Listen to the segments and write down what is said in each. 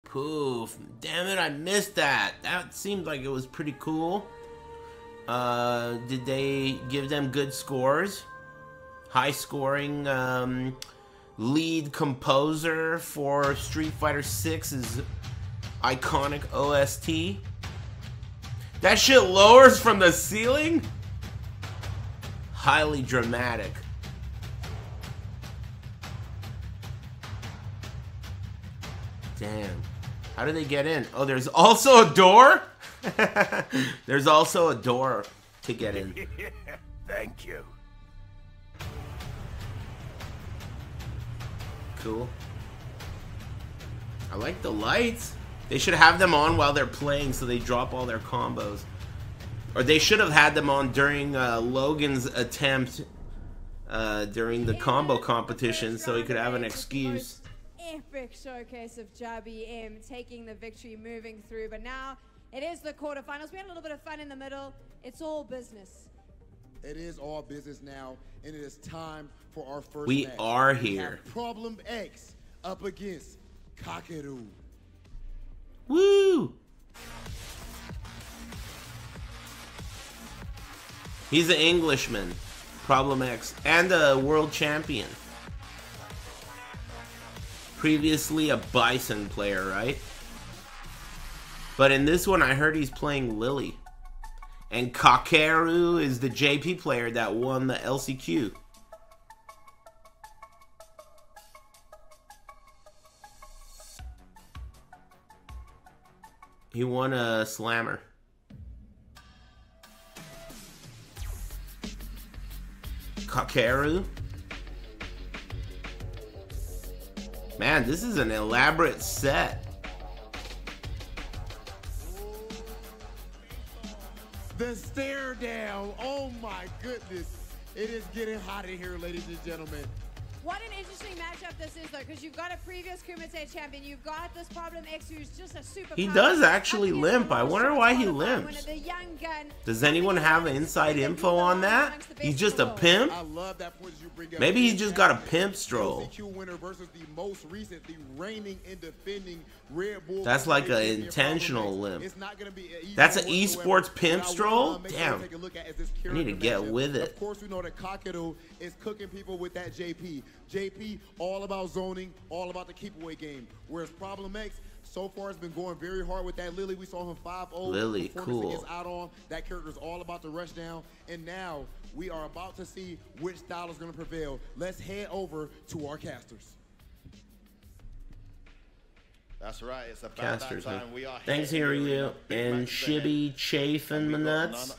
Poof. Damn it, I missed that. That seemed like it was pretty cool. Did they give them good scores? High scoring, lead composer for Street Fighter 6's iconic OST. That shit lowers from the ceiling? Highly dramatic. Damn. How do they get in? Oh, there's also a door? There's also a door to get in. Thank you. Cool. I like the lights. They should have them on while they're playing so they drop all their combos. Or they should have had them on during Logan's attempt during the combo competition so he could have an excuse. Epic showcase of Jabhim taking the victory, moving through. But now it is the quarterfinals. We had a little bit of fun in the middle. It's all business. It is all business now, and it is time for our first We match. are We here. have Problem X up against Kakeru. Woo! He's an Englishman, Problem X, and a world champion. Previously a Bison player, right? But in this one, I heard he's playing Lily. And Kakeru is the JP player that won the LCQ. He won a slammer. Kakeru? Man, this is an elaborate set. The stare down. Oh my goodness. It is getting hot in here, ladies and gentlemen. What an interesting matchup this is, though, because you've got a previous Kumite champion. You've got this Problem X who's just a super. He does actually limp. I wonder why he limps. Does anyone have inside info on that? He's just a pimp? I love that point you bring up. Maybe he just got a pimp stroll. LCQ winner versus the most recent, the reigning and defending Red Bull. That's like an intentional limp. That's an esports pimp stroll? Damn. I need to get with it. Of course, we know that Kakeru is cooking people with that JP. JP, all about zoning, all about the keep away game. Whereas Problem X, so far, has been going very hard with that Lily. We saw him 5-0. Lily, cool. Out on. That character is all about the rush down. And now we are about to see which style is going to prevail. Let's head over to our casters. That's right, it's about Casters, that time. We are thanks Hiryu and Shibby Chafin Nuts,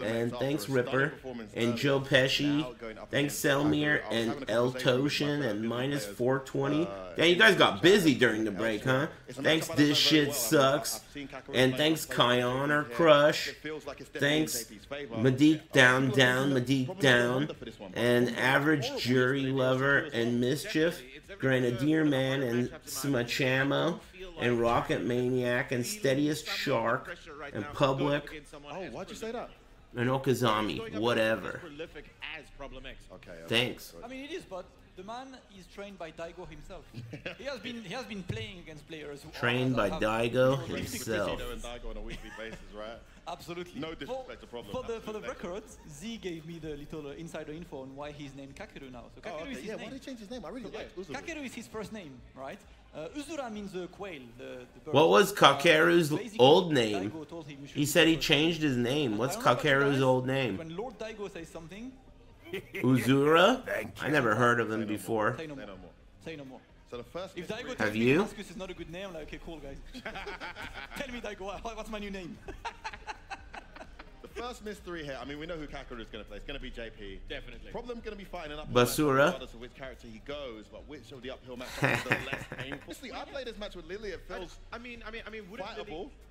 and thanks Ripper and Joe Pesci, thanks Selmir and El Toshin and minus 420. Yeah, you guys got busy during the break, huh? Thanks This Shit Sucks, and thanks Kion or Crush, thanks Madik Down Down, Madik Down, and Average Jury Lover and Mischief, Grenadier Man and Smachamo, and Rocket Maniac and Steadiest Shark and Public. Oh, why'd you say that? And Okazami, whatever. Okay. Thanks. I mean, it is, but the man is trained by Daigo himself. he has been playing against players who Trained by Daigo himself. On a weekly basis, right? Absolutely. No disrespect to Problem. For the record, Z gave me the little insider info on why he's named Kakeru now. So Kakeru is his name. Why did he change his name? I really like Uzuru. Kakeru is his first name, right? Uzura means quail, the bird. What was Kakeru's old name? Daigo told him you should He said he changed his name. What's Kakeru's old name? When Lord Daigo says something, Uzura? I never heard of him before. say no more. Say no more. So the first If Daigo Have tells me you? Damascus is not a good name, like, okay, cool, guys. Tell me, Daigo, what's my new name? The first mystery here, I mean, we know who Kakeru is going to play. It's going to be JP. Definitely. Problem going to be fighting an uphill Basura. match regardless of which character he goes, but which of the uphill matchups is the less painful. Honestly, I played this match with Lily. It feels I mean,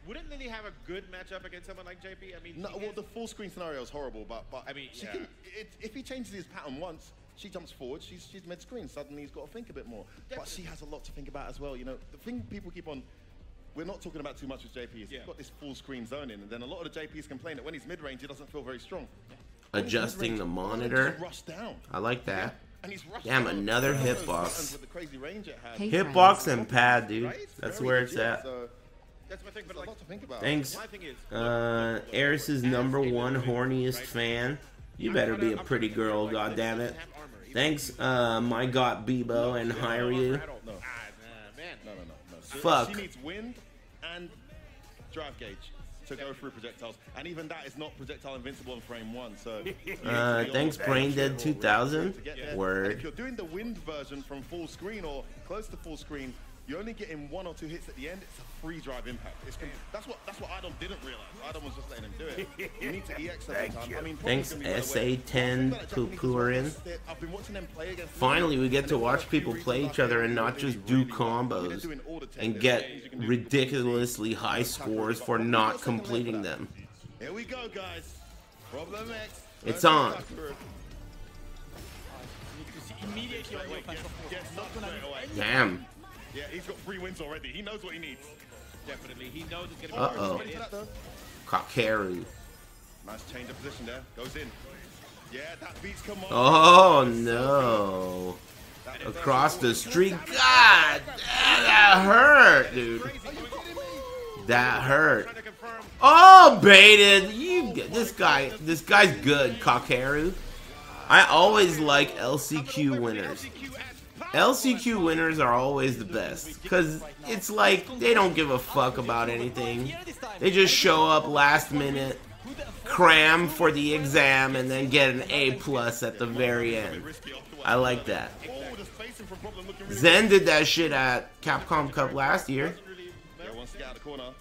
wouldn't Lily have a good matchup against someone like JP? I mean, no. Well, the full screen scenario is horrible, but I mean, she can. If he changes his pattern once, she jumps forward. She's mid screen. Suddenly he's got to think a bit more. Definitely. But she has a lot to think about as well. You know, the thing people keep on. We're not talking about too much with JP. He's got this full screen zoning, and then a lot of the JPs complain that when he's mid range, he doesn't feel very strong. Adjusting the monitor. Rush down. I like that. And he's rushing Damn, out another those hitbox. buttons with the crazy range it has. Hey, Hitbox and pad, dude. Right? That's Very where it's legit, at. so That's my thing, but there's a like, lot to think about. Thanks, my thing is, Aris's #1 horniest fan. You better be a pretty girl, goddammit. Thanks, my god Bebo and Hiryu. No. Man. No. Fuck. She needs wind and drive gauge to go through projectiles, and even that is not projectile invincible in frame 1. So Thanks, Braindead 2000. to get there. And if Word. you're doing the wind version from full screen or close to full screen, you're only getting 1 or 2 hits at the end. It's a free drive impact. That's what Idom didn't realize. Idom was just letting him do it. You need to EX every time. I mean, Thanks, probably gonna be SA10 right away. Pupurin. I've been watching them play against Finally, we get to watch people play each other and not just do combos and get ridiculously high scores for not completing them. Here we go, guys. Problem X. It's on. Immediately on the offense, of course. Gets knocked straight away. Damn. Yeah, he's got 3 wins already. He knows what he needs. Definitely, he knows it's gonna be. Uh-oh. Ready for that, though? Kakeru. Nice change of position there. Goes in. Yeah, that beats come on. Oh, no. Across the street. God, that hurt, dude. That hurt. Oh, baited. This guy's good, Kakeru. I always like LCQ winners. LCQ winners are always the best, because it's like they don't give a fuck about anything. They just show up last minute, cram for the exam, and then get an A+ at the very end. I like that. Zhen did that shit at Capcom Cup last year. Yeah, wants to get out of the corner.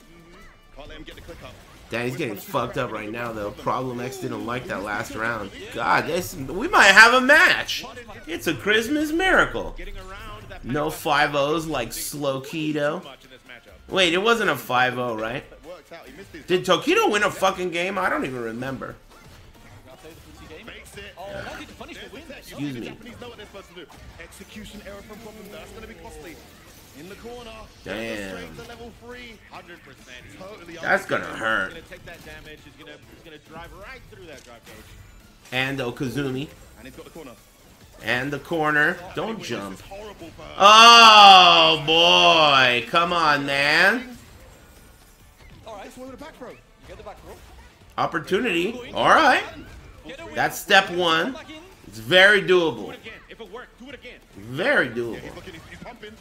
Can't let him get the click up. Damn, he's getting fucked up right now, though. Problem X didn't like that last round. God, we might have a match. It's a Christmas miracle. No 5-0s like Slow Keto. Wait, it wasn't a 5-0, right? Did Tokido win a fucking game? I don't even remember. Excuse me. Execution error from Problem. That's going to be costly. In the corner. Damn. Level 3. 100%. Totally That's gonna hurt. He's gonna take that damage. He's gonna drive right through that drive gauge. And Okazumi. And he's got the corner. And the corner. Don't jump. Oh, boy. Come on, man. Alright, with a back throw. You get the back throw. Opportunity. Alright. That's step 1. It's very doable. Again, if it worked, do it again. Very doable. He's pumping.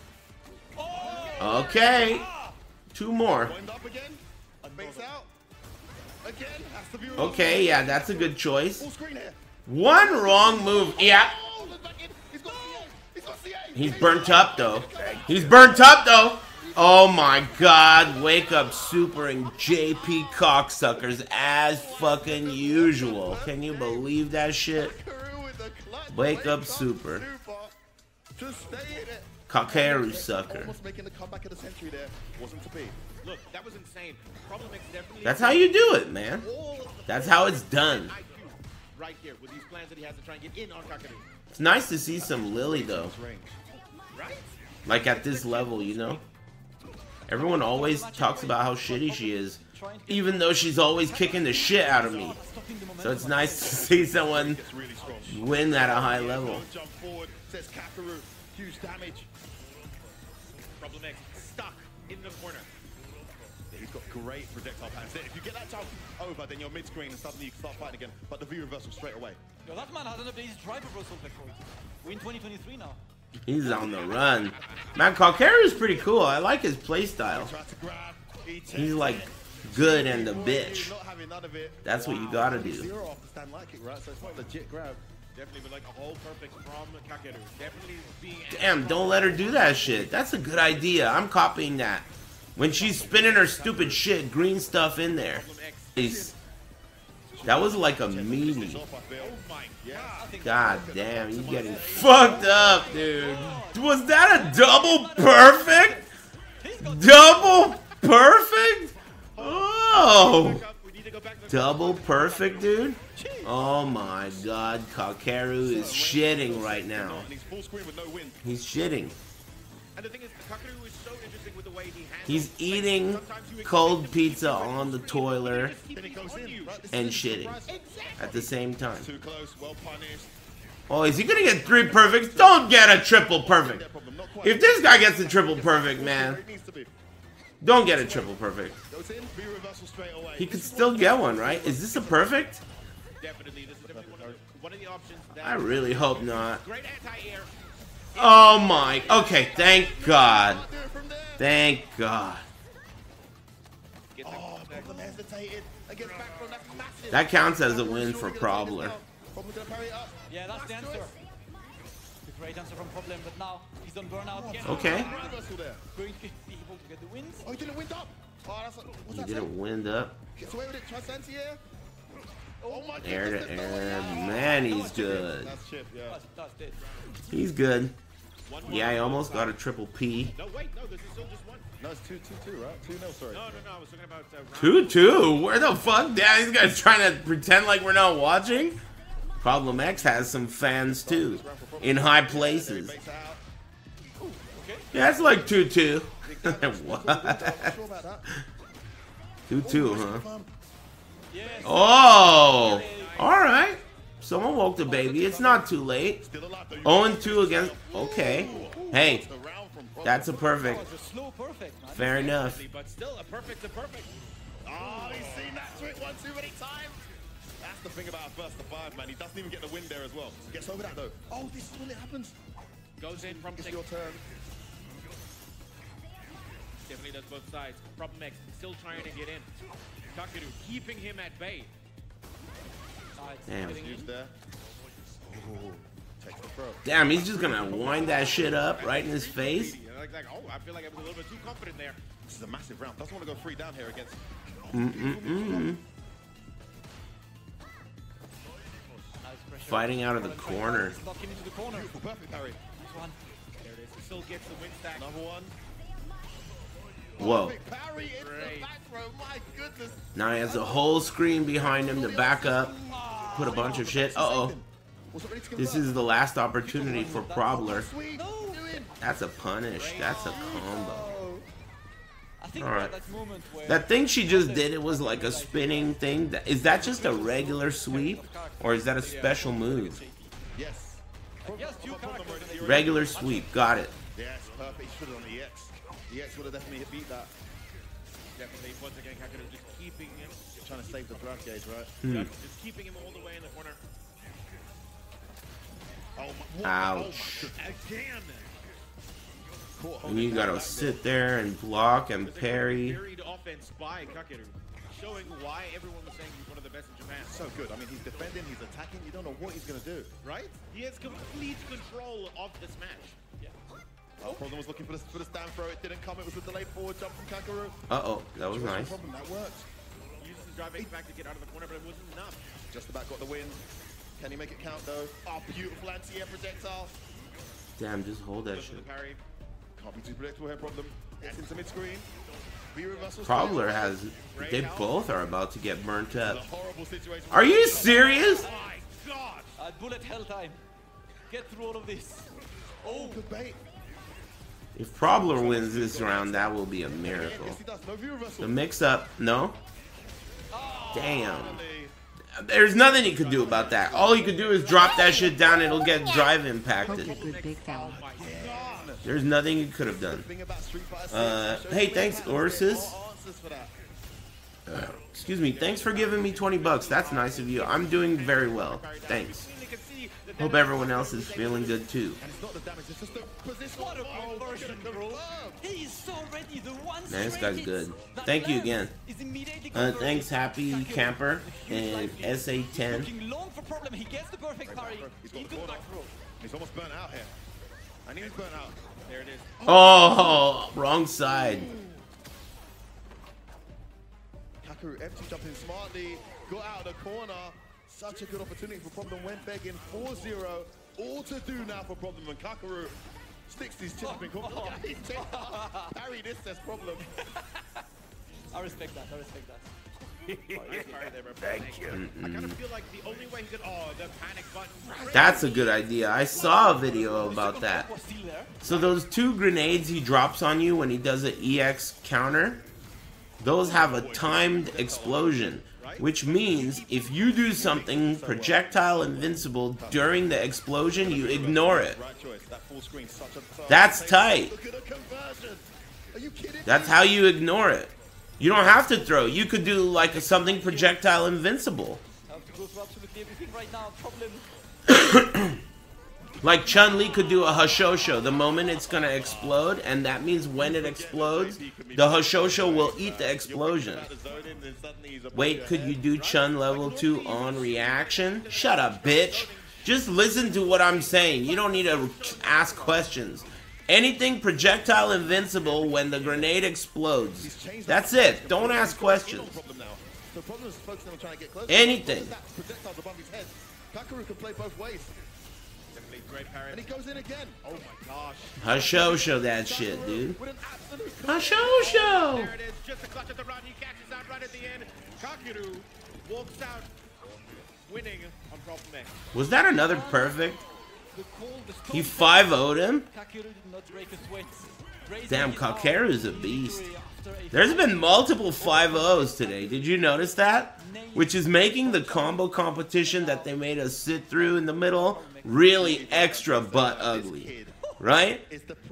Okay. 2 more. Wind up again. Base out. Again. Has to be Okay, yeah, that's a good choice. full screen here. 1 wrong move. Yeah. Oh, look back in. He's got CA. He's got CA. He's burnt up, though. He's burnt up, though. Oh, my God. Wake up Super and JP cocksuckers as fucking usual. Can you believe that shit? Wake up Super. To stay in it. Kakeru sucker. Almost making the comeback of the century there. Wasn't to be. Look, that was insane. Problem X definitely. That's how you do it, man. That's how it's done. IQ right here with these plans that he has to try and get in on Kakeru. It's nice to see some Lily, though. Right? Like at this level, you know? Everyone always talks about how shitty she is, even though she's always kicking the shit out of me. So it's nice to see someone win at a high level. Jump forward, says Kakeru. Huge damage. Problem X stuck in the corner. Yeah, he's got great projectile patterns. If you get that jump over, then you're mid-screen and suddenly you can start fighting again. But the V reversal straight away. Yo, that man has an updated drive reversal technique. We're in 2023 now. He's on the run. Man, Kakeru is pretty cool. I like his playstyle. Tries to grab. He's like good and a bitch. Not having none of it. That's what you gotta do. Zero off the stand like it, right? So it's not a legit grab. Definitely, but like a whole perfect from Kakeru. Definitely being. Damn, don't let her do that shit. That's a good idea. I'm copying that. When she's spinning her stupid shit, green stuff in there. That was like a meaty. God damn, you getting fucked up, dude. Was that a double perfect? Double perfect? Oh. Double perfect, dude? Oh my god, Kakeru is shitting right now. He's shitting. And the thing is, Kakeru is so interesting with the way he handles. He's eating cold pizza on the toiler and shitting at the same time. Too close, well punished. Oh, is he gonna get 3 perfects? Don't get a triple perfect. If this guy gets a triple perfect, man, don't get a triple perfect. He could still get one, right? Is this a perfect? Definitely, this is definitely one of the options. I really hope not. Great anti-air. Oh my. Okay, thank God. Thank God. Oh, Problem hesitated. Against back from that massive. That counts as a win for Probler. Problem gonna parry up. Yeah, that's the answer. The great answer from Problem, but now he's on burnout. Again. Okay. Reversal there. Going to be able to get the wins. Oh, he didn't wind up. Oh, that's what's He that? didn't wind up. Gets away with it. Try Santier. Oh my Air goodness. to air. Man, he's good. That's chip, yeah. That's dead. He's good. Yeah, I almost got a triple P. No, wait, no, this is still just one. No, it's 2-2-2, right? 2-0, sorry. No, I was talking about round 2-2? Where the fuck? Yeah, these guys trying to pretend like we're not watching? Problem X has some fans too. In high places. Makes it out. Yeah, it's like 2-2. What? Sure about that. 2-2, huh? Yes. Oh! Alright. Someone woke the baby. It's not too late. Still alive, though. 0-2 against... Okay. Hey, The round from Problem. that's a perfect. It's a slow perfect, man. Fair enough. but still a perfect. Oh, he's seen that trick one too many times. That's the thing about a first to 5, man. He doesn't even get the win there as well. Gets over that though. Oh, this is when it happens. Goes in from It's 6. your turn. Definitely does both sides. Problem X still trying to get in. Kakeru keeping him at bay. Damn. Use there. Ooh, takes the throw. Damn, he's just gonna wind that shit up right in his face. Like, oh, I feel like I was a little bit too confident there. This is a massive round. Doesn't want to go 3 down here against. Nice pressure. Fighting out of the corner. Lock him into the corner. Beautiful, perfect parry. This one. There it is. He still gets the win stack. Another one. Whoa. Perfect parry into the Great. back throw. My goodness. Now he has a whole screen behind him to back up. Put a bunch of shit. Uh-oh. Was it ready to This convert? is the last opportunity for Probler. Sweet. Do it. That's a punish. That's a combo. I think Alright. that moment where That thing she just did, it was like a spinning thing. Is that just a regular sweep? Or is that a special move? Yes. Yes, 2 characters. Regular sweep. Got it. Yes, perfect. He should have on the EX. The EX would have definitely beat that. Definitely, once again, Kakeru just keeping him. Trying to save the drag gauge, right? Just keeping him all the way in the corner. Oh, my, Ouch. Again. And you gotta sit there and block and parry. Varied offense by Kakeru, showing why everyone was saying he's one of the best in Japan. So good. I mean, he's defending, he's attacking. You don't know what he's going to do. Right? He has complete control of this match. Yeah. Oh, Problem was looking for the stand throw. It didn't come. It was a delayed forward jump from Kakeru. Uh-oh. That was nice. Problem, that worked. Uses his drive X back to get out of the corner, but it wasn't enough. Just about got the win. Can he make it count, though? Oh, beautiful anti-air projectile. Damn, just hold that Goes for shit. the parry. Can't be too predictable here, Problem. Gets into mid-screen. Probler has... They both are about to get burnt up. A horrible situation. Are you serious? My God! Bullet hell time. Get through all of this. Oh, good bait. If Probler wins this round, that will be a miracle. Yes, he does. No view reversal. The mix-up, no? Damn. There's nothing you could do about that. All you could do is drop that shit down, it'll get drive impacted. Good big fella. There's nothing you could have done. Thing about Street Fighter 6, Hey, thanks, Ursus. more answers for that. Excuse me, thanks for giving me 20 bucks. That's nice of you. I'm doing very well. Thanks. Hope everyone else is feeling good too. And it's not the damage, it's just the position. What a Oh, conversion, bro. He is so ready. The one Man, this straight guy's hits good. that Thank you lands again. is immediately converted. Thanks, Happy Camper and SA10. Looking long for Problem. He gets the perfect parry He's got into the the corner. back row. He's almost burnt out here. I knew he's burnt out. There it is. Oh, wrong side. Kakeru empty jumping smartly, got out of the corner. Such a good opportunity for Problem. Went begging 4-0. All to do now for Problem. And Kakeru sticks his chin up in confidence. Look at his chin up. Parry this, says Problem. I respect that. I respect that. Thank you. I kind of feel like the only way he could. Oh, the panic button. That's a good idea. I saw a video about that. Was still there. So those 2 grenades he drops on you when he does an EX counter, those have a timed explosion. Which means if you do something projectile invincible during the explosion, you ignore it. That's tight. That's how you ignore it. You don't have to throw. You could do like something projectile invincible. Like Chun-Li could do a Hashosho the moment it's gonna explode, and that means when it explodes, the Hashosho will eat the explosion. Wait, could you do Chun level 2 on reaction? Shut up, bitch. Just listen to what I'm saying. You don't need to ask questions. Anything projectile invincible when the grenade explodes. That's it. Don't ask questions. Anything. Kakeru can play both ways. Great parry. And he goes in again. Oh my gosh. Hashosho that shit, dude. Hashosho! There it is. Just a clutch at the run. He catches out right at the end. Kakeru walks out winning on Problem X. Was that another perfect? He 5-0'd him? Damn, Kakeru's a beast. There's been multiple 5-0s today. Did you notice that? Which is making the combo competition that they made us sit through in the middle really extra butt ugly. Right?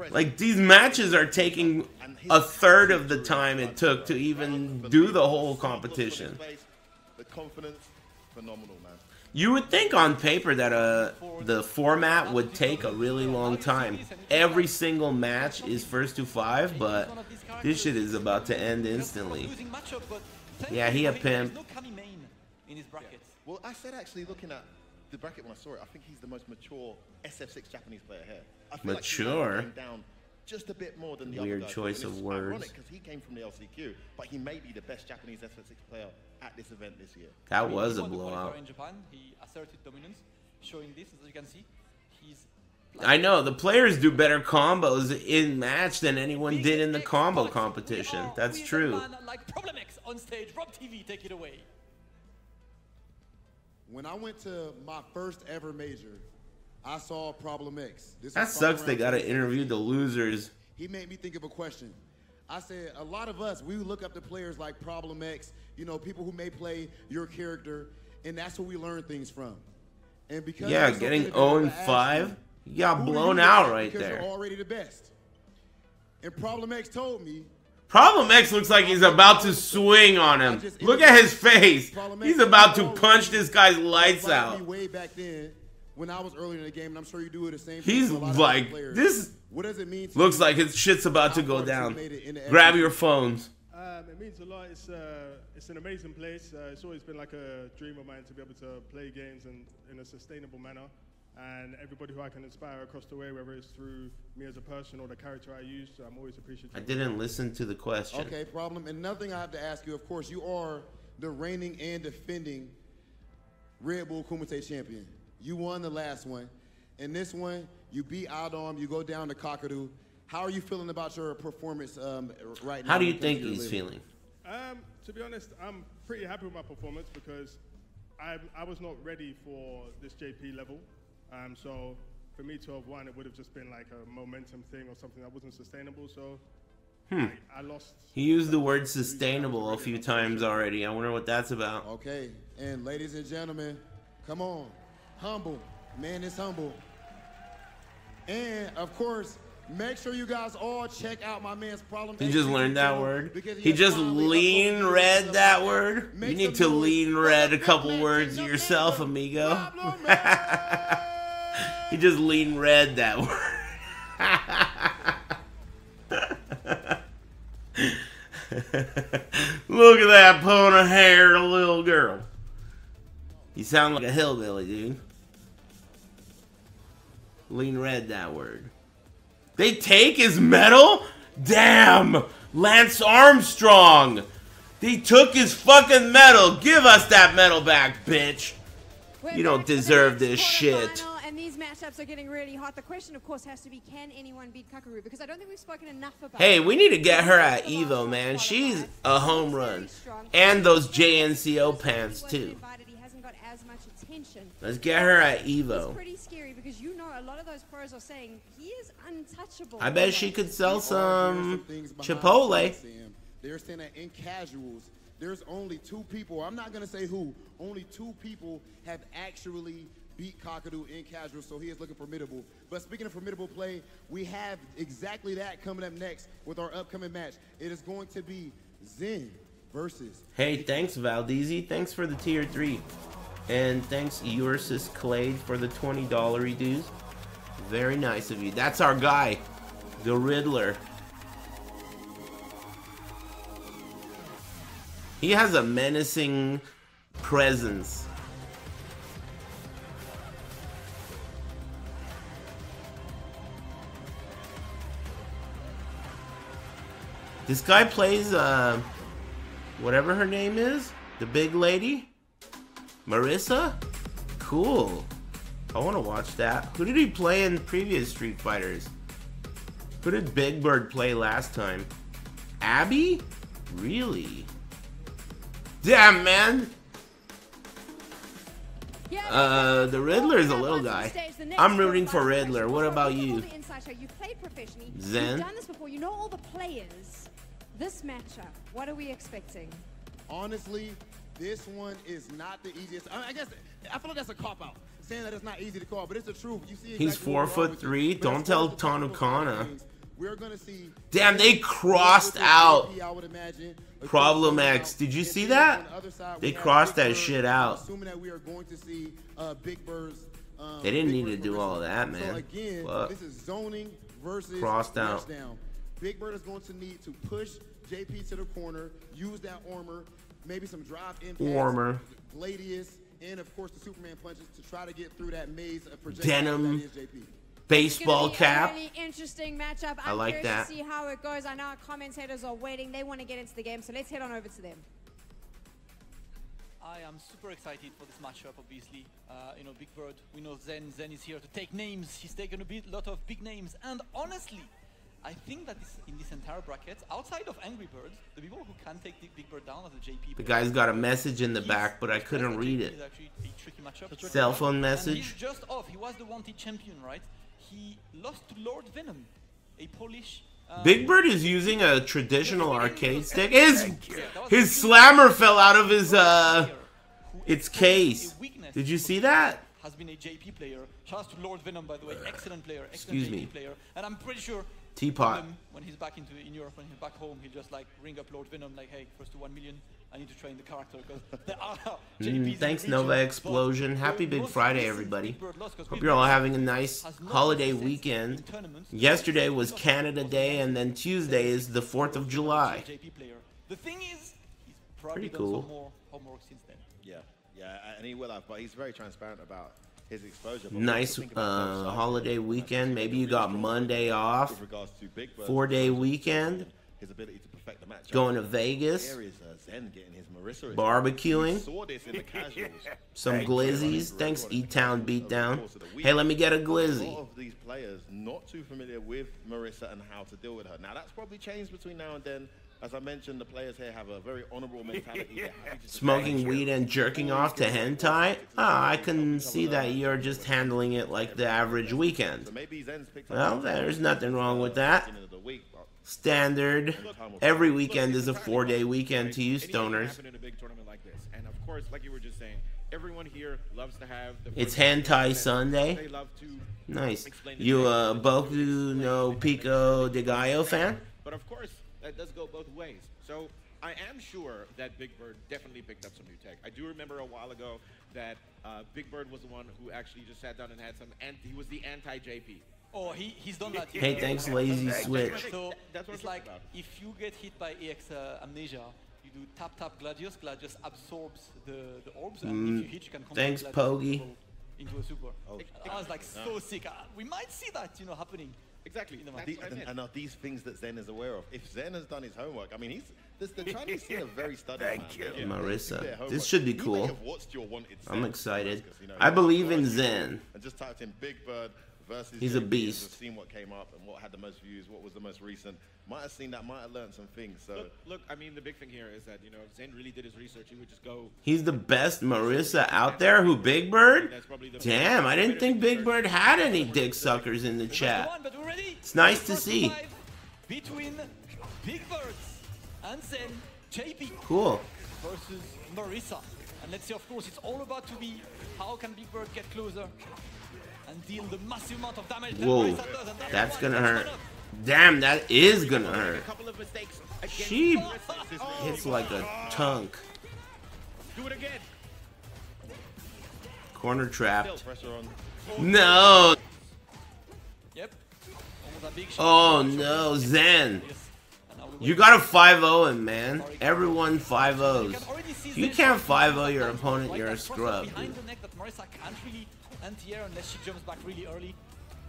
Like, these matches are taking a third of the time it took to even do the whole competition. The confidence, phenomenal, man. You would think on paper that the format would take a really long time. Every single match is first to 5, but this shit is about to end instantly. Yeah, he a pimp. Well, I said actually looking at the bracket when I saw it, I think he's the most mature SF6 Japanese player here. I feel mature? Like down just a bit more than the Weird other guys. choice of words. Because he came from the LCQ, but he may be the best Japanese SF6 player at this event this year. That was a blowout. In Japan, he asserted dominance, showing this, as you can see. I know, the players do better combos in match than anyone did in the combo competition. That's true. Like Problem X on stage. Rob TV, take it away. When I went to my first ever major, I saw Problem X. That sucks they gotta interview the losers. He made me think of a question. I said, a lot of us, we look up to players like Problem X, you know, people who may play your character, and that's where we learn things from. And because yeah, getting 0-5, you got blown out right there. You're already the best. And Problem X told me, Problem X looks like he's about to swing on him. Look at his face. He's about to punch this guy's lights out. Way back then, when I was early in the game, and I'm sure you do it the same. He's like, this what does it mean? Looks like his shit's about to go down. Grab your phones. It means a lot. It's an amazing place. It's always been like a dream of mine to be able to play games in a sustainable manner. And everybody who I can inspire across the way, whether it's through me as a person or the character I use, I'm always appreciative. I didn't listen to the question. Okay, Problem. And nothing I have to ask you, of course, you are the reigning and defending Red Bull Kumite champion. You won the last one. In this one, you beat Adam, you go down to Kakeru. How are you feeling about your performance right now? How do you think he's feeling? To be honest, I'm pretty happy with my performance because I was not ready for this JP level. So for me to have won, it would have just been like a momentum thing or something that wasn't sustainable. So I lost. He used the word sustainable a few times already. I wonder what that's about. Okay, and ladies and gentlemen, come on. Humble. Man is humble. And, of course, make sure you guys all check out my man's Problem. He just learned that word. He just lean read that word. You need to lean read a couple words yourself, amigo. He just lean read that word. Look at that pony-haired little girl. You sound like a hillbilly, dude. Lean read that word. They take his medal? Damn! Lance Armstrong! They took his fucking medal! Give us that medal back, bitch! You don't deserve this shit. And these matchups are getting really hot. The question, of course, has to be, can anyone beat Kakeru? Because I don't think we've spoken enough about Hey, we need to get her at Evo, man. She's a home run. And those JNCO pants, too. Let's get her at Evo. It's pretty scary because you know a lot of those pros are saying he is untouchable. I bet she could sell some Chipotle. They're saying that in casuals, there's only 2 people, I'm not gonna say who, only 2 people have actually beat Kakeru in casual, so he is looking formidable. But speaking of formidable play, we have exactly that coming up next with our upcoming match. It is going to be Zhen versus... Hey, thanks Valdezi, thanks for the tier 3. And thanks Ursus Clade for the $20 dues. Very nice of you. That's our guy, the Riddler. He has a menacing presence. This guy plays, whatever her name is, the big lady, Marissa? Cool. I want to watch that. Who did he play in previous Street Fighters? Who did Big Bird play last time? Abby? Really? Damn, man. The Riddler's a little guy. I'm rooting for Riddler. What about you? You played professionally. Zen? You've done this before. You know all the players. This matchup, what are we expecting? Honestly, this one is not the easiest. I feel like that's a cop-out, saying that it's not easy to call, but it's the truth. You see He's 4'3". Don't tell Tanukana. We're gonna see. Damn, they crossed out. I would imagine. Problem X. Did you see that? They crossed that shit out. Assuming that we are going to see Big Bird's. They didn't need to do all of that, man. So again, this is zoning versus crossed out. Down. Big Bird is going to need to push JP to the corner, use that armor, maybe some drive impacts, Gladius, and of course the Superman punches to try to get through that maze of projectiles that is JP. Baseball cap. Really interesting matchup. I like that. To see how it goes. I know our commentators are waiting. They want to get into the game, so let's head on over to them. I am super excited for this matchup, obviously. You know, Big Bird, we know Zhen is here to take names. He's taken a lot of big names. And honestly, I think that in this entire bracket, outside of Angry Birds, the people who can take Big Bird down as a JP. The guy's got a message in the back, but I couldn't read it. Cell phone message. And he's just off. He was the wanted champion, right? He lost to Lord Venom, a Polish... Big Bird is using a traditional arcade stick. His slammer fell out of his its case. Did you see that? Has been a JP player. Shout out to Lord Venom, by the way. Excellent player. Excellent Excuse me. player. And I'm pretty sure Teapot. when he's back in Europe, when he's back home, he'll just like ring up Lord Venom like, hey, first to 1 million. I need to train the character because there are JPs. Thanks, Nova Explosion. Happy Big Friday, everybody. Hope you're all having a nice holiday weekend. Yesterday was Canada Day, and then Tuesday is the 4th of July. The thing is, he's probably pretty cool. done some more homework since then. Yeah, and he will have, but he's very transparent about his exposure. Nice holiday weekend. Maybe you got Monday off. 4-day weekend. His ability to perfect the match. Going to Vegas. There is Zhen getting his Marissa. Barbecuing. Saw this in the casuals. Some glizzies. Thanks, E-Town Beatdown. Hey, let me get a glizzy. A lot of these players not too familiar with Marissa and how to deal with her. Now, that's probably changed between now and then. As I mentioned, the players here have a very honorable mentality. Smoking weed and jerking off to hentai? Ah, I can see that you're just handling it like the average weekend. Well, there's nothing wrong with that. Standard. Every weekend is a 4-day weekend to you stoners. In a big tournament like this. And of course, like you were just saying, everyone here loves to have the It's Hentai Sunday. They love to Nice. You a Boku no Pico de Gallo fan? But of course, that does go both ways. So I am sure that Big Bird definitely picked up some new tech. I do remember a while ago that Big Bird was the one who actually just sat down and had some, and he was the anti-JP. Oh, he's done that. Hey, thanks, Lazy Switch. So it's like if you get hit by EX Amnesia, you do tap Gladius. Gladius absorbs the orbs, and if you hit, you can convert thanks, Gladius Pogi. into a super. I was like so sick. We might see that, happening. Exactly. And are these things that Zhen is aware of? If Zhen has done his homework, I mean, the Chinese scene are very studied. Thank you, Marissa. This should be cool. I'm excited. I I believe in Zhen. And just typed in Big Bird versus He's a JP, beast. Just seen what came up and what had the most views, what was the most recent. Might have seen that, might have learned some things. So look, I mean, the big thing here is that if Zhen really did his research, he would just go. He's the best Marissa out there. Who, Big Bird? Damn, I didn't think Big Bird had any dick suckers in the chat. It's nice to see. Between Big Birds and Zhen, JP Cool. versus Marisa. And let's see, of course, it's all about to be how can Big Bird get closer and deal the massive amount of damage that Whoa, Marisa does. And that's gonna hurt. Damn, that is gonna hurt. She hits like a tunk. Do it again. Corner trapped. Pressure on. No. Yep. Almost a big shot. Oh no, Zhen. Yes. And now we You wait. gotta 5-0 him, man. Everyone 5-0s. You can already see If you Zhen can't trying to 5-0 your right opponent, that you're a cross scrub, behind dude. the neck that Marisa can't really anti-air unless she jumps back really early.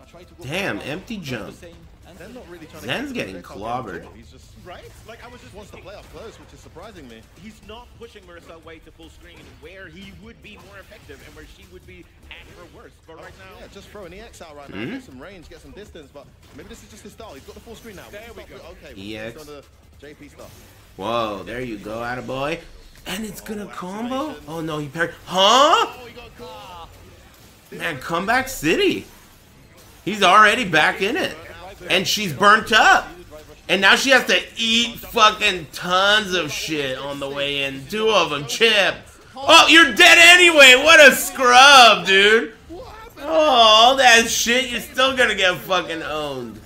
I'll try to go Damn, for the empty does the jump. same. And They're not really trying to Zen's get getting the neck out clobbered. there. He's just Right? Like, I was just wants to thinking, play up close, which is surprising me. he's not pushing Marisa away to full screen where he would be more effective and where she would be at her worst. But right now, Yeah, just throw an EX out right now, get some range, get some distance, but maybe this is just his style. He's got the full screen now. There we Stop go. it. Okay, EX. on the JP stuff. Whoa, there you go, attaboy. And it's gonna combo? activation. Oh no, he parried. Huh? Oh, he got caught. Man, comeback city. He's already back in it. And she's burnt up. And now she has to eat fucking tons of shit on the way in. 2 of them, chip. Oh, you're dead anyway. What a scrub, dude. Oh, all that shit, you're still gonna get fucking owned.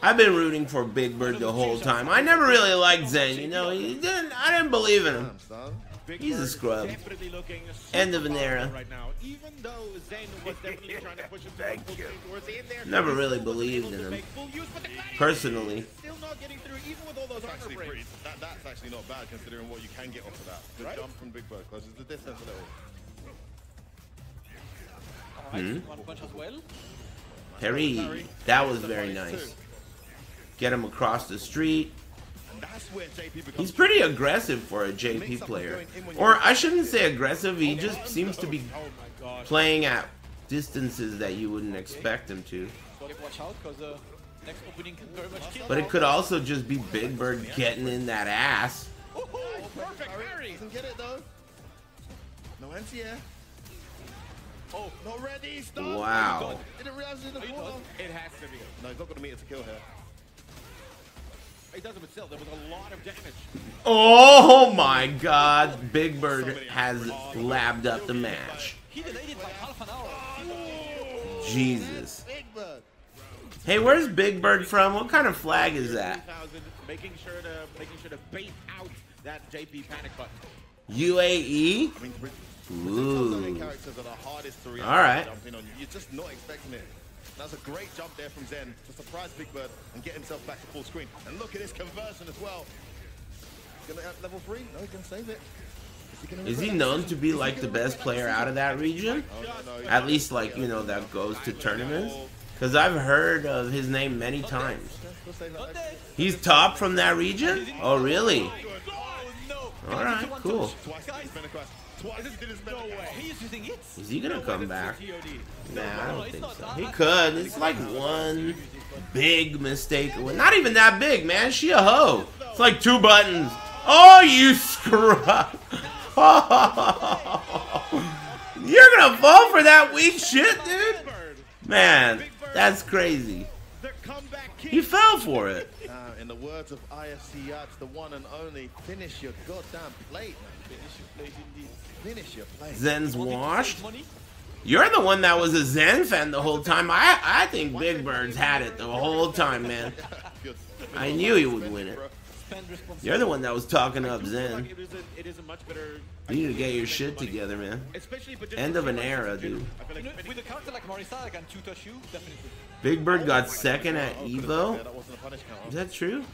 I've been rooting for Big Bird the whole time. I never really liked Zhen, you know. I didn't believe in him. Damn, son. Big He's a Bird scrub. definitely looking End of an super era. powerful right now. Even though Zhen was definitely trying to push him to full screen towards the end there. Never he really still wasn't believed able in to him. make full use, but the Gladiator Personally. is still not getting through, even with all those That's armor actually breaks. pretty. That's actually not bad considering what you can get off of that. Good Right? jump from Big Bird, closes the distance a little. alright, one punch as well. Perry, that was very nice. Get him across the street. And that's where JP becomes. He's pretty aggressive for a JP player. Or I shouldn't say aggressive, he just seems to be Oh my gosh. playing at distances that you wouldn't expect him to. So watch out because next opening can very much kill. But it could also just be Big Bird getting in that ass. Oh, perfect parry. Doesn't get it though. No anti-air. Oh, Not ready. Stop. Wow. Didn't realize it in the corner. it has to be. No, he's not got a meter to kill here. It does it still. There was a lot of damage. Oh my god, Big Bird has labbed up the match. He delayed it by half an hour. Jesus. Big Bird. Hey, where's Big Bird from? What kind of flag is that? 2000, making sure to bait out that JP panic button. UAE? I mean, Ooh. characters are the hardest to react. All right. Jumping on you. You're just not expecting it. That's a great jump there from Zhen to surprise Big Bird and get himself back to full screen. And look at his conversion as well. Gonna have level 3? No, he's gonna save it. Is he known to be like the best player out of that region? No. At least like, you know, that goes to tournaments? Because I've heard of his name many times. He's top from that region? Oh, really? Oh no! Alright, cool. Twice he's been across. Twice he's been No way. He's using hits. Is he gonna come back? TOD. Nah, I don't think so. He could. It's like one big mistake. Well, not even that big, man. She a hoe. It's like 2 buttons. Oh, you scrub. You're gonna fall for that weak shit, dude? Man, that's crazy. The comeback king. He fell for it. In the words of IFC Yachts, the one and only, finish your goddamn plate, man. Finish your plate indeed. Finish your plate. Zen's Wanting to washed. save money? You're the one that was a Zen fan the whole time. I think Big Bird's had it the whole time, man. Good. I knew he would win it. Spend responsibility. You're the one that was talking up I do feel Zen. like it is a much better. You need to get your shit together, man. Especially for just End for of an two era, months, dude. I feel You know, like with a character like Marisa, I can two-touch you, definitely. Big Bird got second at Yeah, Evo. that wasn't a punish count. Is that true?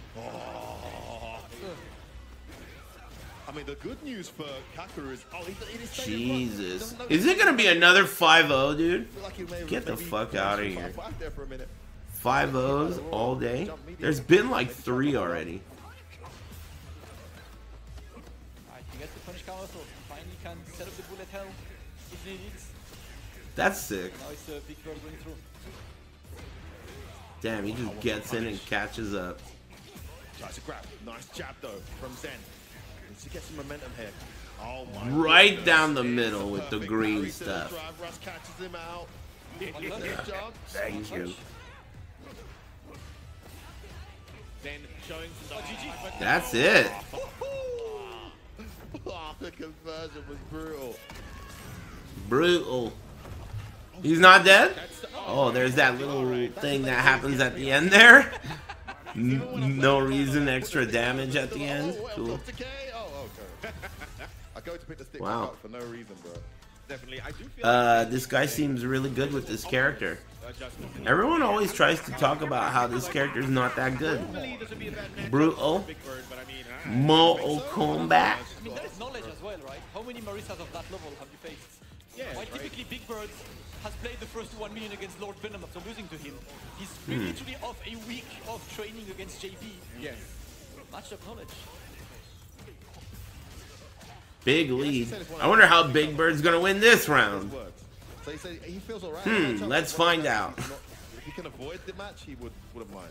I mean, the good news for Kakeru is, he is Jesus. Is it gonna be another 5-0, dude? Get Get the fuck outta here. There for a minute. 5-0s all day? There's been like 3 already. Alright, he gets the punish counter, so finally can set up the bullet hell if needed. That's sick. Now it's a big bird going through. Damn, he just gets in and catches up. Tries to grab. Nice jab, though, from Zhen. Needs to get some momentum here. Oh, my Right goodness. down the middle with the Perfect green parry to the stuff. drive. Russ catches him out. One touch. Good job. Thank you. Then showing some GG. That's it. Oh, the conversion was brutal. Brutal. He's not dead? Oh, there's that little thing that happens at the end there. No reason, extra damage at the end. Cool. I go to pick the stick Wow. up for no reason, bro. Definitely. I do feel This guy seems really good with this character. Everyone always tries to talk about how this character's not that good. Brutal. Mortal Kombat. I mean, there is knowledge as well, right? How many Marissas of that level have you faced? Yeah, While typically Big Bird has played the first 1 million against Lord Venom after losing to him, he's literally off a week of training against JP. Yes. Matchup knowledge. Big lead. I wonder how Big Bird's gonna win this round. So he said he feels alright. Let's find out. If he can avoid the match, he wouldn't mind.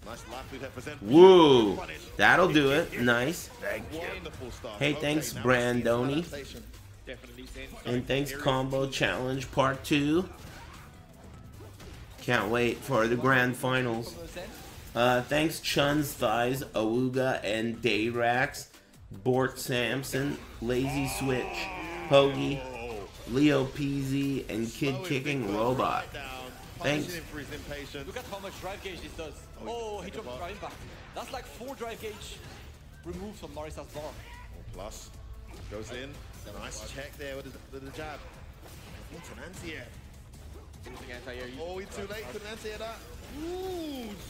Nice livelihood present. Woo! That'll do it. Nice. Wonderful start. Hey, thanks, Brandoni. Definitely. And thanks, Combo Challenge Part 2. Can't wait for the grand finals. Thanks, Chun's Thighs, Awuga, and Dayrax, Bort Samson, Lazy Switch, Hoagie, Leo PZ, and Kid Kicking Robot. Thanks. Look at how much drive gauge this does. Oh, he dropped the drive impact. That's like 4 drive gauge removed from Marissa's bar. Plus, goes in. Nice check there with the jab. What's an anti-air? Oh, he's too late. Couldn't anti-air that.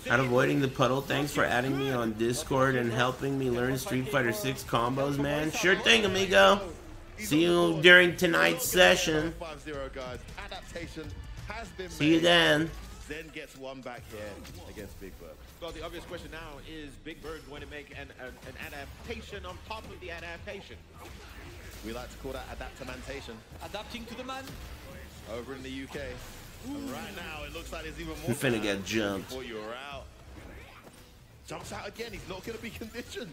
Not avoiding the puddle. Thanks for adding me on Discord and helping me learn Street Fighter 6 combos, man. Sure thing, amigo. See you during tonight's session. 5-0, guys. Adaptation has been See you made. then. Zen gets one back here against Big Bird. Well, the obvious question now is Big Bird going to make an adaptation on top of the adaptation? We like to call that adaptamantation Adapting to the man. over in the UK. And right now, it looks like there's even more. You're finna get jumped. Before you're out. Jumps out again. He's not going to be conditioned.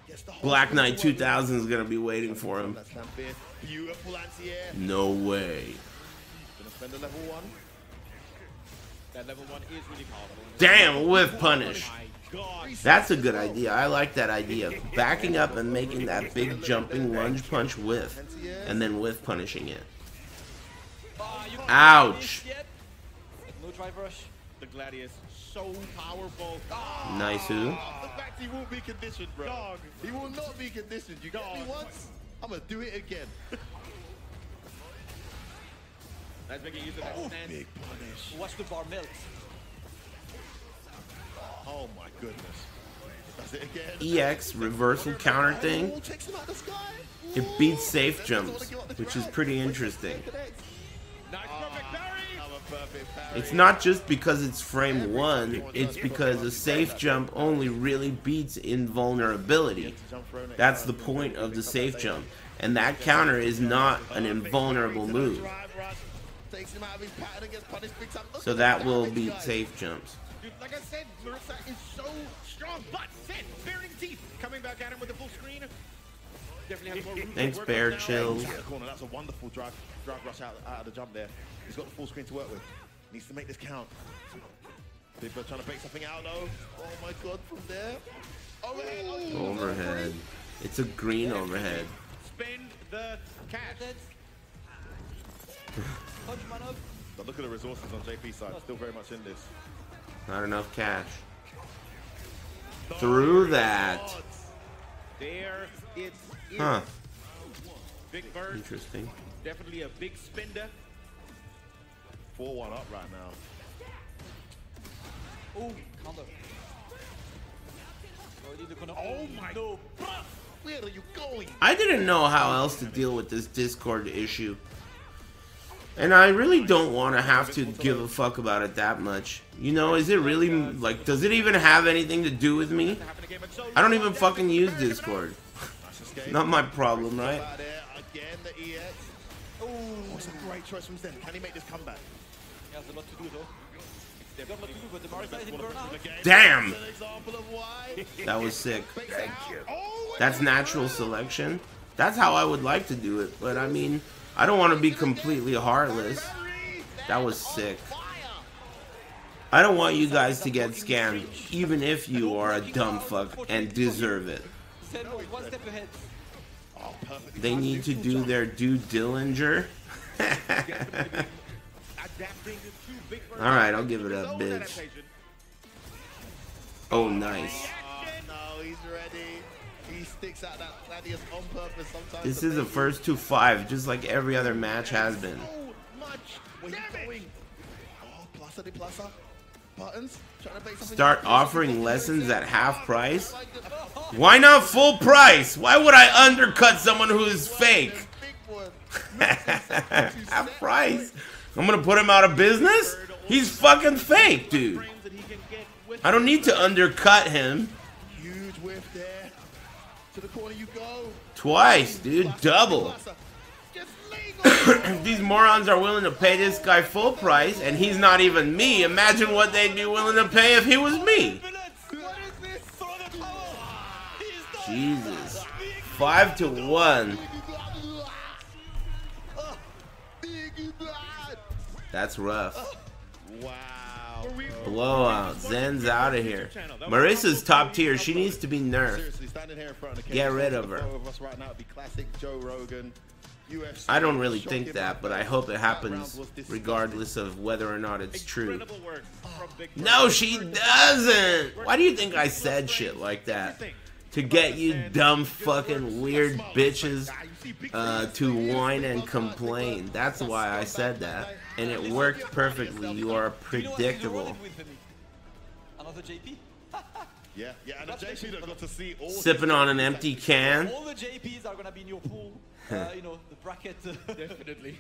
Gets the whole Black Knight thing. 2000 is gonna be waiting for him. That's fierce. Beautiful anti-air. No way. Gonna spend a level 1. That level 1 is really powerful. Damn, whiff punish. My God. That's a good idea. I like that idea. Backing up and making that big jumping lunge punch whiff. And then whiff punishing it. Ouch. No drive rush. The Gladius, so powerful. Nice who? The fact he won't be conditioned, bro. Dog. He will not be conditioned. You got me once, I'm gonna do it again. That's making use of that stance. Big punish. Watch the bar melt. Oh my goodness. Does it again. EX reversal counter thing. Oh, takes him out the sky. It beats safe jumps, which is pretty interesting. Nice perfect parry. I'm a perfect parry. It's not just because it's frame 1, it's because a safe jump only really beats invulnerability. That's the point of the safe jump. And that counter is not an invulnerable move. Takes him out of his pattern, gets punished big time. Look So at that will damage, beat guys. safe jumps. Dude, like I said, Marissa is so strong, but Zhen, baring teeth, coming back at him with the full screen. Definitely has more room to Thanks, work Bear with now. Chills. Out of the corner. That's a wonderful drive rush out of the jump there. He's got the full screen to work with. Needs to make this count. Big Bird trying to break something out though. Oh my god, from there. Overhead. Overhead. It's a green overhead. Spend the cash. Punch man up. But look at the resources on JP's side. Still very much in this. Not enough cash. Through that. There it is. Huh. Big Bird, Interesting. definitely a big spender. 4-1 up right now. Oh, counter. Already in the corner. Oh my no. Where are you going? I didn't know how else to deal with this Discord issue. And I really don't want to have to give a fuck about it that much. You know, is it really, like, does it even have anything to do with me? I don't even fucking use Discord. Not my problem, right? Out there again, the EX. Oh, it's a great choice from Zen. Can he make this comeback? He has a lot to do though. He's got a lot to do, but the Marissa is in burnout. Damn! An example of why. That was sick. Thank you. Oh, That's natural selection. That's how I would like to do it. But I mean, I don't want to be completely heartless. That was sick. I don't want you guys to get scammed, even if you are a dumb fuck and deserve it. Zhen was one step ahead. They need to do their due Dillinger. Alright, I'll give it up, bitch. Oh, nice. No, he's ready. He sticks out that Gladius on purpose sometimes. This is a first to 5, just like every other match has been. So much. Where he's going. Oh, pluser de pluser. Buttons. Trying to make something. Start offering lessons at half price? Why not full price? Why would I undercut someone who is fake? Half price? I'm gonna put him out of business? He's fucking fake, dude. I don't need to undercut him. Huge whiff there. To the corner you go. Twice, dude. Double. If these morons are willing to pay this guy full price, and he's not even me, imagine what they'd be willing to pay if he was me. Jesus. 5 to 1. That's rough. Wow. Blowout. Zhen's out of here. Marissa's top tier. She needs to be nerfed. Seriously, standing here in front of the Get rid of her. of us right now would be classic Joe Rogan. UFC. I don't really think that, but I hope it happens regardless of whether or not it's true. No, she doesn't! Why do you think I said shit like that? To get you dumb fucking weird bitches to whine and complain. That's why I said that. And it worked perfectly. You are predictable. Another JP? Yeah, and the JP that got to see all Sipping on an empty can. All the JPs are gonna be in your pool. You know, the bracket. Definitely.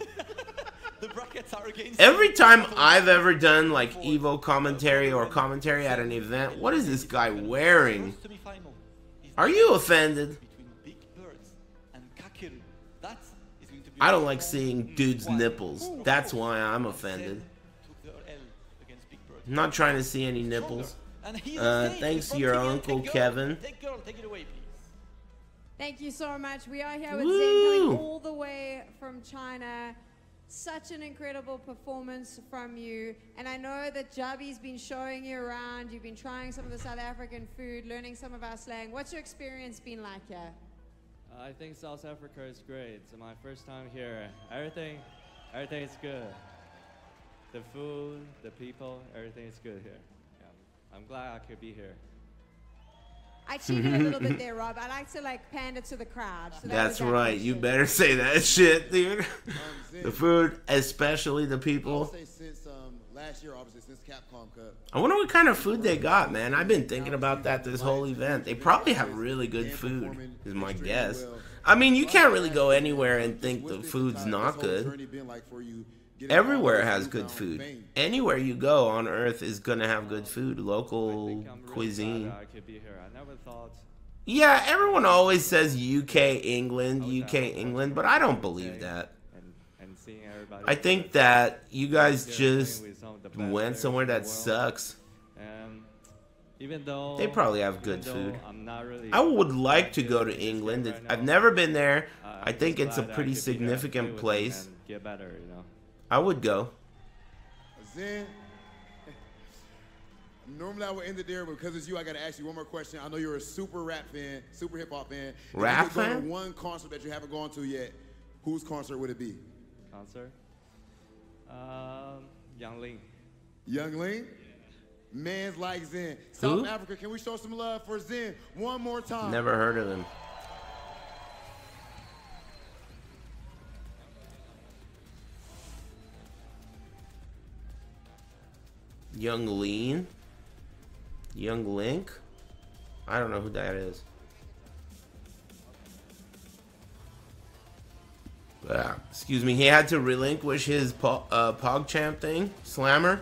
The brackets are against. Every time I've ever done like Evo commentary or commentary at an event, what is this guy wearing? Are you offended? Between Big Birds and Kakeru. That is going to be. I don't like seeing dudes' nipples. That's why I'm offended. I'm not trying to see any nipples. Thanks to your uncle Kevin. Take it away, please. Thank you so much. We are here with Woo! Zhen coming all the way from China. Such an incredible performance from you. And I know that Jabhi's been showing you around. You've been trying some of the South African food, learning some of our slang. What's your experience been like here? I think South Africa is great. It's my first time here. Everything is good. The food, the people, everything is good here. Yeah. I'm glad I could be here. I cheated a little bit there, Rob. I like to like pander to the crowd. So That's right. You better say that shit, dude. The food, especially the people. I'll say since last year, obviously, since Capcom Cup. I wonder what kind of food they got, man. I've been thinking about that this whole event. They probably have really good food, is my guess. I mean, you can't really go anywhere and think the food's not good. Everywhere has good food. Anywhere you go on Earth is gonna have good food, local cuisine. I could be here. I never thought. Yeah, everyone always says UK, England, but I don't believe that. And seeing everybody. I think that you guys just went somewhere that sucks. Even though They probably have good food. I'm not really. I would like to go to England. I've never been there. I think it's a pretty significant place. Get better, you know. I would go. Zhen, normally I would end it there, but because it's you, I got to ask you one more question. I know you're a super rap fan, super hip hop fan. Rap If you could go fan? to one concert that you haven't gone to yet, whose concert would it be? Concert. Young Ling. Young Ling? Man's like Zhen. South Africa, can we show some love for Zhen one more time? Never heard of him. Young Lean? Young Link? I don't know who that is. Excuse me, he had to relinquish his PogChamp thing? Slammer?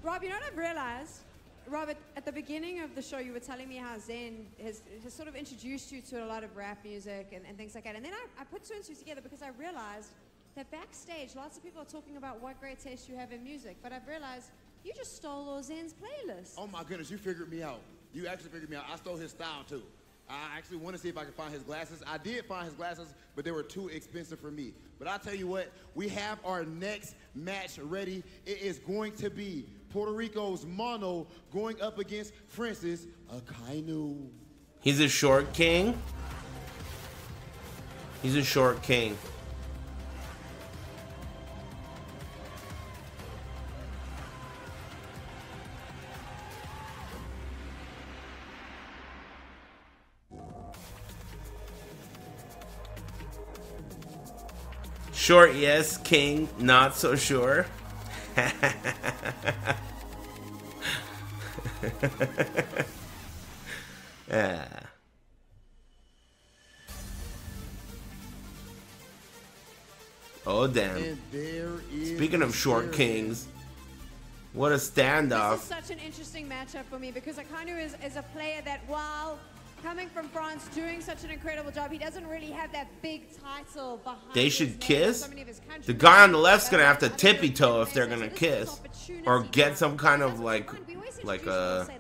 Rob, you know what I've realized? Rob, at the beginning of the show, you were telling me how Zhen has sort of introduced you to a lot of rap music and things like that. And then I put two and two together because I realized that backstage, lots of people are talking about what great taste you have in music. But I've realized you just stole all Zhen's playlist. Oh my goodness, you figured me out. You actually figured me out. I stole his style too. I actually want to see if I can find his glasses. I did find his glasses, but they were too expensive for me. But I'll tell you what, we have our next match ready. It is going to be Puerto Rico's Mono going up against France's Akainu. He's a short king. He's a short king. Short, yes. King, not so sure. Oh, damn. Speaking of short kings, what a standoff. This is such an interesting matchup for me because Akainu is a player that, while coming from France, doing such an incredible job, he doesn't really have that big title behind. They should kiss. The guy on the left's gonna have to tippy toe if they're gonna kiss, or get some kind of like a, I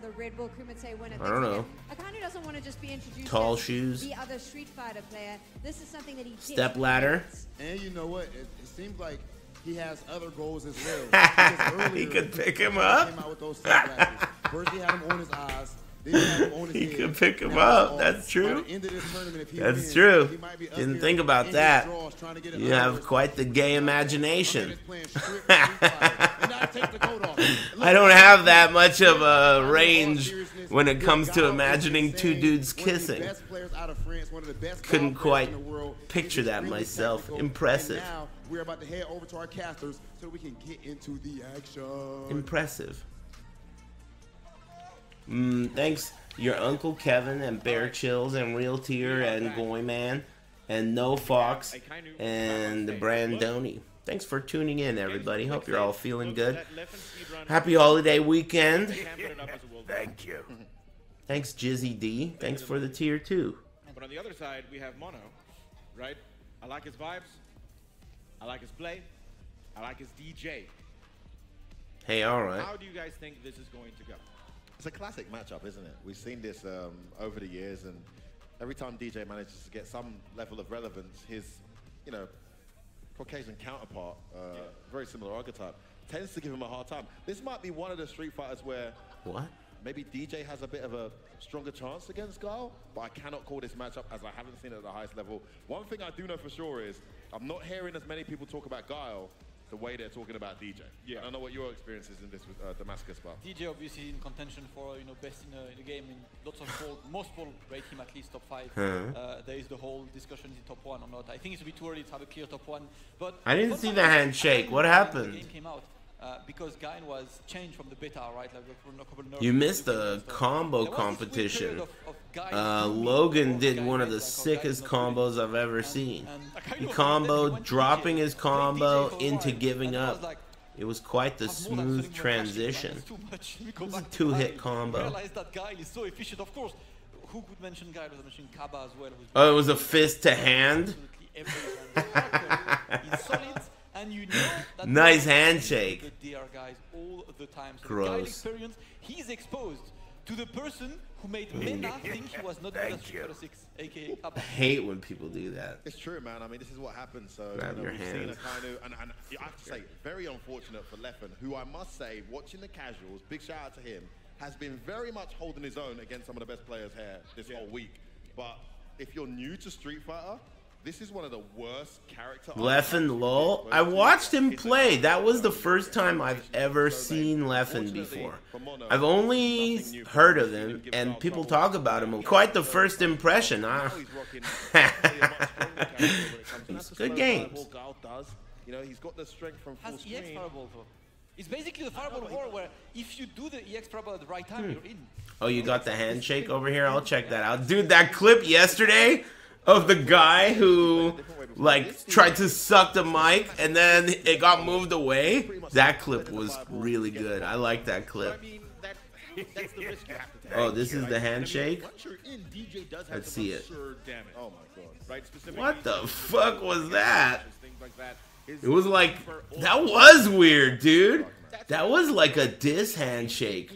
don't know, Akainu doesn't want to just be introduced tall as shoes, the other Street Fighter player. This is something that he step ladder. And you know what? It seems like he has other goals as well. He could pick him up. He came out with those sunglasses. First he had him on his eyes. He could pick him up. That's true. That's true. Didn't think about that. You have quite the gay imagination. I don't have that much of a range when it comes to imagining two dudes kissing. Couldn't quite picture that myself. Impressive. We're about to head over to our casters so we can get into the action. Impressive. Thanks, your Uncle Kevin and Bear Chills and Real Tear and Goyman and No Fox and the Brandoni. Thanks for tuning in, everybody. Hope you're all feeling good. Happy holiday weekend. Thank you. Thanks, Jizzy D. Thanks for the tier 2. But on the other side, we have Mono, right? I like his vibes. I like his play. I like his DJ. Hey, all right. How do you guys think this is going to go? It's a classic matchup, isn't it? We've seen this over the years, and every time DJ manages to get some level of relevance, his, you know, Caucasian counterpart, very similar archetype, tends to give him a hard time. This might be one of the Street Fighters where maybe DJ has a bit of a stronger chance against Guile, but I cannot call this matchup as I haven't seen it at the highest level. One thing I do know for sure is I'm not hearing as many people talk about Guile the way they're talking about DJ. Yeah. I don't know what your experience is in this with Damascus, but DJ obviously in contention for best in the game in lots of polls. Most polls rate him at least top 5. There is the whole discussion is he top 1 or not. I think it's a bit too early to have a clear top 1. But I didn't see the handshake. What happened? The game came out because Gain was changed from the beta, right? Like a couple of you missed the combo competition. Logan did one of the sickest combos I've ever seen. He comboed, dropping his combo into giving up. It was quite the smooth transition. It was a 2-hit combo. I realized that Guile is so efficient, of course. Who could mention Guile? Was mentioning Kaba as well. Oh, it was a fist to hand? He's solid. And you know that nice handshake. The DR guys all the time. So gross. The Guile experience, he's exposed to the person who made Mena think he was not good at Super 6, aka I hate when people do that. It's true, man. I mean, this is what happens. So grab your we've hand. seen Akainu, and I have to say, very unfortunate for Leffen, who I must say, watching the casuals, big shout out to him, has been very much holding his own against some of the best players here this whole week. But if you're new to Street Fighter, this is one of the worst character. Leffen lol. I watched him play. That was the first time I've ever seen Leffen before. I've only heard of him, and people talk about him. Quite the first impression, huh? Good games. You know, he's got the strength from full screen. EX fireball though. It's basically the fireball war where if you do the EX fireball at the right time, you're in. Oh, you got the handshake over here? I'll check that out. Dude, that clip yesterday of the guy who like tried to suck the mic and then it got moved away. That clip was really good. I like that clip. Oh, this is the handshake? Let's see it. Oh my god. What the fuck was that? It was like, that was weird, dude. That was like a diss handshake.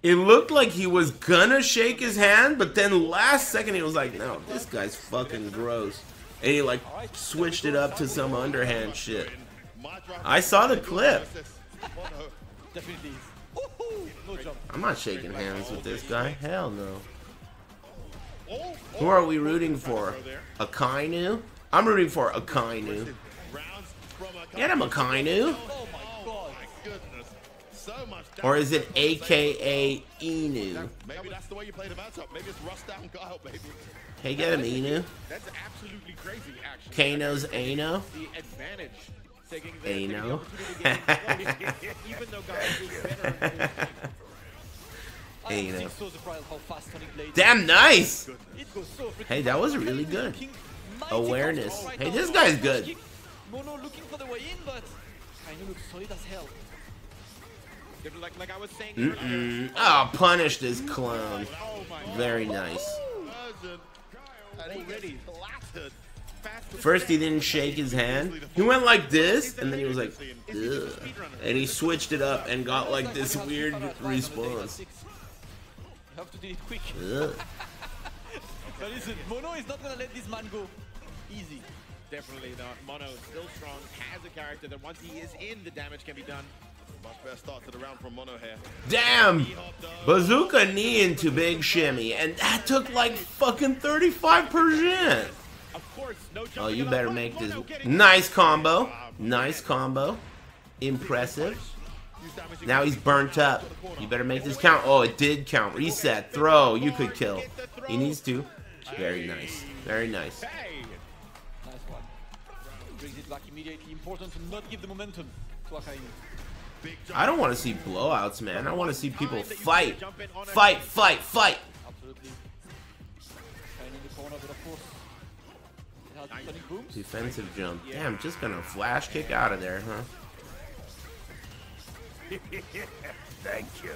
It looked like he was gonna shake his hand, but then last second he was like, no, this guy's fucking gross. And he like switched it up to some underhand shit. I saw the clip. I'm not shaking hands with this guy. Hell no. Who are we rooting for? Akainu? I'm rooting for Akainu. Get him, Akainu. Or is it AKA Inu? Maybe that's the way you play the matchup. Maybe it's rust down Guile, baby. Hey, get him, Inu. That's absolutely crazy, actually. Kano's Ano. The advantage. Taking Ano. Even though Guile is better. Ano. So surprised how fast Sonic played. Damn nice. It goes so freaking Hey, that was really good. Awareness. Hey, this guy's good. Mono looking for the way in, but Akainu looks solid as hell. Like I was saying Oh, punish this clone. Very nice. First he didn't shake his hand. He went like this, and then he was like, ugh. And he switched it up and got like this weird response. You have to do it quick. Ugh. But listen, Mono is not gonna let this man go easy. Definitely not. Mono is still strong, has a character that once he is in, the damage can be done. Much better start to the round from Mono here. Damn! Bazooka knee into big shimmy, and that took like fucking 35%. Of course, no Oh, you better make this. Nice combo. Nice combo. Impressive. Now he's burnt up. You better make this count. Oh, it did count. Reset. Throw. You could kill. He needs to. Very nice. Very nice. Nice one. Brings it back immediately. Important to not give the momentum to Akainu. I don't want to see blowouts, man. I want to see people fight. Fight, fight, fight. Absolutely. Akainu in the corner, but of course, it has Sonic booms. Defensive jump. Damn, just gonna flash kick out of there, huh? Thank you.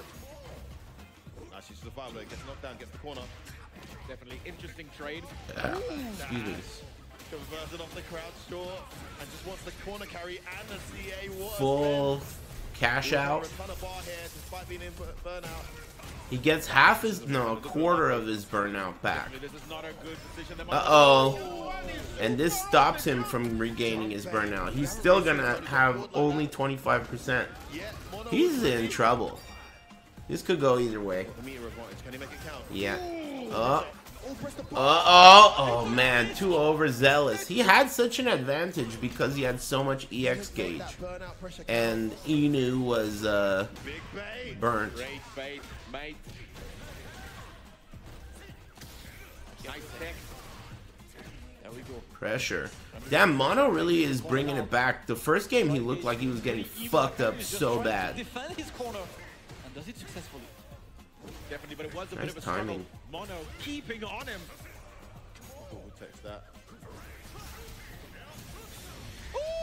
She's survived though, gets knocked down, gets the corner. Definitely interesting trade. Excuse me. Converted off the crowd short and just wants the corner carry and the CA water. Full cash out. A ton of bar here despite being in burnout. He gets half his, no, a quarter of his burnout back. This is not a good decision. Uh-oh. And this stops him from regaining his burnout. He's still gonna have only 25%. He's in trouble. This could go either way. Yeah. Oh man, too overzealous. He had such an advantage because he had so much EX gauge. And Inu was burnt. Pressure. Damn, Mono really is bringing it back. The first game he looked like he was getting fucked up so bad. Defend his corner and does it successfully. Definitely, but it was a Nice bit of a timing. struggle. Mono keeping on him.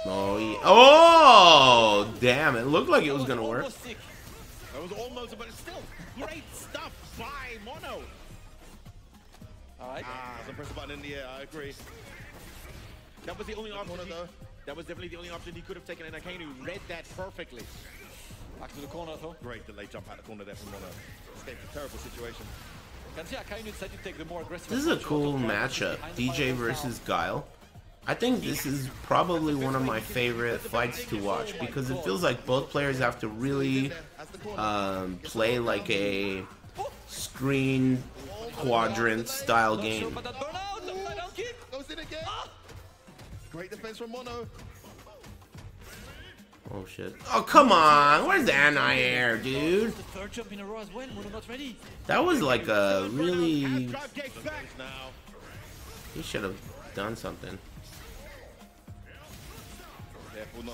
Oh, damn, it looked like it was gonna work. That was almost, but it's still great stuff by Mono. Alright. Press the button in the air, I agree. That was the only option. That was definitely the only option he could have taken, and Akainu read that perfectly. Back to the corner though. Great delay jump out the corner there from Mono. Escaped a terrible situation. You can see Akainu decided to take the more aggressive. This is a cool matchup. DJ versus Guile. I think this is probably one of my favorite fights to watch because it feels like both players have to really play like a screen quadrant style game. Goes in again. Great defense from Mono. Oh shit. Oh come on, where's the anti-air, dude? The third jump in a row as well. Mono not ready. That was like a really... He should have done something.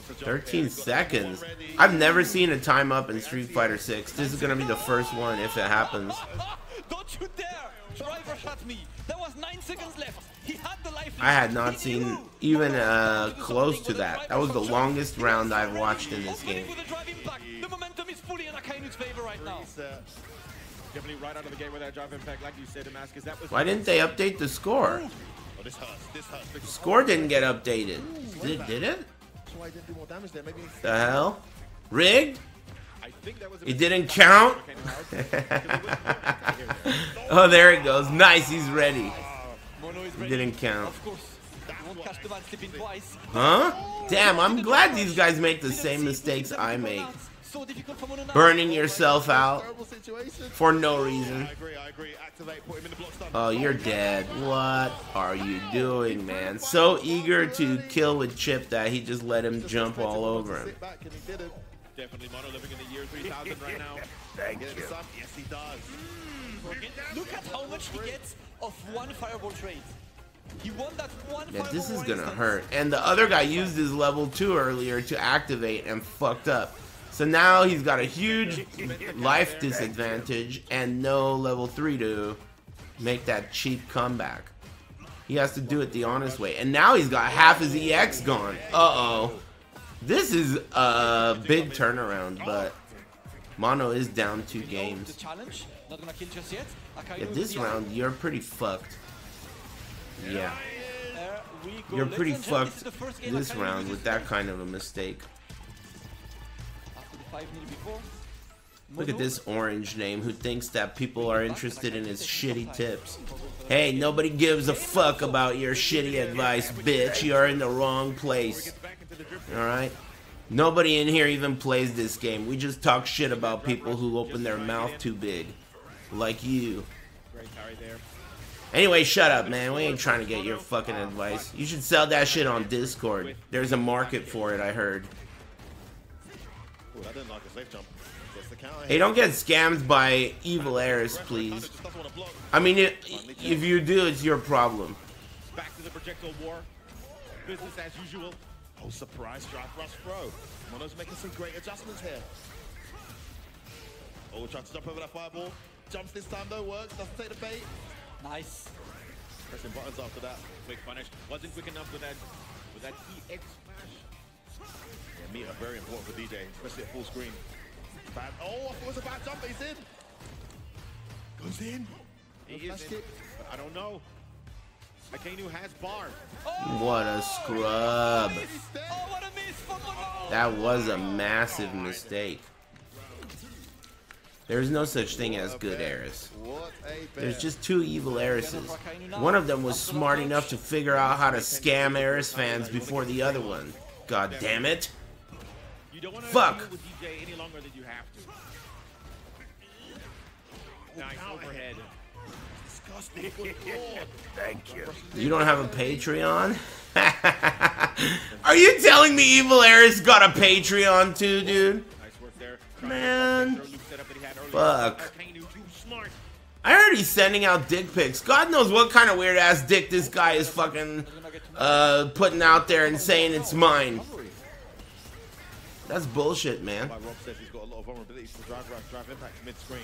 13 seconds. I've never seen a time up in Street Fighter 6. This is gonna be the first one if it happens. Don't you dare! Driver shot me. There was 9 seconds left. He had the life. I had not seen even close to that. That was the longest round I've watched in this game. The momentum is fully in Akainu's favor right now. Definitely right out of the gate with that drive impact, like you said, Damascus. That was. Why didn't they update the score? Oh, this hurts. This hurts. The score didn't get updated. Did it? That's why he didn't do more damage there. Maybe The hell? Rigged? I think that was It didn't count? Oh, there it goes. Nice, he's ready. Mono is He ready. didn't count. Of course. He won't catch the man slipping twice. Huh? Damn, I'm glad these guys make the same mistakes I make. So difficult for Mono now. Burning yourself out Terrible situation. for no reason. I agree. Activate, put him in the block stun. Oh, you're dead. What are you doing, man? So eager to kill with Chip that he just let him jump all over him. Sit back and he didn't. Definitely Mono living in the year 3000 right now. Thank Get you. some. Yes, he does. Look at how much he gets of one fireball trade. He won that one Yeah, fireball this is one gonna instance. hurt. And the other guy used his level 2 earlier to activate and fucked up. So now he's got a huge life disadvantage and no level 3 to make that cheap comeback. He has to do it the honest way. And now he's got half his EX gone. Uh-oh. This is a big turnaround, but Mono is down 2 games. The challenge, not gonna kill just yet. Akainu Yeah, with this the round, you're pretty fucked. Yeah. There we go. You're Ladies pretty and gentlemen, fucked this is the first game this Akainu round loses with that twice. kind of a mistake. After the 5-0 before. Look at Mono- this orange name who thinks that people are interested in his shitty tips. Hey, nobody gives a fuck about your shitty advice, bitch. You're in the wrong place. Alright? Nobody in here even plays this game. We just talk shit about people who open their mouth too big. Like you. Great carry there. Anyway, shut up, man. We ain't trying to get your fucking advice. You should sell that shit on Discord. There's a market for it, I heard. Ooh, that didn't like a safe jump. Gets the counter. Hey, don't get scammed by evil Aris, please. I mean, if you do, it's your problem. Back to the projectile war. Business as usual. Oh, surprise drive rush throw. Mono's making some great adjustments here. Oh, trying to jump over that fireball. Jumps this time though, works. Doesn't take the bait. Nice. Pressing buttons after that. Quick punish. Wasn't quick enough with that EX smash. Yeah, meter very important for DJ, especially at full screen. Bad. Oh, I thought it was a bad jump, but he's in. Goes in. He is in, but I don't know. Akainu has bar. What a scrub. Oh, what a miss for Mono! That was a massive mistake. There's no such thing as good Aris. What a bear. There's just 2 evil Arises. One of them was smart enough to figure out how to scam Aris fans before the other one. God damn it. You don't want to Fuck. deal with DJ any longer than you have to. Nice overhead. Disgusting. Good lord. Thank you. You don't have a Patreon? Are you telling me evil Aris got a Patreon too, dude? Nice work there. Man. Loop setup that he had earlier. Fuck. Akainu too smart. I heard he's sending out dick pics. God knows what kind of weird ass dick this guy is fucking putting out there and saying it's mine. That's bullshit, man. Rob says he's got a lot of vulnerabilities to drive rush, drive impact mid-screen.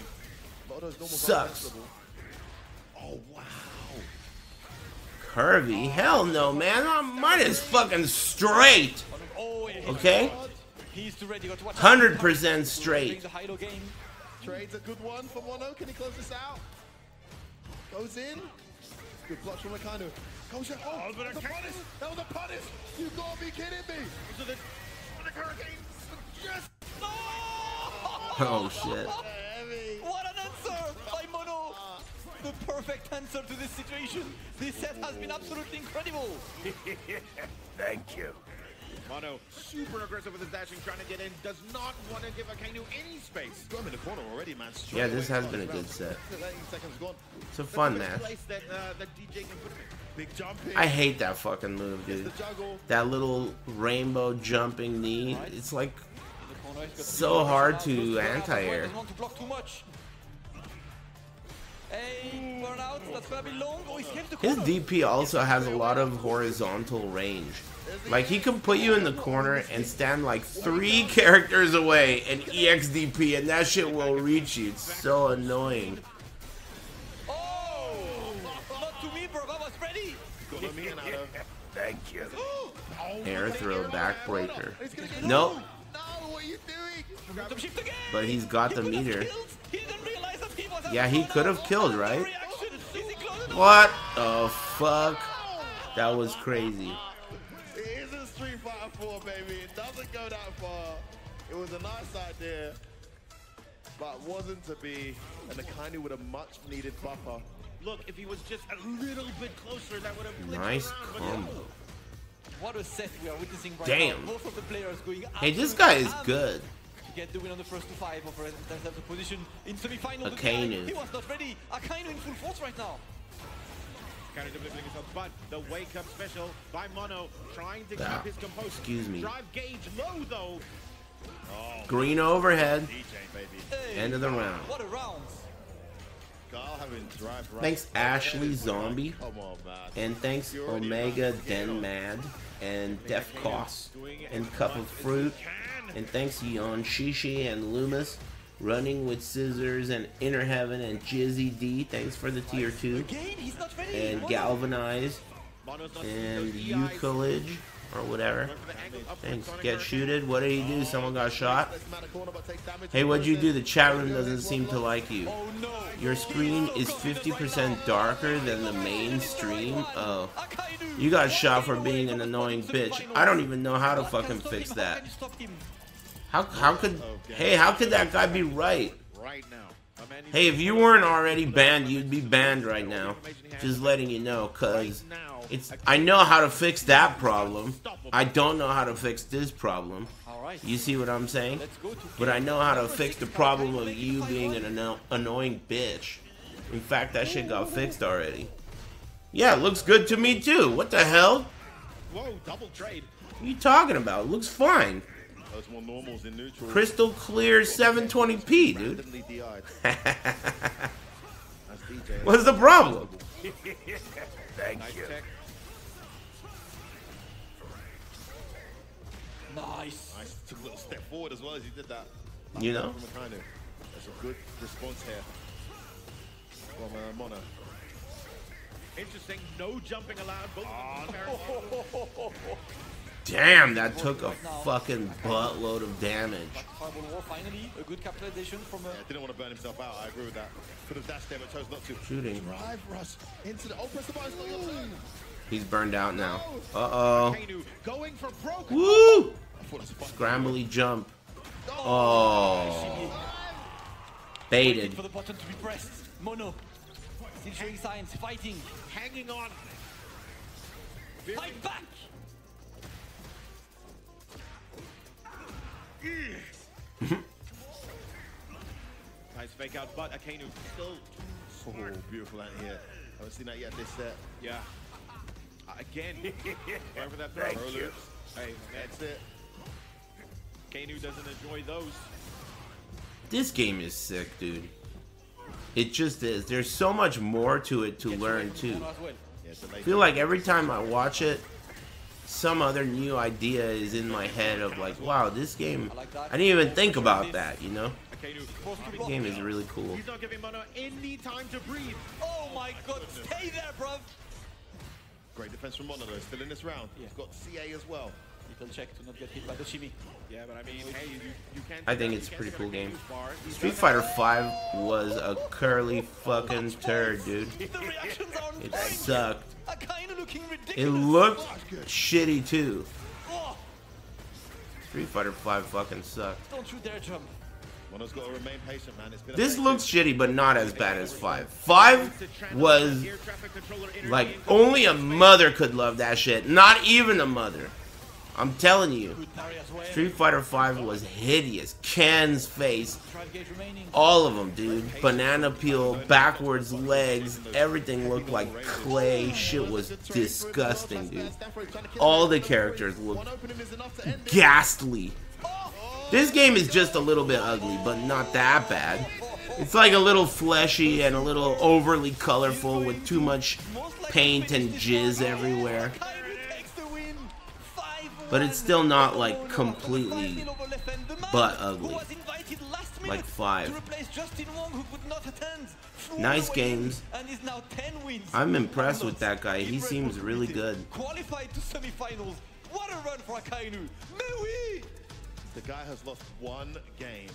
A lot of those normal Sucks. buttons. Oh, wow. Curvy? Hell no, man. Mine is fucking straight. Oh, yeah, Okay? he's too ready. Got to watch 100% straight. the high-low game. Trade's a good one for Mono. Can he close this out? Goes in. Good block from Akainu. Goes in. Oh, that was a punish. That was a punish. You gotta be kidding me. So the hurricane. Yes. Oh, shit. Heavy. What an answer by Mono! The perfect answer to this situation. This set has been absolutely incredible. Thank you. Mono super aggressive with his dashing, trying to get in. Does not want to give Akainu any space. Got him in the corner already, man. Yeah, this has been a good set. 13 seconds gone. It's a fun That's the match. best place that DJ can put him in. Big jump in. I hate that fucking move, The dude. juggle. That little rainbow jumping knee. It's like In the corner, he's got so hard to Close burnout, anti-air. doesn't want to block too much. Hey, burnout, that's gonna be long. Oh, he escapes the His corner. DP also has a lot of horizontal range. Like, he can put you in the corner and stand like 3 characters away and EXDP, and that shit will reach you. It's so annoying. Oh, not to me, bro. I was ready. Got him in, Adam. Thank you. Air throw backbreaker. He's gonna get Nope. No, what are you doing? Momentum shift again. But he's got the He could have meter. killed. He didn't realize that he was at Yeah, the he corner. could have killed, Oh, right? reaction. Is he close enough? What the fuck? That was crazy. It isn't Street Fighter 4, baby. It doesn't go that far. It was a nice idea. but wasn't to be, and Akainu with a much needed buffer. Look, if he was just a little bit closer, that would have glitched Nice around, but combo. no. What a set we are witnessing right Damn. now. Both of the players going Hey, this guy is ham good. to get the win on the first to 5 of themselves a position in semi-final. Akainu. He was not ready. Akainu in full force right now. Kind of delivering himself, but the wake up special by Mono, trying to Ah, keep his composure. excuse me. Drive gauge low though. Green overhead. DJ, baby. Hey, End of the round. what a round. Carl having drive right. Thanks Ashley Zombie. Come on, man. And thanks Omega Den Mad and Def Koss and Cup of Fruit. And thanks Yon Shishi and Loomis. Running with Scissors and Inner Heaven and Jizzy D. Thanks for the tier 2. Again, he's not ready. And Mono. Galvanize Mono's not seeing and those EIs. Euclid or whatever. Going for the angle up Thanks. Sonic Get Hurricane. shooted. What did he do? Someone got shot? Let's man a corner, but take damage. Hey, what'd you do? The chat room doesn't seem to like you. Oh no. Your screen is 50% darker than the main stream. Oh. You got shot for being an annoying bitch. I don't even know how to fucking fix that. How could... Hey, how could that guy be right? Right now. My man needs Hey, to if you weren't already banned, you'd be banned right now. Just letting you know, cause it's... I know how to fix that problem. I don't know how to fix this problem. Alright. You see what I'm saying? Let's go to But I know how to fix the problem of you being an annoying bitch. In fact, that shit got fixed already. Yeah, it looks good to me too. What the hell? Whoa, double trade. What are you talking about? It looks fine. Those more normals in neutral. Crystal clear 720p, dude. Randomly DI'd. That's DJ. What's the problem? Thank nice you. tech. Nice. Nice. Took a little step forward as well as he did that. You know? From Akainu. That's a good response here from Mono. Interesting. No jumping allowed. Both Damn, that took a fucking buttload of damage. Fireball War finally. A good capitalization from a... Yeah, didn't want to burn himself out. I agree with that. Could have dashed there, but chose not to. Shooting. Drive rush into the. Oh, press the button. It's not your turn. He's burned out now. Uh-oh. Akainu going for broke. Woo! I thought it was fun. Scrambly jump. Oh. Baited. For the button to be pressed. Mono. Still showing signs. Fighting. Hanging on. Fight back. Nice fake out, but Akainu still Oh, beautiful out here. I haven't seen that yet this set. yeah. Again, going for that throw. Thank you. Hey, That's it. Akainu doesn't enjoy those. This game is sick, dude. It just is. There's so much more to it to learn, too. Mono as well. Yeah, it's a I late feel like every time I watch it, some other new idea is in my head of like, wow, this game, I didn't even think about that, you know? Akainu Forced to The block. game is really cool. He's not giving Mono any time to breathe. Oh my god. Stay there, bruv. Great defense from Mono though. Still in this round. Yeah. He's got CA as well. Little check to not get hit by the shimmy. Yeah, but I mean, hey, you can't. I do think that. it's a You pretty can't cool take game. Akainu's bar. He's Street done Fighter that. 5 was a curly fucking turd, dude. The reactions are on It point. sucked. Akainu looking ridiculous. It looked shitty, too. Oh, Street Fighter 5 fucking sucked. don't you dare jump. Mono's got to remain patient, man. It's been a This patient- looks shitty, but not as bad as 5. 5 was like, only a mother could love that shit. Not even a mother. I'm telling you. Good parry as well. Street Fighter 5 was hideous. Ken's face. Drive gauge remaining. All of them, dude. Banana peel, backwards legs. Everything looked like clay. Shit was disgusting, dude. All the characters looked One opening is enough to end it. ghastly. This game is just a little bit ugly, but not that bad. It's like a little fleshy and a little overly colorful with too much paint and jizz everywhere. Akainu takes the win. 5-1. But it's still not like completely 5-0 over left hand. The man butt who ugly. was invited last minute Like 5. to replace Justin Wong, who could not attend. Flew Nice away games. And is now 10 wins. I'm impressed with that guy. He seems really good. Qualified to semi-finals. What a run for Akainu. Mais oui. The guy has lost one game.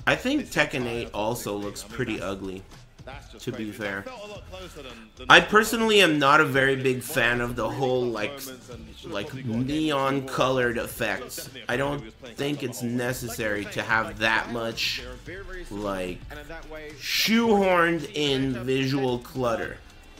I think Tekken 8 also looks pretty ugly. To be fair, I personally am not a very big fan of the whole like neon colored effects. I don't think it's necessary to have that much like shoehorned in visual clutter.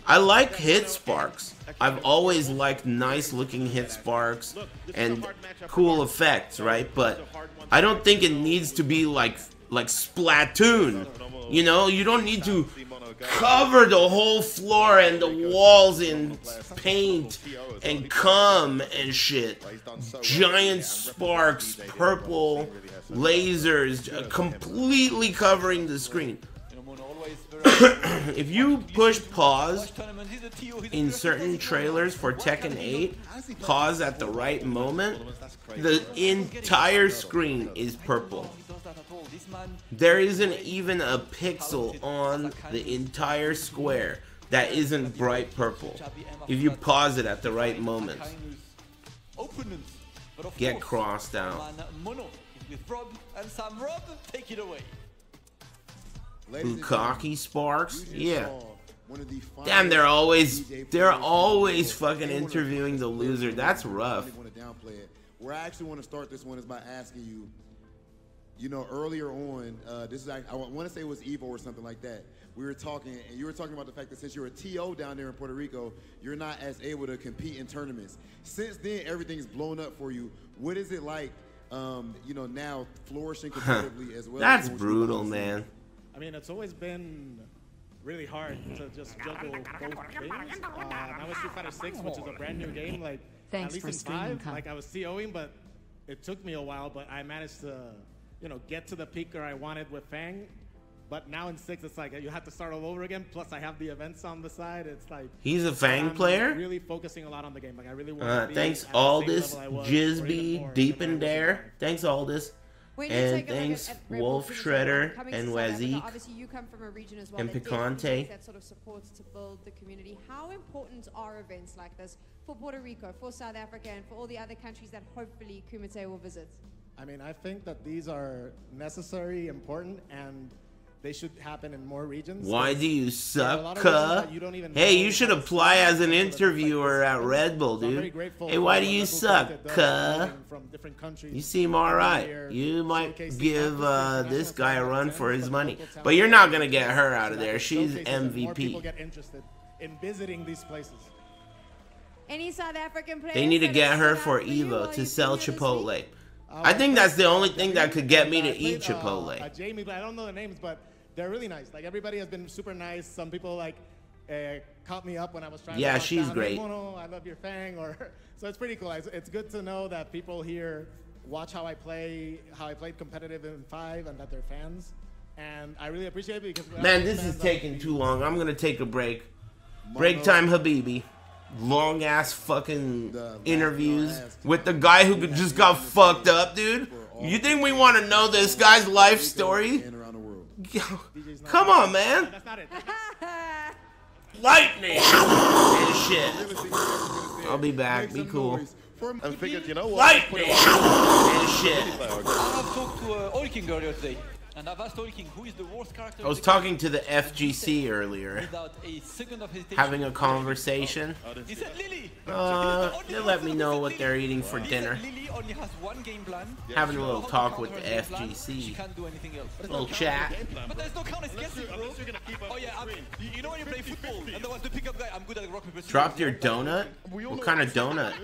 I like hit sparks. I've always liked nice looking hit sparks and cool effects, right? But I don't think it needs to be like Splatoon. You know, you don't need to cover the whole floor and the walls in paint and cum and shit. Giant sparks, purple lasers, completely covering the screen. If you push pause in certain trailers for Tekken 8, pause at the right moment, the entire screen is purple. There isn't even a pixel on the entire square that isn't bright purple. If you pause it at the right moment, get crossed out. Bukkake sparks? Yeah. Damn, they're always fucking interviewing the loser. That's rough. Where I actually want to start this one is by asking you, you know, earlier on, this is, I want to say it was Evo or something like that. We were talking, and you were talking about the fact that since you're a TO down there in Puerto Rico, you're not as able to compete in tournaments. Since then, everything's blown up for you. What is it like, you know, now flourishing competitively as well? That's brutal, man. I mean, it's always been really hard to just juggle both games. Now with Street Fighter 6, which is a brand new game, like at least in 5, like I was TOing, but it took me a while, but I managed to, you know, get to the peak where I wanted with Fang. But now in 6, it's like you have to start all over again. Plus, I have the events on the side. It's like he's a Fang player. Really focusing a lot on the game. Like I really want to thanks Aldous, Jizby, Deep and Dare. Thanks Aldous. And thanks Wolf Shredder and Wazik. Obviously, you come from a region as well and that Picante. That sort of supports to build the community. How important are events like this for Puerto Rico, for South Africa, and for all the other countries that hopefully Kumite will visit? I mean, I think that these are necessary, important, and they should happen in more regions. Why do you suck? Hey, you should apply as an interviewer at Red Bull, dude. Hey, why do you suck? You seem alright. You might give this guy a run for his money. But you're not going to get her out of there. She's MVP. In visiting these places. Any South African players? They need to get her for Evo to sell Chipotle. I think that's the only thing that could get me to eat Chipotle. Jamie, but I don't know the names, but they're really nice. Like everybody has been super nice. Some people like caught me up when I was trying. Yeah, to she's down. great. Hey, Mono, I love your Fang. Or so it's pretty cool. It's good to know that people here watch how I play, how I played competitive in 5, and that they're fans. And I really appreciate it because man, this is taking too long. I'm gonna take a break. Break time, Habibi. Long ass fucking interviews with the guy who just got fucked up, dude. You think we want to know this guy's life story? Come on, man. Lightning and shit. I'll be back. Be cool. And figured, you know what? Lightning and shit. I have talked to OilKing earlier today. And I've asked OilKing who is the worst character. I was talking to the FGC earlier, having a conversation. He said Lily. They let me know what they're eating for dinner. Lily only has one game plan. Having a little talk with the FGC. She can't do anything else. A little chat. But there's no count, it's guessing, bro. Oh yeah, you know when you play football and there was the pickup guy, I'm good at rock paper scissors. Dropped your donut? What kind of donut?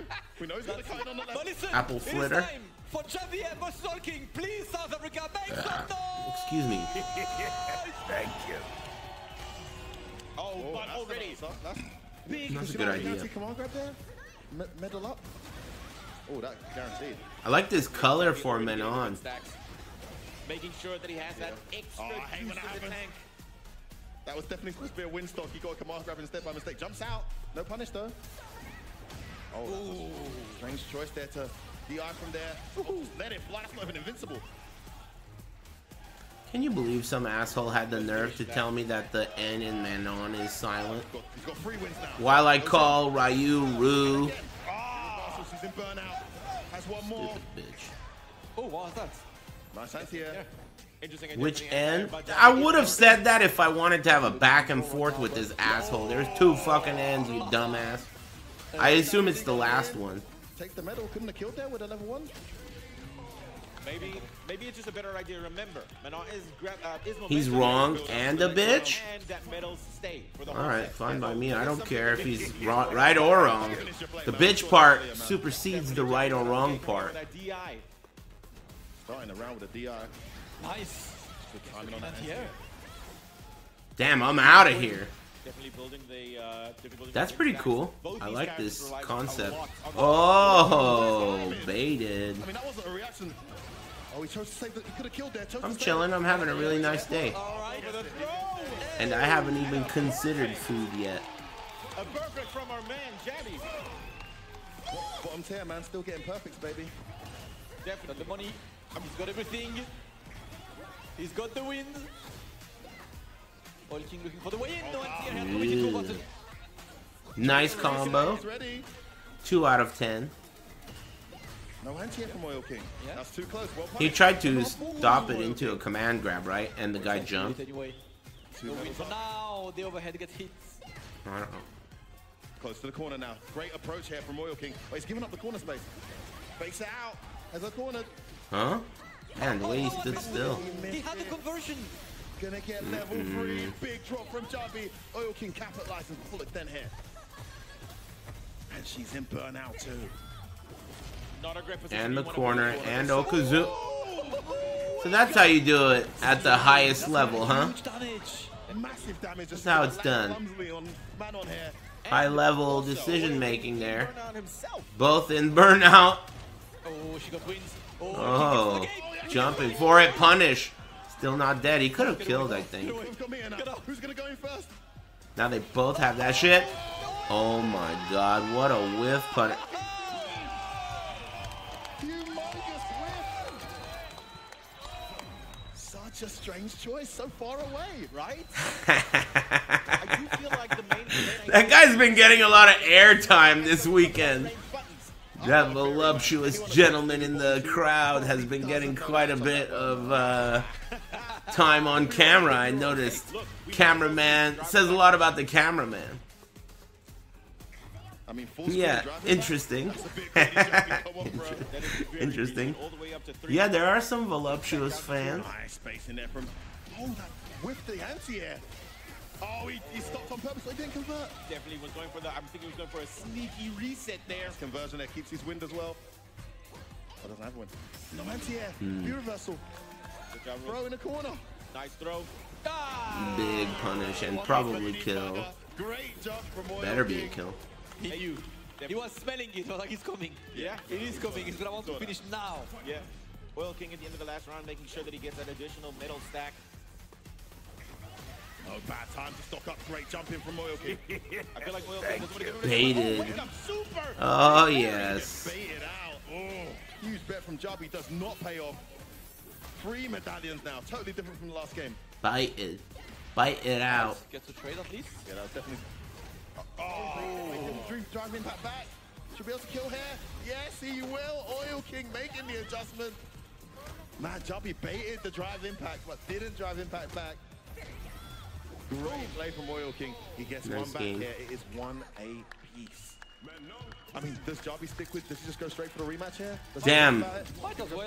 Apple fritter? For Jabhim versus OilKing, please South Africa, make some noise! Excuse me. Thank you. Oh, but already. That's a good idea. Come on, grab there. Middle up. Oh, that guaranteed. I like this color for Menon. Making sure that he has that extra juice in the tank. That was definitely supposed to be a win stock. He got a command grab instead by mistake. Jumps out. No punish though. Oh, strange choice there to DI from there. Oh, let it fly. That's not even invincible. Can you believe some asshole had the nerve to tell me that the N in Manon is silent? He's got 3 wins now. While I call Ryu Rue. She's in burnout. Has one more. Stupid bitch. Oh, what was that? Nice hands here. Which end? I would have said that if I wanted to have a back and forth with this asshole. There's 2 fucking ends, you dumbass. I assume it's the last one. Take the medal. Couldn't have killed there with a level 1. Maybe it's just a better idea to remember. He's wrong and a bitch? Alright, fine by me. I don't care if he's right or wrong. The bitch part supersedes the right or wrong part. Starting around with a DI. Nice. Good timing on that. Damn, I'm out of here. That's pretty cool. I like this concept. Oh, baited. I mean, that wasn't a reaction. Oh, he chose to save that. He could have killed there. I'm chilling. I'm having a really nice day. And I haven't even considered food yet. A perfect from our man, Jabhim. Bottom tier, man. Still getting perfects, baby. Definitely the money. He's got everything. He's got the win. OilKing looking for the win. No anti-air has the wicket button. Nice combo. 2 out of 10. No anti-air from OilKing. Yeah. That's too close. Well, he tried to stop it into a command grab, right? And the guy jumped. Anyway. No win for now. The overhead gets hit. I don't know. Close to the corner now. Great approach here from OilKing. Oh, he's giving up the corner space. Face it out. Has a corner. Huh? Man, the way he stood still. He had the conversion. Gonna get level 3. Big drop from Jabhim. OilKing capitalizing full extent here. And she's in burnout too. Not a great position. And the corner and Okazu. So that's how you do it at the highest level, huh? Massive damage. That's how it's done. High level decision making there. Both in burnout. Oh, she got wins. Oh, jumping for it. Punish. Still not dead. He could have killed, I think. Who's gonna go in first? Now they both have that shit. Oh my god, what a whiff punish. Such a strange choice, so far away, right? I do feel like the main that guy's been getting a lot of airtime this weekend. That voluptuous gentleman in the crowd has been getting quite a bit of time on camera. I noticed. Cameraman says a lot about the cameraman. I mean, yeah, interesting. Interesting. Yeah, there are some voluptuous fans. Nice space in there from. Oh, that whipped the anti-air. Oh, he stopped on purpose, so he didn't convert. Definitely was going for the. I'm thinking he was going for a sneaky reset there. Conversion there keeps his wind as well. Oh, doesn't have wind. No anti-air. View reversal. Throw in the corner. Nice throw. Big punish and probably kill. Great job from OilKing. Better be a kill. He was smelling it. Like he's coming. Yeah, it is coming. He's gonna want to finish now. Yeah. OilKing at the end of the last round, making sure that he gets that additional medal stack. Oh, bad time to stock up. Great jumping from OilKing. I feel like OilKing is going to baited. Oh, yes. Baited out. Oh, huge bet from Jabhim does not pay off. 3 medallions now. Totally different from the last game. Bite it. Bite it out. Gets a trade at least. Yeah, that was definitely. Oh, drive impact back. Should be able to kill here. Yes, he will. OilKing making the adjustment. Man, Jabhim baited the drive impact, but didn't drive impact back. Great play from OilKing. He gets nice one back game. here. It is 1 apiece. I mean, does Jabhim stick with? Does he just go straight for the rematch here? Damn.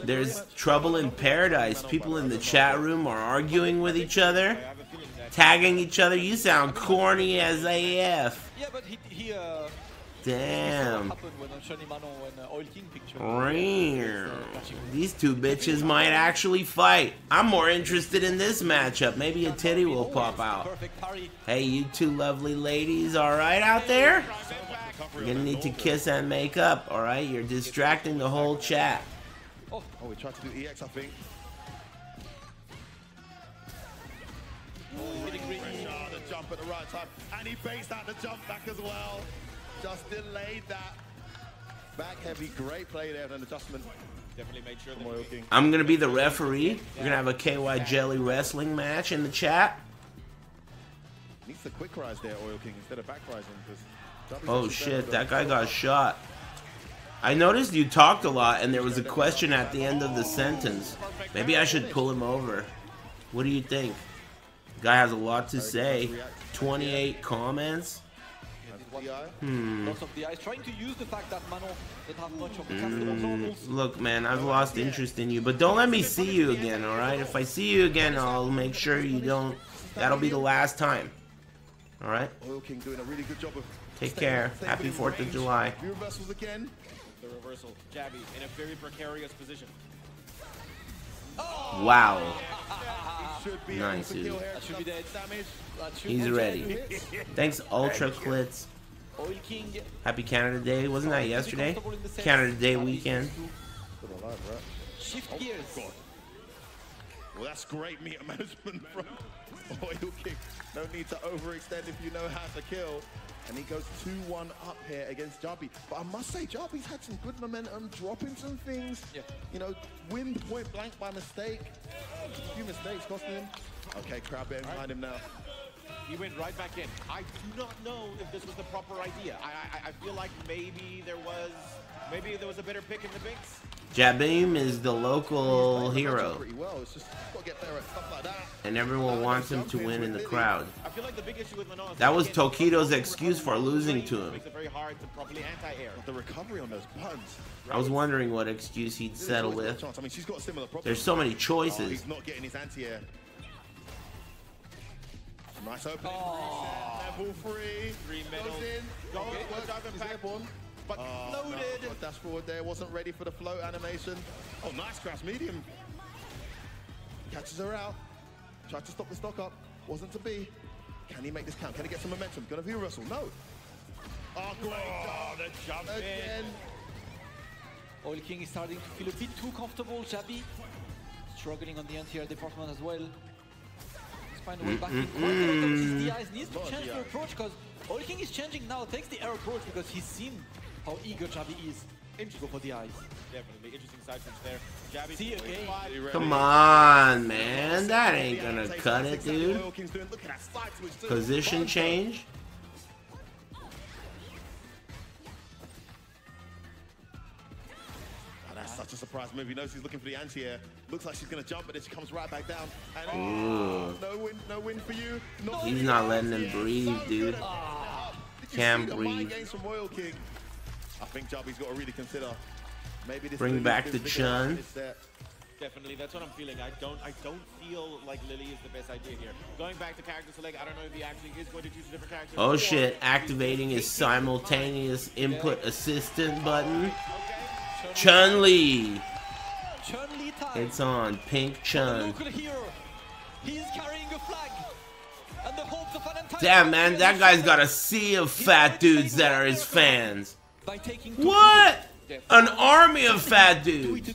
There's trouble in paradise. People in the chat room are arguing with each other, tagging each other. You sound corny as AF. Yeah, but he damn. When These 2 bitches might actually fight. I'm more interested in this matchup. Maybe a titty will pop out. Hey, you 2 lovely ladies, alright out there? You're gonna need to kiss and make up, alright? You're distracting the whole chat. Oh, we tried to do EX, I think. The jump at the right time. And he based out the jump back as well. Just delayed that. Back heavy, great play there, an adjustment. Definitely made sure that I'm gonna be the referee. We're gonna have a KY Jelly wrestling match in the chat. Needs the quick rise there, OilKing, instead of back rising. Oh shit, that guy got shot. I noticed you talked a lot and there was a question at the end of the sentence. Maybe I should pull him over. What do you think? Guy has a lot to say. 28 comments. Lots of DIs trying to use the fact that Mano doesn't have much of a chance to normals. Look, man, I've lost interest in you, but don't let me see you again, alright? If I see you again, I'll make sure you don't. That'll be the last time. Alright? OilKing doing a really good job of. Take care. Happy 4th of July. Reversals again. The reversal. Jabby in a very precarious position. Wow. Nice, dude. That should be dead. He's ready. Thanks, Ultra Clits. OilKing. Happy Canada Day. Wasn't that yesterday? Canada Day weekend. Shift gears. Well, that's great meter management from OilKing. No need to overextend if you know how to kill. And he goes 2-1 up here against Jabhim. But I must say, Jabhim's had some good momentum, dropping some things. Yeah. You know, win point blank by mistake. A few mistakes costing him. Okay, Crab bear behind him now. He went right back in. I do not know if this was the proper idea. I feel like maybe there was a better pick in the mix. Jabhim is the local hero, Pretty well. It's just got to get better at stuff like that. and everyone wants him to win in the crowd. I feel like the big issue with Mano is That was Tokido's excuse for losing to him. makes it very hard to properly anti-air. The recovery on those buttons. I was wondering what excuse he'd settle with. I mean, she's got a similar problem. There's so many Oh, choices. he's not getting his anti-air. Nice opening. Level 3. 3 middle. Goes in. Go Oh, in. well, Dive impact. airborne. But loaded. No, dash forward there. Wasn't ready for the float animation. Oh, nice crash medium. Catches her out. Tried to stop the stock up. Wasn't to be. Can he make this count? Can he get some momentum? Gonna view Russell. No. Oh, great job. The jump Again. OilKing is starting to feel a bit too comfortable. Jabhim struggling on the anti-air department as well. Let's find a way back in. Quite a lot of these DIs needs to change their approach because OilKing is changing now. Takes the air approach because he's seen how eager Jabhim is to go for the eyes. Definitely interesting side switch there. Jabby See again. Come on, man. That ain't gonna cut it, dude. Position change. That's such a surprise move. He knows he's looking for the anti-air. Looks like she's going to jump, but then she comes right back down. And no win for you. He's not letting him breathe, dude. Can't breathe. From OilKing. I think Jabby's got to really consider. Maybe this Bring back the Chun. Definitely, that's what I'm feeling. I don't feel like Lily is the best idea here. Going back to character select, I don't know if he actually is going to choose a different character. Oh shit, activating his simultaneous input assistant button. Chun-Li. Chun-Li time. It's on. Pink Chun. Local hero. He's carrying a flag. And the hopes of an entire Damn, man, that guy's got a sea of fat dudes that are his fans. by taking What? An army of fat dudes.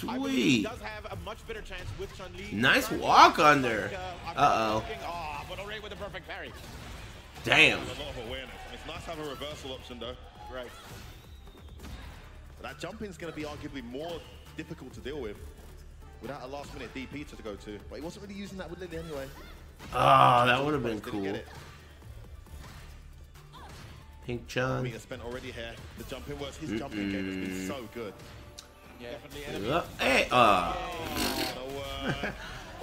I believe he does have a much better chance with Chun-Li. Nice walk under. Uh-oh. But already with the perfect parry. Damn. A lot of awareness. And it's nice to have a reversal option, though. Right. But that jumping's going to be arguably more difficult to deal with without a last-minute DP to go to. But he wasn't really using that with Lily anyway. Oh, that would have been cool. Pink Chun. Meter spent already here. The jumping works. His jumping game has been so good. Yeah, definitely. Hey,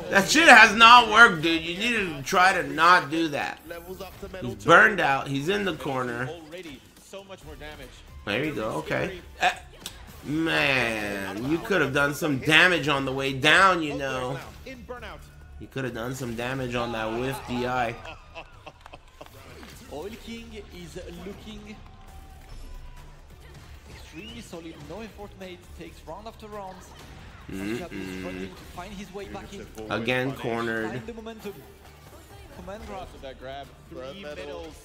that shit has not worked, dude. You need to try to not do that. He's burned out. He's in the corner. Already so much more damage. There you go. Okay. Man, you could have done some damage on the way down, you know. In burnout. You could have done some damage on that whiff DI. OilKing is looking extremely solid. No effort made. Takes round after round. Jabhim is struggling to find his way back in. Again cornered. Find the momentum. Command grab. That grab. 3 middles.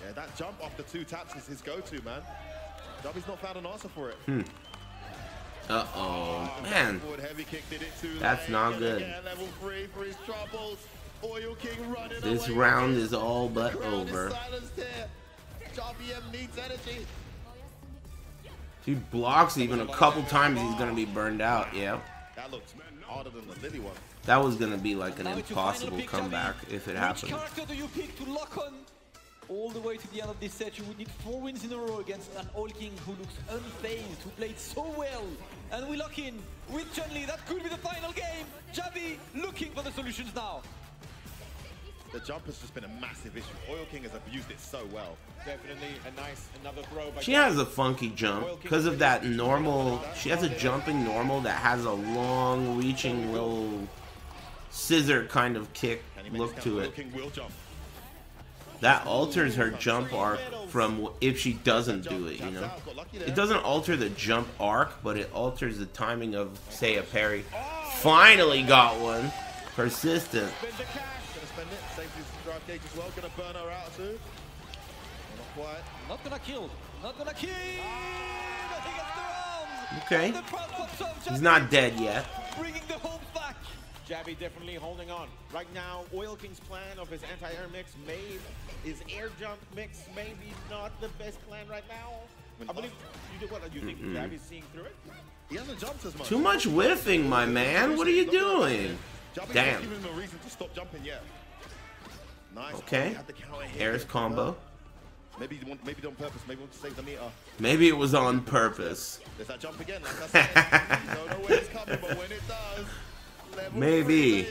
Yeah, that jump off the 2 taps is his go-to, man. Jabby's not found an answer for it. Uh-oh. Man. That's not good. Level 3 for his troubles. OilKing running This away. round is all but over. Jabhim needs energy. If he blocks even a couple times, he's going to be burned out. Yeah. That looks harder than the Lily one. That was going to be like an impossible comeback if it happened. Which character do you pick to lock on? all the way to the end of this set. You would need 4 wins in a row against an OilKing who looks unfazed, who played so well. And we lock in with Chun-Li. That could be the final game. Jabhim looking for the solutions now. The jump has just been a massive issue. OilKing has abused it so well. Definitely another throw. She has a funky jump because of that normal. She has a jumping normal that has a long reaching little scissor kind of kick look to it. That alters her jump arc from if she doesn't do it, you know. It doesn't alter the jump arc, but it alters the timing of, say, a parry. Finally got one. Persistent. Not gonna kill. Not gonna kill. Okay. He's not dead yet. Bringing the hopes back. Jabhim definitely holding on. Right now, OilKing's plan of his anti-air mix, his air jump mix, maybe not the best plan right now. I believe you do. What do you think? Jabhim's seeing through it? He hasn't jumped as much. Too much whiffing, my man. What are you doing? Damn. Give him a reason to stop jumping yet. Nice. Okay. Aris combo. Maybe on purpose. Maybe we'll save the meter. Maybe it was on purpose. There's that jump again. Like I said, you don't know when it's coming, but when it does, maybe.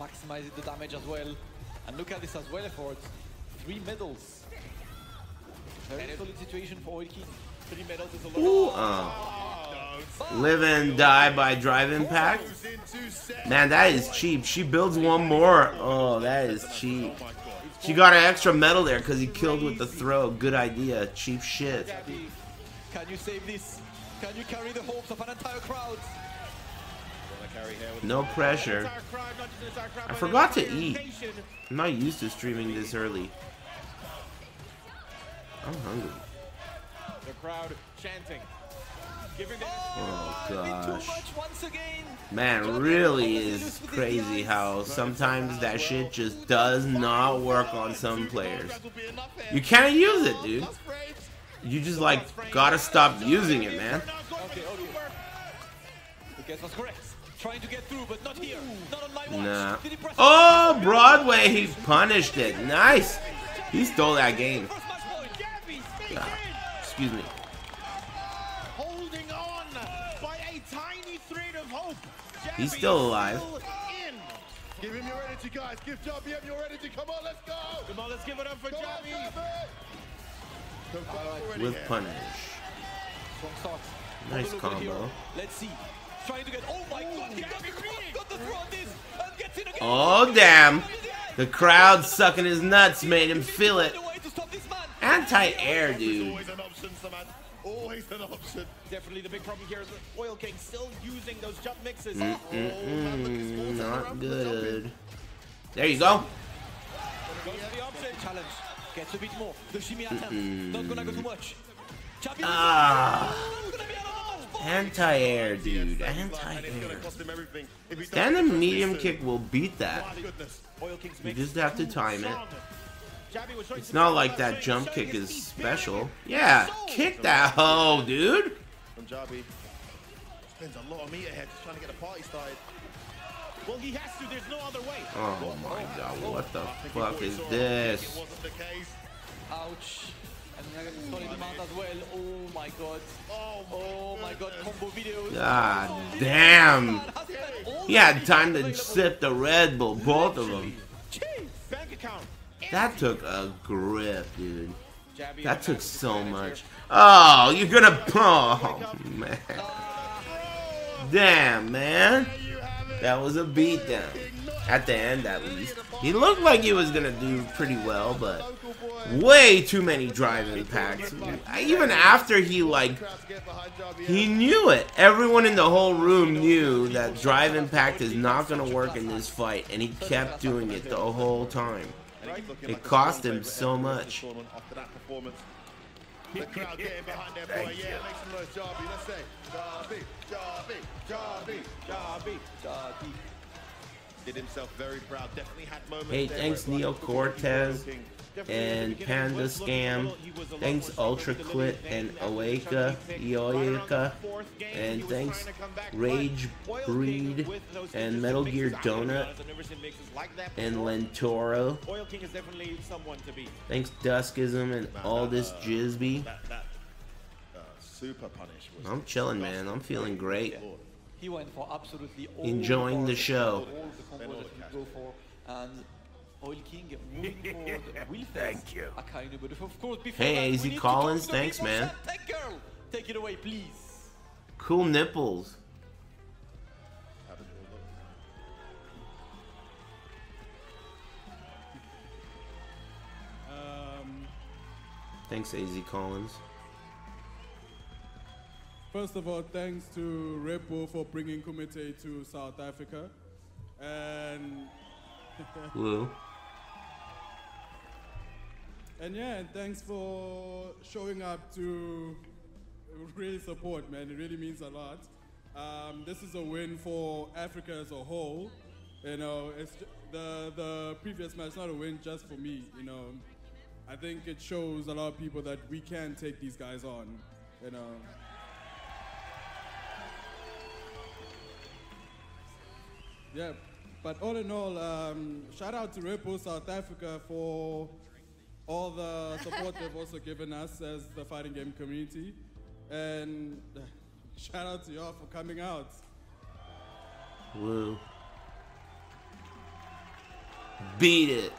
Maximizing the damage as well. And look at this as well, efforts. 3 medals. Very solid situation for OilKing. 3 medals is a lot. Live and die by drive impact. Man, that is cheap. She builds one more. Oh, that is cheap. She got an extra medal there because he killed with the throw. Good idea. Cheap shit. Can you save this? Can you carry the hopes of an entire crowd? No pressure. I forgot to eat. I'm not used to streaming this early. I'm hungry. The crowd chanting. Oh gosh. Man, really is crazy how sometimes that shit just does not work on some players. You can't use it, dude. You just like gotta stop using it, man. Trying to get through, but not here. Not on my watch. Nah. Oh, Broadway, he punished it. Nice. He stole that game. Excuse me. Holding on by a tiny thread of hope. He's still alive. Give him your energy, guys. Give Jabhim your energy. Come on, let's go. Come on, let's give it up for Jabhim. With punish. Nice combo. Let's see. Trying to get. Oh my god, he got the throw on this and gets in again. Oh damn. The crowd sucking his nuts made him feel it. Anti-air, dude. Always an option, Samantha. Always an option. Definitely the big problem here is that OilKing still using those jump mixes. Not good. There you go. The option challenge gets a bit more. The shimmy attempt. Not gonna go too much. Anti-air, dude. Anti-air. Stand-up medium kick will beat that. You just have to time it. It's not like that jump kick is special. Yeah, kick that hoe, dude. From Jabhim. Spends a lot of meter heads trying to get the party started. Well, he has to. There's no other way. Oh my god, what the fuck is this? Ouch. And solid amount as well. Oh my god. Oh my god, combo videos. God damn. He had time to sip the Red Bull, both of them. Bank account. That took a grip, dude. That took so much. Oh, you're gonna... Oh, man. Damn, man. That was a beatdown. At the end, at least. He looked like he was gonna do pretty well, but way too many drive impacts. Even after he, like, he knew it. Everyone in the whole room knew that drive impact is not gonna work in this fight, and he kept doing it the whole time. It cost him so much. The crowd getting behind their boy, yeah, make some noise, Jabhim. Let's say, Jabhim, Jabhim, Jabhim, Jabhim, Jabhim. did himself very proud. Definitely had moments. Hey, thanks Neo Cortez and Panda Scam. Thanks Ultra Clit and Oeka Ioika. And thanks Rage Breed and Metal Gear Donut and Lentoro. OilKing is definitely someone to beat. Thanks Duskism and all this Jizby. Super punish. I'm chilling, man. I'm feeling great. He went for absolutely all enjoying the show. All the combos that he go for, and OilKing moving forward will Thank you. Akainu, but of course before hey, that, AZ Collins, thanks, man. Tech girl, take it away, please. Cool nipples. Thanks, AZ Collins. First of all, thanks to Red Bull for bringing Kumite to South Africa. And Woo. And yeah, and thanks for showing up to really support, man. It really means a lot. This is a win for Africa as a whole. You know, it's the previous match, not a win just for me. You know, I think it shows a lot of people that we can take these guys on. You know. Yeah, but all in all, shout out to Red Bull South Africa for all the support they've also given us as the fighting game community. And shout out to y'all for coming out. Woo. Beat it.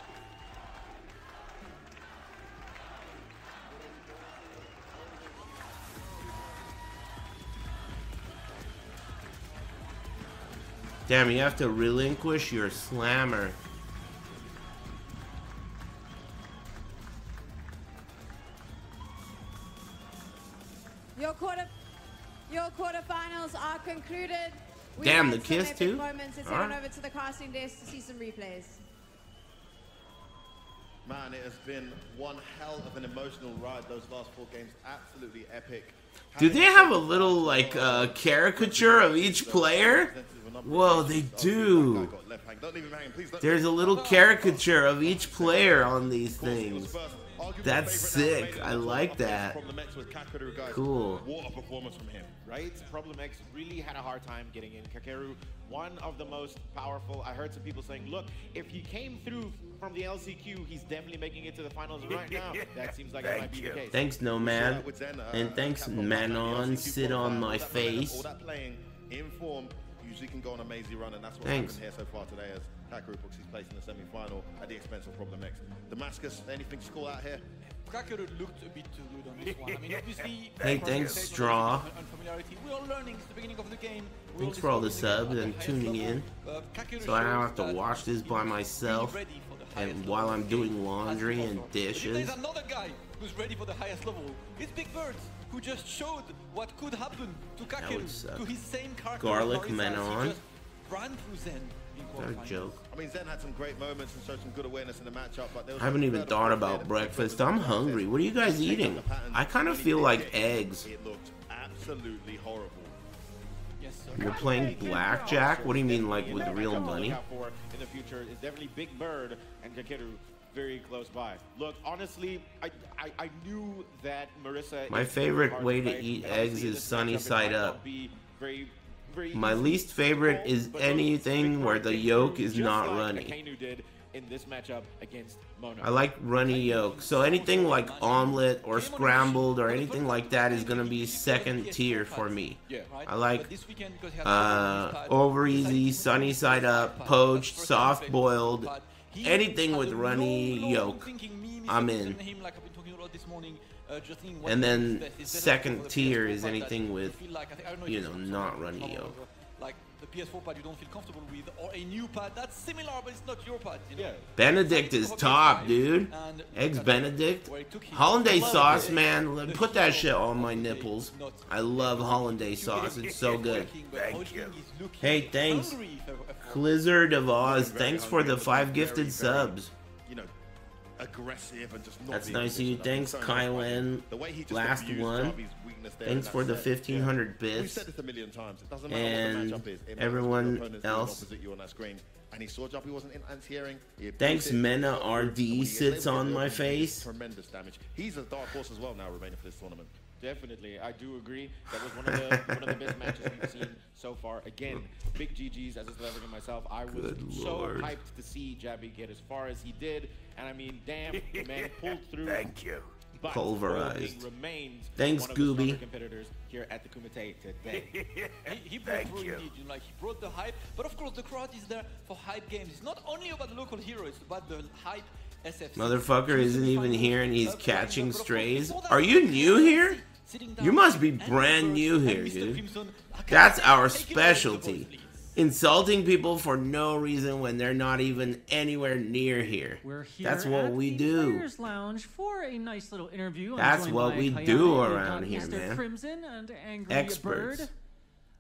Damn, you have to relinquish your slammer. Your quarterfinals are concluded. We Damn, had the some kiss epic too? Moments. Let's head on over to the casting desk to see some replays. Man, it has been one hell of an emotional ride. Those last 4 games, absolutely epic. Do they have a little, like, caricature of each player? Whoa, they do. There's a little caricature of each player on these things. That's sick. I like that. Cool. What a performance from him, right? Problem X really had a hard time getting in. Kakeru, one of the most powerful. I heard some people saying, look, if he came through from the LCQ, he's definitely making it to the finals right now. That seems like it might be the case. Thanks, Nomad. And thanks, Manon. Sit on my face. All that playing in form usually can go on a mazy run, and that's what's Thanks. happened here so far today as Kakeru books his place in the semi-final at the expense of Problem X. Damascus, anything to call out here? Kakeru looked a bit too good on this one. I mean, obviously, Hey, thanks, Straw. unfamiliarity. We are learning at the beginning of the game. Thanks for all the subs and tuning in. So I don't have to watch this by myself and while I'm doing laundry and dishes. There's another guy who's ready for the highest level. It's Big Bird, who just showed what could happen to Kakeru, to his same character. Garlic Menon. Just ran through Zhen. Is that a joke? I mean, Zhen had some great moments and showed some good awareness in the matchup, but there was I haven't even thought about breakfast. I'm hungry. What are you guys eating? I kind of feel like eggs. It looked absolutely horrible. Yes, sir. You're playing blackjack? What do you mean, like with real money? In the future is definitely Big Bird and Kakeru very close by. Look, honestly, I knew that Marissa. My favorite way to eat eggs is sunny side up. My least favorite is anything where the yolk is not runny. Akainu did in this matchup against Mono. I like runny yolk, so anything like omelet or scrambled or anything like that is gonna be second tier for me. I like over easy, sunny side up, poached, soft boiled, anything with runny yolk, I'm in. And then second tier is anything with, you know, not runny yolk. Like the PS4 pad you don't feel comfortable with, or a new pad that's similar but it's not your pad. You know? Benedict is top, dude. Eggs Benedict. Hollandaise sauce, man. Put that shit on my nipples. I love hollandaise sauce. It's so good. Thank you. Hey, thanks. Blizzard of Oz. Thanks for the 5 gifted subs. You know, aggressive and just not. That's nice of you. Thanks, Kylan. Last one. weakness there. Thanks for the 1,500 We've bits. said this a million times. It doesn't matter what the matchup is. It matters everyone what your opponent's doing else. opposite you on that screen. And he saw Jabhim wasn't anti-airing. Thanks, Mena RD sits on my face. Tremendous damage. He's a dark horse as well now remaining for this tournament. Definitely, I do agree. That was one of the best matches we've seen so far. Again, big GGs as a celebrity myself. I was so hyped to see Jabby get as far as he did, and I mean, damn, the man pulled through. Thank you. But Pulverized. Remains Thanks, one of the Gooby. stronger competitors here at the Kumite today. He brought through indeed, you know, like he brought the hype, but of course the crowd is there for hype games. It's not only about the local hero, it's about the hype. SF6. Motherfucker isn't even here and he's catching strays. Are you new here? You must be brand new here, dude. That's our specialty. Insulting people for no reason when they're not even anywhere near here. That's what we do. Players Lounge for a nice little interview. That's what we do around here, man. Crimson and Angry Experts. Bird.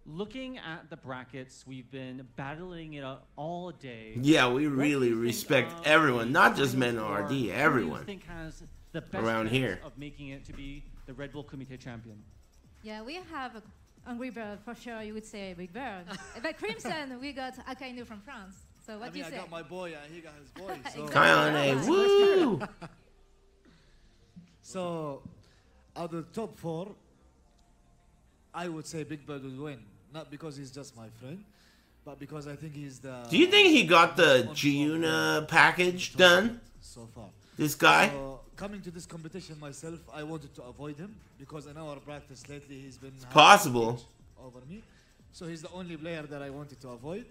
Looking at the brackets, we've been battling it all day. Yeah, we really respect everyone, not just MonoPR, everyone who do you think has the best around chance here. of making it to be the Red Bull Kumite champion? Yeah, we have Angry Bird for sure. You would say Big Bird. But Crimson, we got Akainu from France. So what do you say? I got my boy, and he got his boy. So. Kayane, woo! So, out of the top 4, I would say Big Bird would win. Not because he's just my friend, but because I think he's the... Do you think he got the Giuna package done? So far. This guy? So, coming to this competition myself, I wanted to avoid him because in our practice lately he's been... Possible. ...over me. So he's the only player that I wanted to avoid.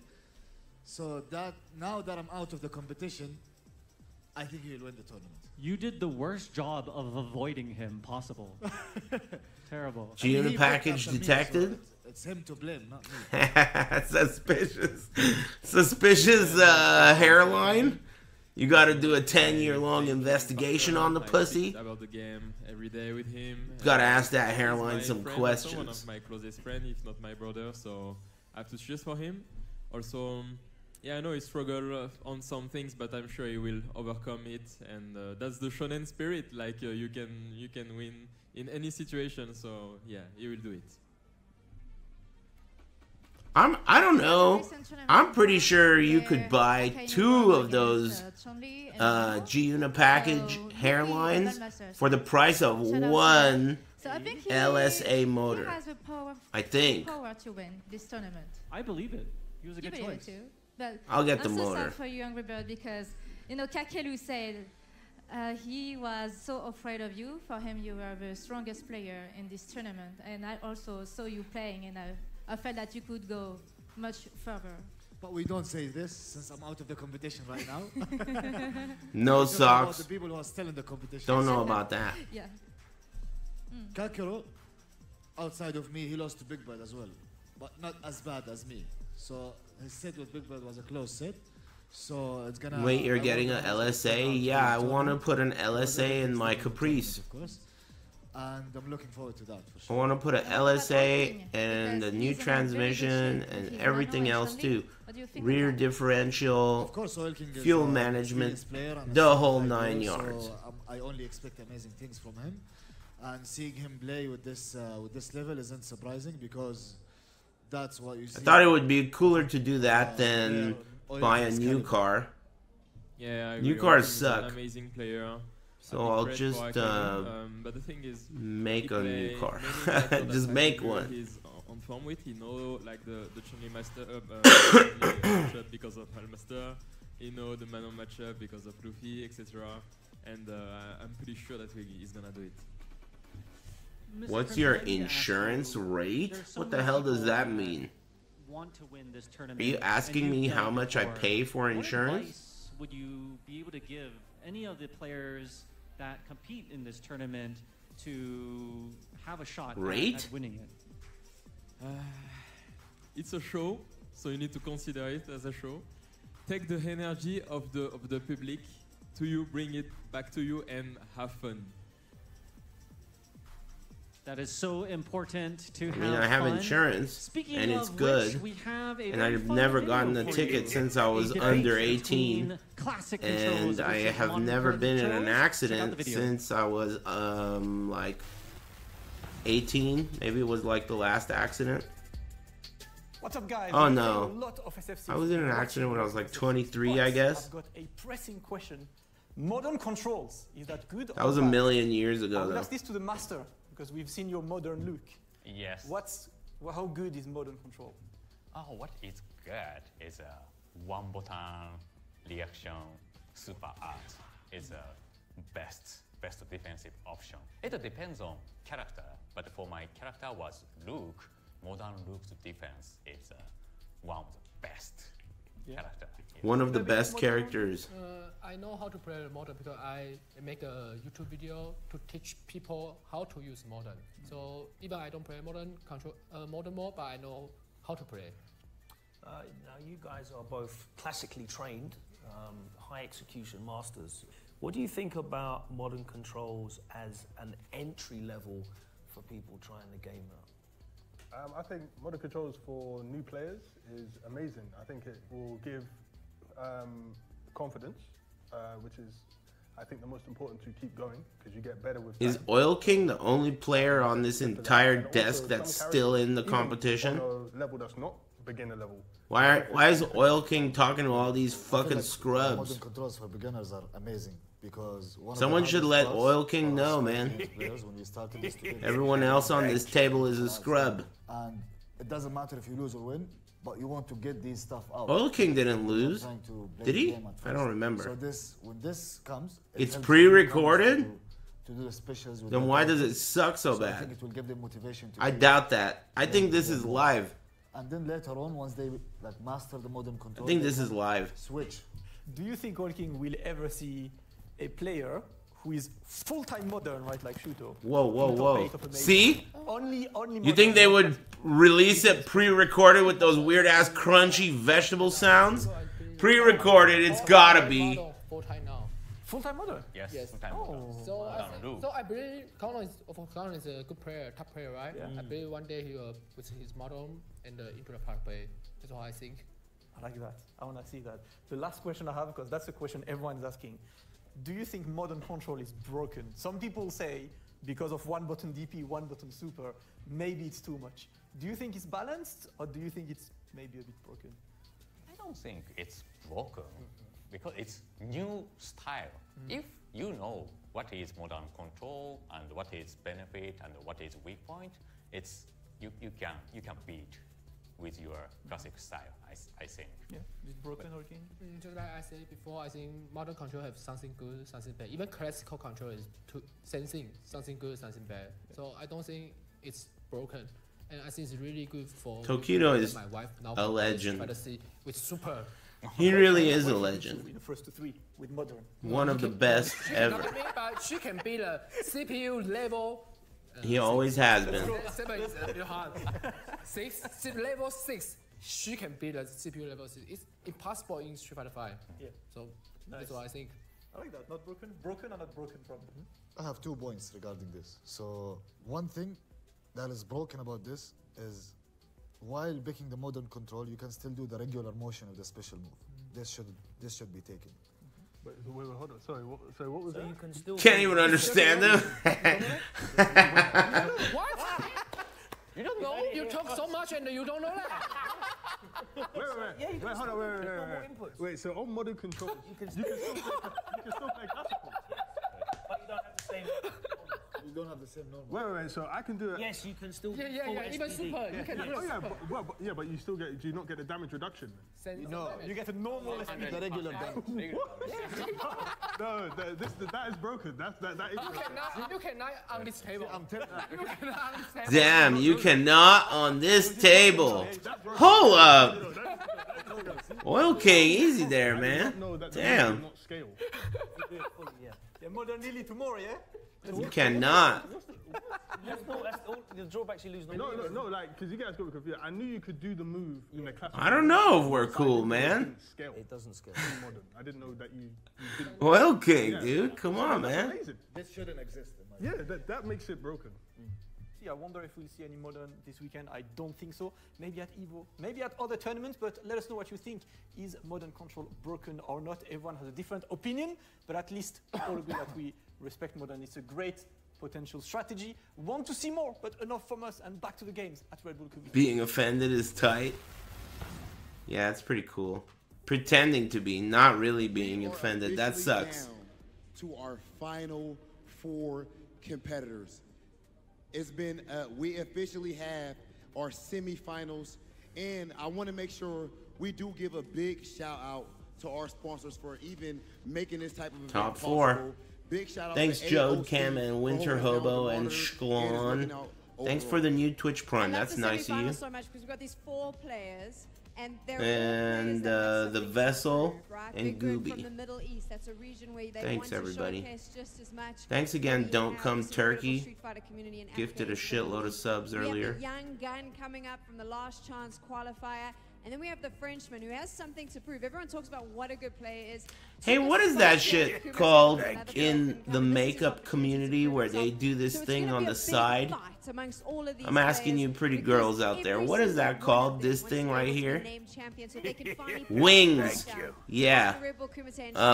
So that now that I'm out of the competition, I think he will win the tournament. You did the worst job of avoiding him possible. Terrible. Giuna package detected? It's him to blame, not me. Suspicious. Suspicious hairline? You gotta do a 10-year-long investigation on the pussy? About the game every day with him. Gotta ask that hairline some friend, questions. One of my closest friends, if not my brother, so I have to choose for him. Also, yeah, I know he struggled on some things, but I'm sure he will overcome it, and that's the shonen spirit. Like you can win in any situation, so yeah, he will do it. I don't know. I'm pretty sure you could buy 2 of those Giuna package hairlines for the price of 1 LSA motor. I think. Power to win this tournament. I believe it. He was a good choice. Too. But I'll get the I'm so motor. sad for you, Angry Bird, because you know Kakeru said he was so afraid of you. For him, you were the strongest player in this tournament, and I also saw you playing, and I felt that you could go much further. But we don't say this since I'm out of the competition right now. No socks. The people who are still in the competition. Don't know about that. Yeah. Kakeru, outside of me, he lost to Big Bird as well, but not as bad as me. So his set with Big Bird was a close set. So it's gonna. Wait, you're getting a LSA? Yeah, I want to put an LSA in my Caprice. Of course. And I'm looking forward to that for sure. I want to put an LSA and a new transmission and everything else too. Rear differential, of course, OilKing is fuel management, the whole 9 yards. So I only expect amazing things from him. And seeing him play with this level isn't surprising because that's what you see. I thought it would be cooler to do that than buy a new car. Yeah, I new agree. cars He's suck. An amazing player. So I'll just but the thing is, make a new car. Just make one. He's on form with. He know like the Chun-Li master matchup because of Hellmaster. He know the Manon matchup because of Luffy, etc. And I'm pretty sure that he's gonna do it. What's your insurance rate? What the hell does that mean? Want to win this tournament, are you asking me how much I pay for insurance? What advice would you be able to give any of the players that compete in this tournament to have a shot at winning it? It's a show, so you need to consider it as a show. Take the energy of the public to you, bring it back to you, and have fun. That is so important to have. I mean, I have fun. insurance, and it's of good. Which, we have a and I've never gotten a ticket since I was under 18, and I have never been in an accident since I was like 18. Maybe it was like the last accident. What's up, guys? Oh no. A lot of SF6 I was in an accident when I was like 23, I guess. I've got a pressing question. Modern controls, is that good That was a million years ago, I will though. ask this to the master, because we've seen your modern look. Yes. How good is modern control? Oh, what is good is a one button reaction super art is a best defensive option. It depends on character, but for my character was Luke, modern Luke's defense is one of the best character. One of the best characters. I know how to play modern because I make a YouTube video to teach people how to use modern. So even I don't play modern mode, but I know how to play. Now you guys are both classically trained, high execution masters. What do you think about modern controls as an entry level for people trying the game now? I think modern controls for new players is amazing. I think it will give confidence, which is, I think, the most important to keep going because you get better with. Is OilKing the only player on this entire desk that's still in the competition? On a level that's not beginner level. Why is OilKing talking to all these fucking scrubs? Modern controls for beginners are amazing because someone should let OilKing know, man. Everyone else on this table is a scrub. And it doesn't matter if you lose or win, but you want to get these stuff out. OilKing didn't lose. Did he? I don't remember. So when this comes, it's pre-recorded? To do the specials. Then why does it suck so I bad? think it will give them motivation to I doubt that. I think this is live. And then later on, once they master the modern control, I think this is live. Switch. Do you think OilKing will ever see a player who is full-time modern, right, like Shuto? Whoa. See? Only You think they would release it pre-recorded with those weird-ass crunchy vegetable sounds? Pre-recorded, it's gotta be. Full-time now. Full-time modern? Yes. Full-time modern. So I believe Kakeru is a good player, top player, right? Yeah. I believe one day he will put his modern and into the park play. That's what I think. I like that. I want to see that. The last question I have, because that's the question everyone is asking. Do you think modern control is broken? Some people say because of one button DP, one button super, maybe it's too much. Do you think it's balanced, or do you think it's maybe a bit broken? I don't think it's broken because it's new style. If you know what is modern control and what is benefit and what is weak point, it's you can beat with your classic style. I think. Yeah, it's broken OilKing. Just like I said before, I think modern control have something good, something bad. Even classical control is same thing, something good, something bad. Yeah. So I don't think it's broken, and I think it's really good for. Tokido is my wife now a legend. With super. He really is a legend. In the first 3 with modern. One of the best ever. But she can be the CPU level. He always has been. 7 is a bit hard. 6, level 6. She can beat the CPU level 6. It's impossible in Street Fighter 5. Yeah. So that's what I think. I like that. Not broken. Broken or not broken problem. I have 2 points regarding this. So one thing that is broken about this is while picking the modern control, you can still do the regular motion of the special move. This should be taken. Wait, hold on. Sorry, what was that? You can still Can't even understand them. What? You don't know? You talk so much and you don't know that. Wait, hold on, wait. So on modern control, you can still play classical. But you don't have the same. You don't have the same normal. Wait. So I can do it. Yes, you can still. Yeah. Even super. You can do it. But you still get. Do you not get the damage reduction? No, you get a normal. The regular damage. No, that is broken. That is. You cannot on this table. I'm telling you. Damn, you cannot on this table. Hold up. OilKing, easy there, man. Damn. Yeah, modern nearly tomorrow, yeah? You cannot. The drawbacks you lose. No, like, because you guys got me confused. I knew you could do the move in the classic. I don't know if we're cool, man. It doesn't scale. Modern. I didn't know that you didn't. OilKing, dude. Come on, man. This shouldn't exist. Yeah, that makes it broken. See, I wonder if we'll see any modern this weekend. I don't think so. Maybe at EVO, maybe at other tournaments, but let us know what you think. Is modern control broken or not? Everyone has a different opinion, but at least all agree that we respect modern. It's a great potential strategy. Want to see more, but enough from us, and back to the games at Red Bull Kumite. Being offended is tight. Yeah, it's pretty cool. Pretending to be, not really being offended. That sucks. To our final 4 competitors. It's been, we officially have our semifinals, and I want to make sure we do give a big shout out to our sponsors for even making this type of event Top possible. 4. Big shout out Thanks to Jode, AOC Cam, and Winter Hobo, and Shklon. Thanks for the new Twitch Prime. That's nice of you. So much because we've got these 4 players. And the Vessel and Gooby. From the Middle East. That's a region where they Thanks want everybody. To showcase just as much. Thanks again, Don't Come Turkey. Street Fighter community in Gifted a Afghanistan. shitload of subs earlier. We have the young gun coming up from the Last Chance qualifier. And then we have the Frenchman who has something to prove. Everyone talks about what a good player is. Hey, what is that shit called in the makeup community where they do this thing on the side? I'm asking you pretty girls out there, what is that called, this thing right here? Wings. Yeah.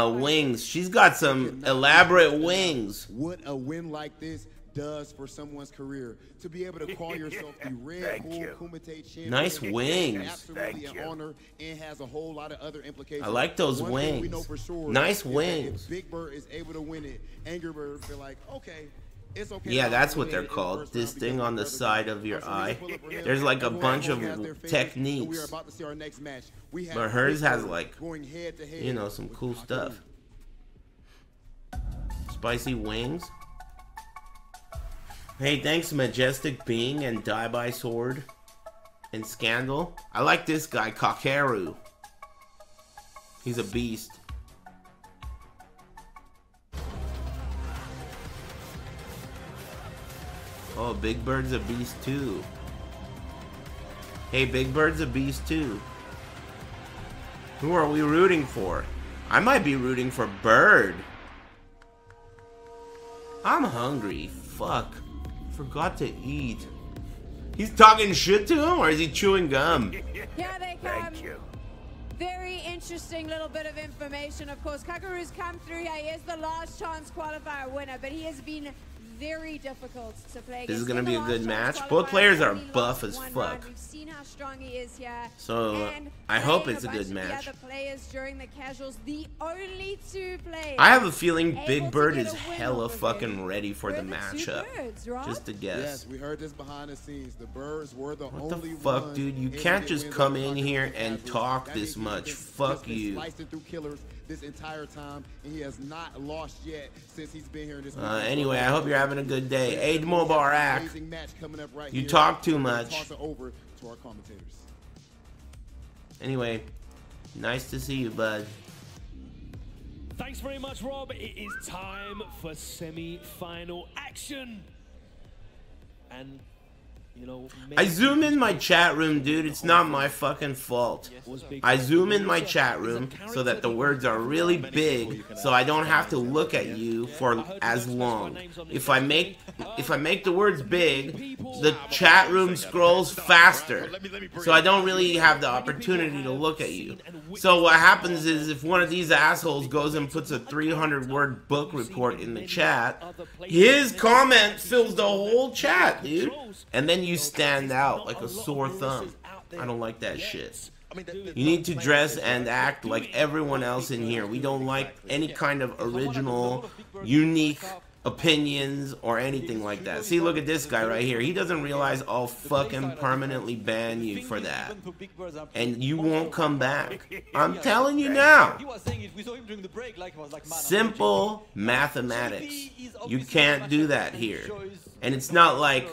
Wings. She's got some elaborate wings. What a win like this does for someone's career. To be able to call yourself the Red Bull Kumite champion. Nice wings. Absolutely an honor and has a whole lot of other implications. I like those One wings. thing we know for sure Nice is that wings. if Big Bird is able to win it, Angry Bird feel like, okay, it's okay. Yeah, that's what they're called. This thing on the side of your eye. There's like a bunch of techniques. But hers has like, you know, some cool stuff. Spicy wings. Hey, thanks Majestic Being and Die by Sword and Scandal. I like this guy, Kakeru. He's a beast. Oh, Big Bird's a beast too. Hey, Big Bird's a beast too. Who are we rooting for? I might be rooting for Bird. I'm hungry. Fuck. Forgot to eat. He's talking shit to him, or is he chewing gum? Here they come. Thank you. Very interesting little bit of information. Of course, Kakeru's come through here. He is the Last Chance qualifier winner, but he has been very difficult to play against. This is gonna be a good match. Both players are buff as fuck. We've seen how strong he is here. So I hope it's a good match. The other players during the casuals, the only 2 players. I have a feeling Big Bird is hella fucking ready for the matchup. Just a guess. Yes, we heard this behind the scenes. The Birds were the What the only fuck, ones dude? You able can't to just win come those in casuals here and and casuals. talk That this means much. he's Fuck been you. slicing through killers this entire time, and he has not lost yet since he's been here in this. Anyway, I hope you're having a good day. Aid Mubarak. Amazing match coming up right You here. talk too We're gonna much. Toss it over to our commentators. Anyway, nice to see you, bud. Thanks very much, Rob. It is time for semi-final action. And, you know, I zoom in my chat room, dude. It's not my fucking fault. I zoom in my chat room so that the words are really big, so I don't have to look at you for as long. If I make the words big, the chat room scrolls faster, so I don't really have the opportunity to look at you. So what happens is if one of these assholes goes and puts a 300-word book report in the chat, his comment fills the whole chat, dude. And then you stand out like a sore thumb. I don't like that shit. You need to dress and act like everyone else in here. We don't like any kind of original, unique opinions or anything like that. See, look at this guy right here. He doesn't realize I'll fucking permanently ban you for that. And you won't come back. I'm telling you now. Simple mathematics. You can't do that here. And it's not like,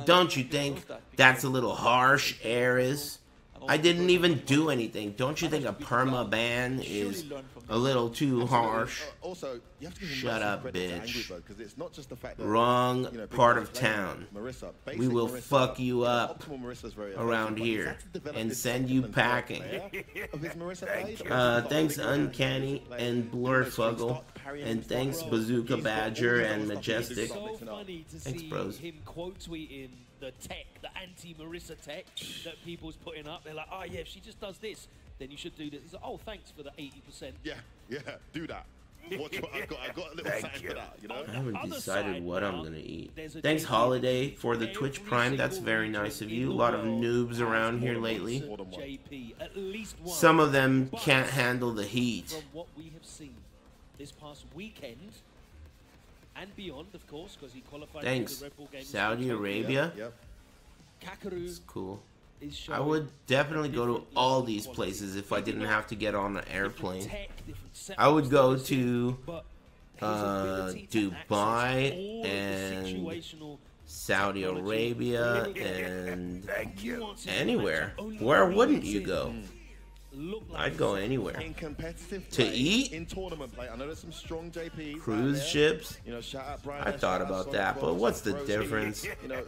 don't you think that's a little harsh, Aris? I didn't even do anything. Don't you think a perma ban is a little too harsh? Also, you have to Shut up, bitch. because it's not just the fact that, Wrong you know, part people of are playing town. Marissa. We Basic will Marissa, fuck you up optimal Marissa's very around effective, here but he's had to develop and this send you second packing. player of his Marissa play. Thanks Uncanny and Blurfuggle, and thanks Bazooka Badger and Majestic. So funny to Thanks, see bros. him quote tweeting the tech, the anti-Marissa tech that people's putting up. They're like, oh yeah, if she just does this, then you should do this. He's like, oh, thanks for the 80%. Yeah, do that. Watch what I got a little something for that, you know? I haven't decided what I'm gonna eat. Thanks, Holiday, for the Twitch Prime. That's very nice of you. A lot of noobs around here lately. Some of them can't handle the heat. From what we have seen this past weekend and beyond, of course, because he qualified Thanks, for the Red Bull Games. Saudi Arabia. Kakeru It's cool. I would definitely go to all these places if I didn't have to get on an airplane. I would go to Dubai and Saudi Arabia and anywhere. Where wouldn't you go? I'd go anywhere. In competitive to play, eat. in tournament play. I know there's some strong JPs. Cruise ships. You know, shout out Brian, I thought about that, but what's the difference?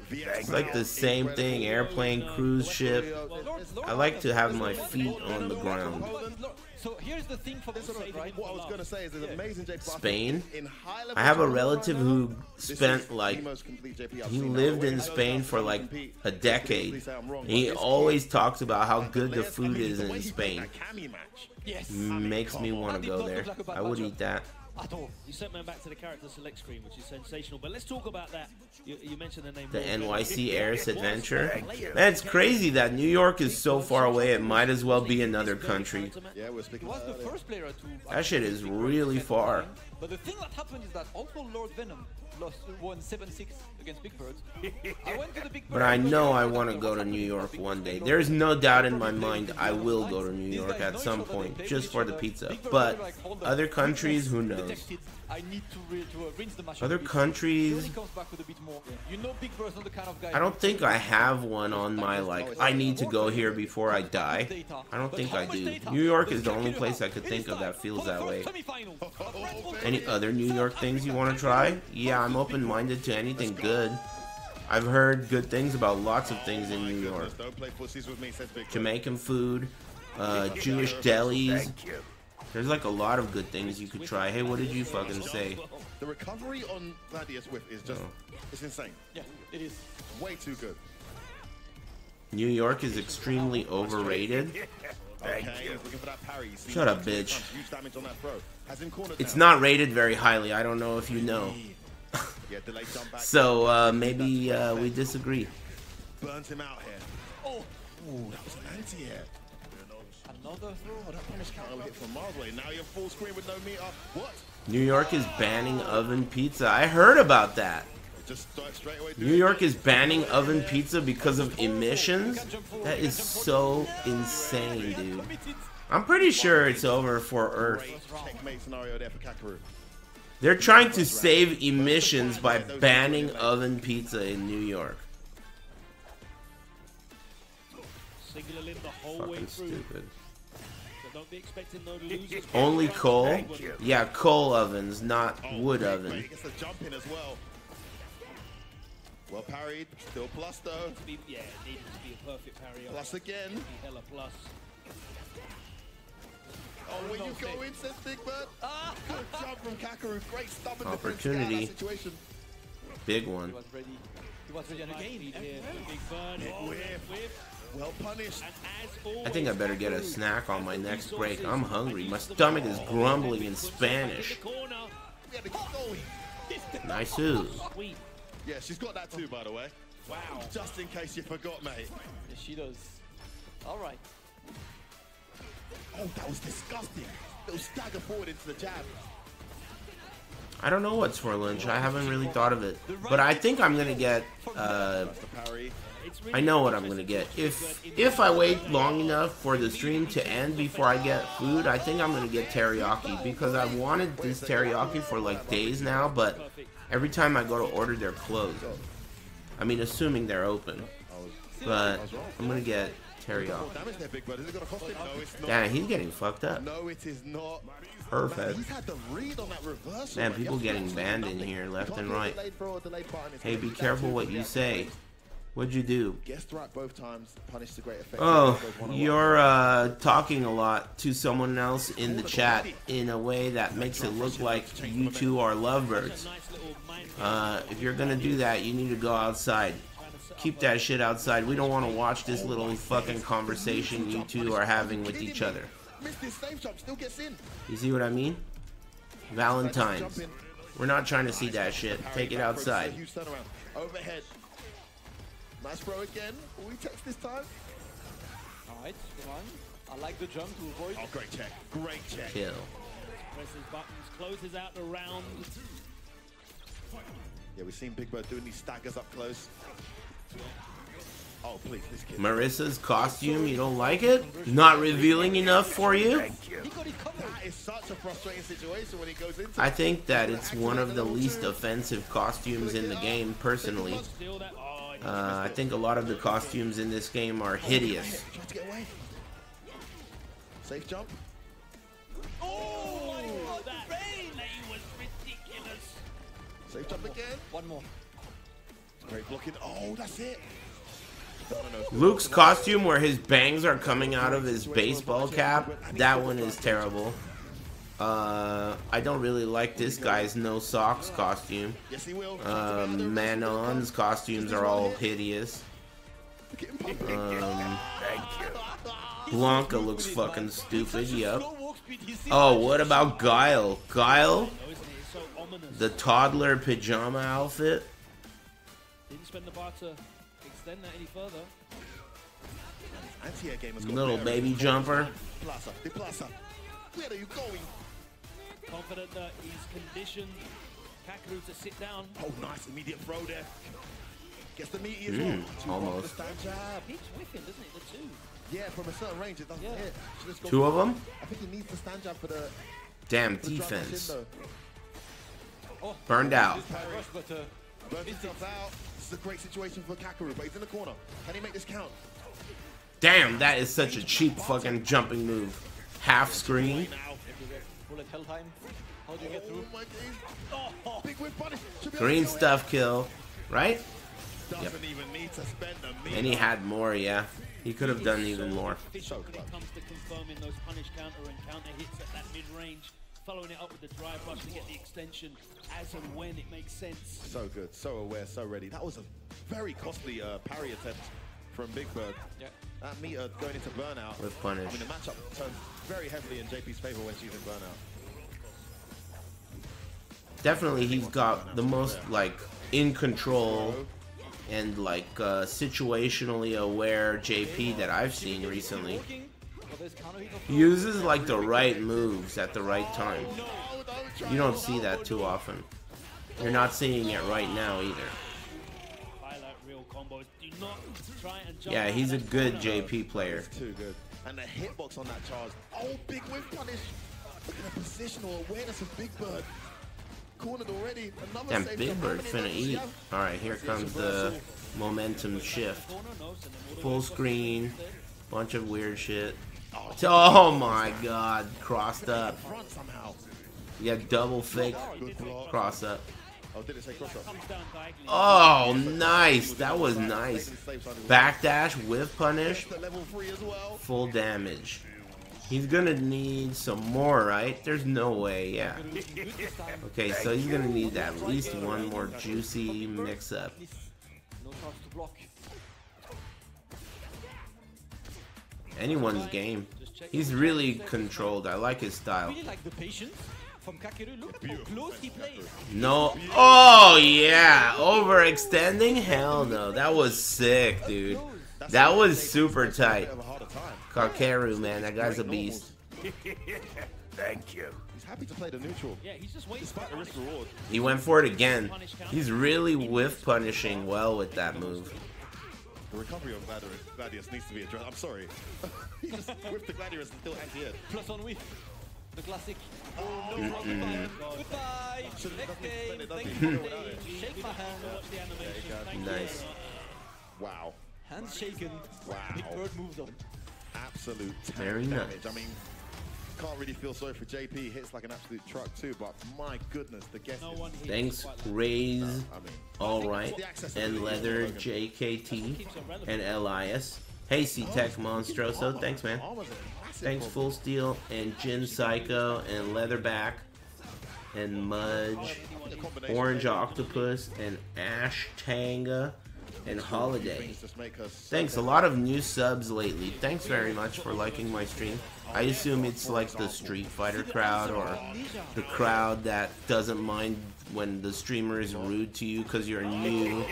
It's like the same thing, airplane, cruise ship. I like to have my feet on the ground. So here's the thing for this, right? What I was going to say is there's amazing JP. Spain. I have a relative who spent like, he lived in Spain for like a decade. He always talks about how good the food is in Spain. Makes me want to go there. I would eat that. At all. You sent me back to the character select screen, which is sensational. But let's talk about that. You mentioned the name. The NYC Aris Adventure. Man, it's crazy that New York is so far away. It might as well be another country. Yeah, we're speaking. Was the first player to. That shit is really far. But the thing that happened is that also Lord Venom won 7-6 against Big Bird. I went to the Big Bird. But I know I want to go to New York one day. There's no doubt in my mind I will go to New York at some point, just for the pizza. But other countries, who knows? Other countries, I don't think I have one on my, like, I need to go here before I die. I don't think I do. New York is the only place I could think of that feels that way. Any other New York things you want to try? Yeah, I'm open-minded to anything good. I've heard good things about lots of things in New York. Jamaican food, Jewish delis. There's like a lot of good things you could try. Hey, what did you fucking say? The recovery on Gladius Whip is just, it's insane. Yeah, it is. Way too good. New York is extremely overrated. Shut up, bitch. It's not rated very highly. I don't know if you know. So maybe we disagree. Burns him out here. Oh, that was an anti-air. Another throw. That punish counter hit from miles away. Now you're full screen with no meter. What? New York is banning oven pizza. I heard about that. Just start straight away. New York is banning oven pizza because of emissions? That is so insane, dude. I'm pretty sure it's over for Earth. Checkmate scenario there for Kakeru. They're trying to save emissions by banning oven pizza in New York. Fucking stupid. Don't be expecting no losers. Only coal? Yeah, coal ovens, not wood oven. Gets a jump in as well. Well parried, still plus though. Yeah, it needed to be a perfect parry. Plus again. Hella plus. Oh, when you go in, says Big Bird. Good jump from Kakeru. Great stubborn Opportunity. defense situation. Big one. He was ready on the game here. Big Bird. Well punished. I think I better get a snack on my next break. I'm hungry. My stomach is grumbling in Spanish. Nice. Yeah, she's got that too, by the way. Wow. Just in case you forgot, mate. Yeah, she does. All right. Oh, that was disgusting. Little stagger forward into the jab. I don't know what's for lunch. I haven't really thought of it. But I think I'm going to get... I know what I'm going to get. If I wait long enough for the stream to end before I get food, I think I'm going to get teriyaki. Because I've wanted this teriyaki for like days now, but every time I go to order, they're closed. I mean, assuming they're open. But I'm going to get teriyaki. Damn, he's getting fucked up. No, it is not. Perfect. He's had the read on that reversal. Man, people getting banned in here left and right. Hey, be careful what you say. What'd you do? Guessed right both times. Punished to great effect. Oh, you're talking a lot to someone else in the chat in a way that makes it look like you two are lovebirds. If you're gonna do that, you need to go outside. Keep that shit outside. We don't want to watch this little fucking conversation you two are having with each other. You see what I mean? Valentine's. We're not trying to see that shit. Take it outside. Huge turnaround. Overhead. Nice throw again. Will we text this time? Alright, come on. I like the jump to avoid. Oh, great check. Great check. Kill. Presses buttons, closes out the round. Yeah, we've seen Big Bird doing these staggers up close. Oh, please, this kid. Marissa's costume, you don't like it? Not revealing enough for you? That is such a frustrating situation when he goes into I think that it's one of the least offensive costumes in the game, personally. I think a lot of the costumes in this game are hideous. Try to get away. Safe jump. Oh, my God, that relay was ridiculous. Safe jump again. One more. Great blocking. Oh, that's it. Luke's costume where his bangs are coming out of his baseball cap, that one is terrible. I don't really like this guy's no socks costume. Manon's costumes are all hideous. Blanca looks fucking stupid, yep. Oh, what about Guile? Guile? The toddler pajama outfit? Didn't spend the bar to extend that any further. Little baby jumper. Where are you going? Confident that he's conditioned Kakeru to sit down. Oh, nice immediate throw there. Gets the meaty as well. Almost. Keeps whiffing, doesn't it? The two. Yeah, from a certain range it doesn't hit. Two of them? I think he needs the stand jab for the damn defense. Burned out. Burns himself out. This is a great situation for Kakeru, but he's in the corner. Can he make this count? Damn, that is such a cheap fucking jumping move. Half screen. Bullet hell time. How do you get through? Oh, big whip punish. Green stuff kill, right? Doesn't even need to spend a meter. And he had more, yeah. He could have done even more. When it comes to confirming those punish counter and counter hits at that mid-range, following it up with the drive rush to get the extension as and when it makes sense. So good, so aware, so ready. That was a very costly parry attempt from Big Bird. Yeah. That meter going into burnout. With punish. I mean, the matchup turns very heavily in JP's favor when she's in burnout. Definitely, he's got the most, like, in control and, like, situationally aware JP that I've seen recently. He uses, like, the right moves at the right time. You don't see that too often. You're not seeing it right now either. Yeah, he's a good JP player. Too good. And the hitbox on that charge. Oh, big whip punish. Look at the positional awareness of Big Bird. Cornered already. Another Damn, save Big jump. Bird finna eat. Alright, here comes the momentum shift. Full screen. Bunch of weird shit. Oh my god. Crossed up. Yeah, double fake cross up. Oh, did it say cross up? Oh, nice. That was nice. Backdash with punish. Full damage. He's gonna need some more, right? There's no way, yeah. Okay, so he's gonna need at least one more juicy mix-up. Anyone's game. He's really controlled. I like his style. From Kakeru, look how close he plays. No. Oh, yeah. Overextending? Hell no. That was sick, dude. That was super tight. Kakeru, man. That guy's a beast. Thank you. He's happy to play the neutral. Yeah, he's just waiting despite the risk reward. He went for it again. He's really whiff punishing well with that move. The recovery of Gladius needs to be addressed. I'm sorry. He just whipped the Gladius and still anti-hit. Plus on whiff. The classic. Oh, no Goodbye. Next game. Thank you. Shake my hand. Watch the animation. Nice. Wow. Hands shaken. Wow. Big Bird moves on. Absolute Very damage. nice. I mean, can't really feel sorry for JP. He hits like an absolute truck too, but my goodness, the guess is... Thanks, Raise, Alright, and Leather, JKT, and Elias. Hey, C-Tech Monstroso. Thanks, man. Thanks, Full Steel, and Jin Psycho, and Leatherback, and Mudge, Orange Octopus, and Ash Tanga, and Holiday. Thanks, a lot of new subs lately. Thanks very much for liking my stream. I assume it's like the Street Fighter crowd or the crowd that doesn't mind when the streamer is rude to you because you're new.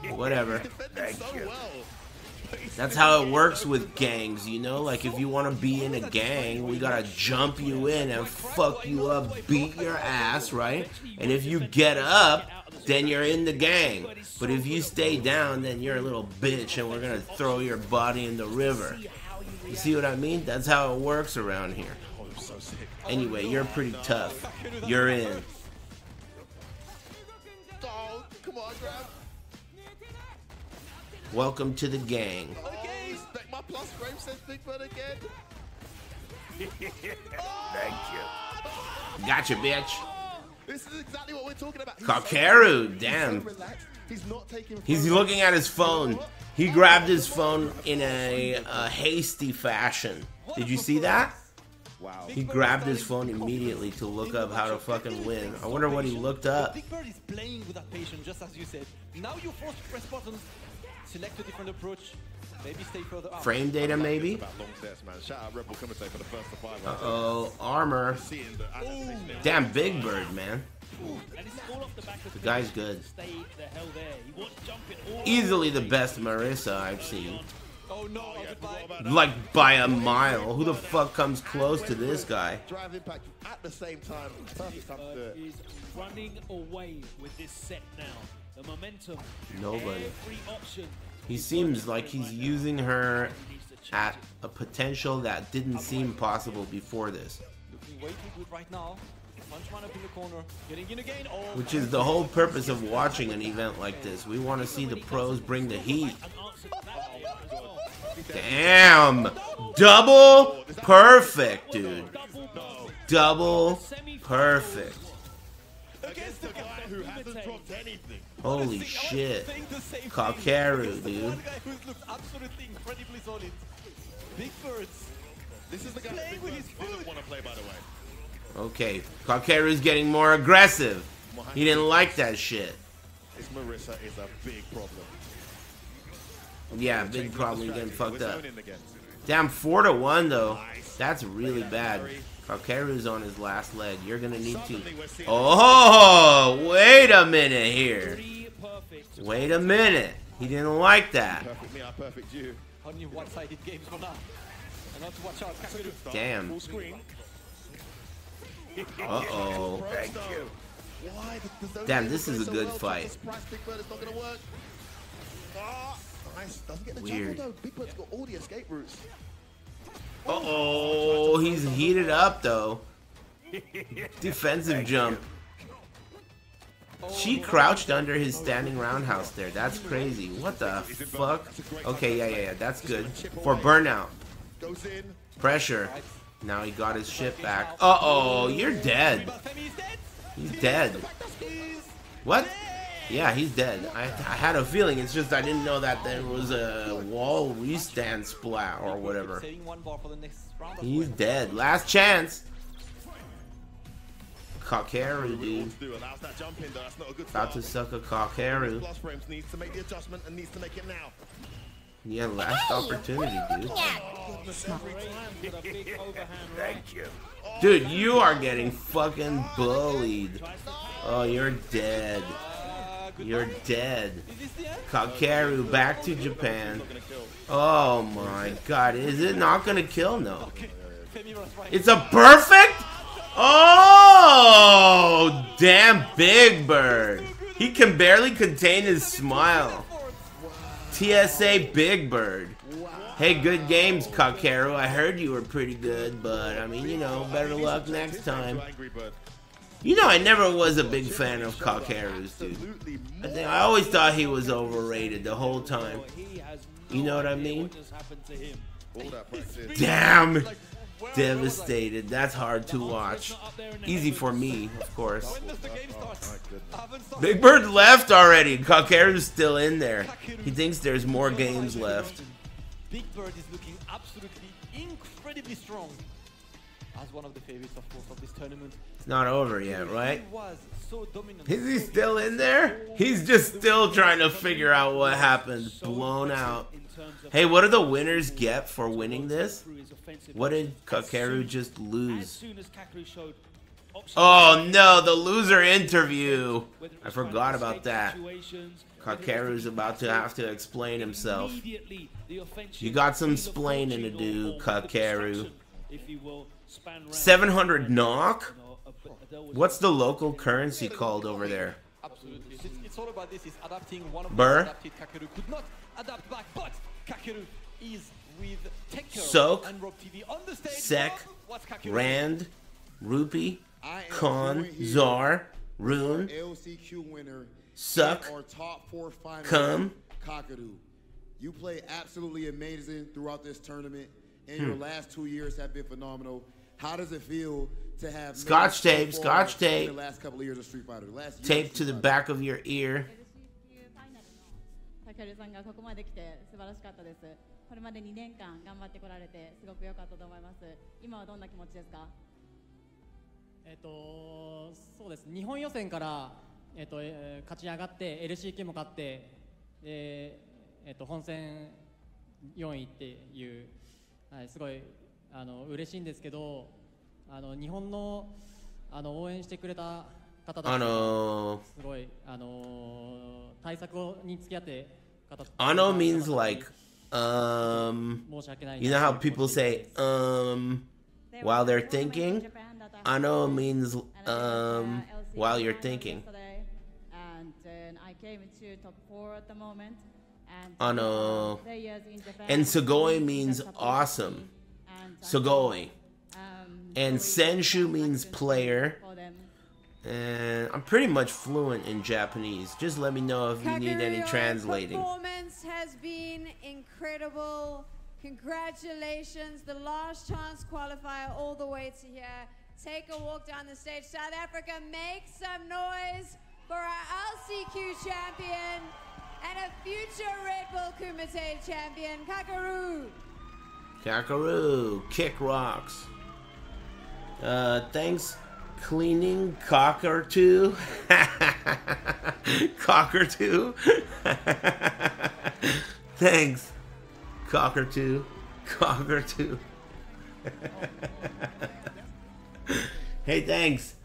Whatever. Thank you. That's how it works with gangs, you know? Like, if you want to be in a gang, we gotta jump you in and fuck you up, beat your ass, right? And if you get up, then you're in the gang. But if you stay down, then you're a little bitch and we're gonna throw your body in the river. You see what I mean? That's how it works around here. Anyway, you're pretty tough. You're in. Welcome to the gang. My plus frame says Big Bird again. Thank you. Gotcha, bitch. This is exactly what we're talking about. Kakeru, damn. He's looking at his phone. He grabbed his phone in a hasty fashion. Did you see that? Wow. He grabbed his phone immediately to look up how to fucking win. I wonder what he looked up. Big Bird is playing with that patience, just as you said. Now you're forced to press buttons, select a different approach, maybe stay further out. Frame data, maybe? Uh-oh, armor. Damn, Big Bird, man. The guy's good. Easily the best Marissa I've seen. Like by a mile. Who the fuck comes close to this guy? Drive impact at the same time. Perfect time to do it. Is running away with this set now. The momentum. Nobody. Every option. He seems like he's using her at a potential that didn't seem possible before this. Looking way too good right now. Punch man up in the corner, getting in again. Oh, which is the whole purpose of watching an event like this. We want to see the pros bring the heat. Damn! Double perfect, dude. Double perfect. Against the guy who hasn't dropped anything. Holy shit. Kakeru, dude. Incredibly solid. Big Birds. This is the guy that Big Birds didn't want to play, by the way. Okay, Kakeru's getting more aggressive. He didn't like that shit. This Marissa is a big problem. Yeah, big problem. You're getting fucked up. Damn, 4-1 though. That's really bad. Kakeru's on his last leg. You're gonna need to. Oh, wait a minute here. Wait a minute. He didn't like that. Perfect me, I perfect you. Only one-sided games for now. And not to watch out. Kakeru. Damn. Uh-oh. Thank you. Damn, this is a good fight. Weird. Big Bird's got all the escape routes. Uh-oh, he's heated up though. Defensive jump. She crouched under his standing roundhouse there. That's crazy. What the fuck? Okay, yeah. That's good. For burnout. Pressure. Now he got his shit back. Uh-oh, you're dead. He's dead. What? Yeah, he's dead. I had a feeling. It's just I didn't know that there was a wall restand splat or whatever. He's dead. Last chance. Kakeru, dude. About to suck a Kakeru. Yeah, last opportunity, dude. Thank you. Dude, you are getting fucking bullied. Oh, you're dead. You're dead. Kakeru back to Japan. Oh my god. Is it not gonna kill? No. It's a perfect? Oh, damn Big Bird. He can barely contain his smile. TSA Big Bird. Hey, good games, Kakeru. I heard you were pretty good, but I mean, you know, better luck next time. You know, I never was a big fan of Kakeru's, dude. I always thought he was overrated the whole time. You know what I mean? Damn! Devastated. That's hard to watch. Easy for me, of course. Big Bird left already. Kakeru's still in there. He thinks there's more games left. Big Bird is looking absolutely incredibly strong. as one of the favorites, of course, of this tournament. It's not over yet, right? He was so dominant. Is he still in there? He's just still trying to figure out what happened. Blown out. Hey, what do the winners get for winning this? What did Kakeru just lose? Oh no, the loser interview. I forgot about that. Kakeru's about to have to explain himself. You got some splaining to do, Kakeru. 700 knock? What's the local currency called over there? Absolutely. It's all about this. Is adapting one of Burr? the adapted Kakeru could not adapt back, but Kakeru is with Kakeru Soak, and Rob TV on the stage. Sek, What's Kakeru? Rand, Rupee, Khan, Czar, Rune, LCQ winner, Suck, our top 4 finalists, Come. Kakeru. You play absolutely amazing throughout this tournament, and your last 2 years have been phenomenal. How does it feel to have Scotch made tape, so Scotch far in tape. the last couple of years of Street Fighter? Tape to the back of your ear. タケルさんがここまで来て素晴らしかったです。これまで2年間頑張ってこられてすごく良かったと思います。今はどんな気持ちですか？そうです。日本予選から勝ち上がって LCK も勝って、本戦4位っていう、はい、すごい嬉しいんですけど、日本の応援してくれた方たちすごい対策に付き合って方。Ano means like you know how people say while they're thinking? Ano means while you're thinking. Ano. And Sugoi means awesome. Sugoi. And Senshu means player. And I'm pretty much fluent in Japanese. Just let me know if you need any translating. Your performance has been incredible. Congratulations. The last chance qualifier all the way to here. Take a walk down the stage. South Africa, make some noise for our LCQ champion and a future Red Bull Kumite champion, Kakeru. Kakeru, kick rocks. Thanks, cleaning Kakeru. Kakeru. Thanks, Kakeru. Kakeru. Hey, thanks.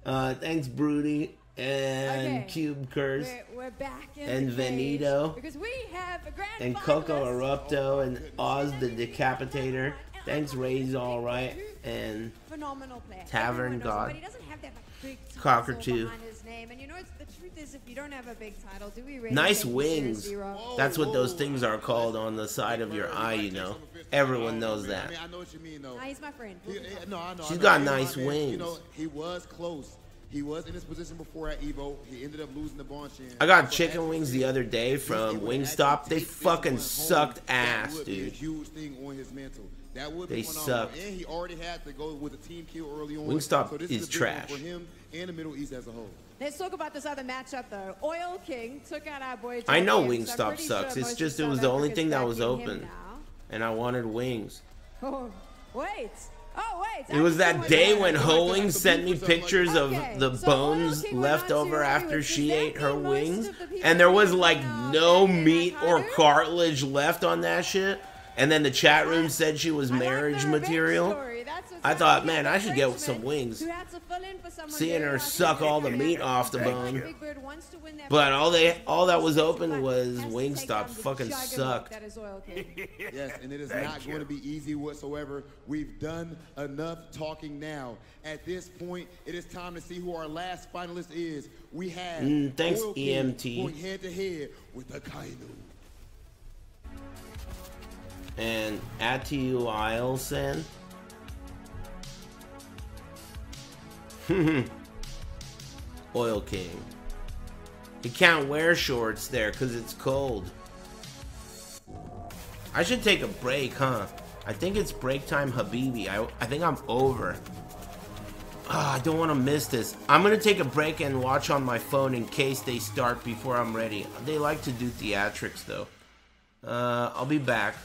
Thanks, Broody and Cube Curse We're back in and the cage Venito because we have a grand and Coco Erupto and Oz the Decapitator. Thanks, Ray's Alright and phenomenal player. Tavern Everyone knows him, God. but he doesn't have that big Cocker title too. behind his name. And you know, the truth is, if you don't have a big title, do we really Nice take you wings. seriously, Rob? That's what those things are called on the side of your eye, you know. Everyone knows that. I mean, I know what you mean, though. Nah, he's my friend. No, I know. She's I know. got Hey, nice man, wings. You know, he was close. He was in his position before at Evo. He ended up losing the Bonshin. I got chicken wings the other day from Wingstop. They fucking sucked ass, That would be a dude. huge thing on his mental. That would be They phenomenal. sucked. And he already had to go with a team kill early on. Wingstop so this is a big one trash. for him and the Middle East as a whole. Let's talk about this other matchup, though. OilKing took out our boy. I know Jabhim, so I'm Wingstop pretty sucks. sure It's most just of it was South the only Africa's thing that was backing him open. now. And I wanted wings. Oh, wait. Oh, wait. It was that day when Hoeing sent me Okay, pictures of the so bones OilKing went left on over to after with she ate her presenting wings. most of the people And there was who like now no meat or cartilage left on that shit. And then the chat room said she was marriage material. I thought, man, I should get some wings. who had to fill in for someone Seeing very her last suck minute. all the meat off the Like bone. Big Bird wants to win that But fight. all that was open was Has to take Wingstop down the fucking juggernaut sucked. that is OilKing. Yes, and it is not going to be easy whatsoever. We've done enough talking now. At this point, it is time to see who our last finalist is. We have Thanks, OilKing EMT. going head to head with Akainu. And Atu Ilsen. OilKing. He can't wear shorts there because it's cold. I should take a break, huh? I think it's break time, Habibi. I think I'm over. I don't want to miss this. I'm going to take a break and watch on my phone in case they start before I'm ready. They like to do theatrics, though. I'll be back.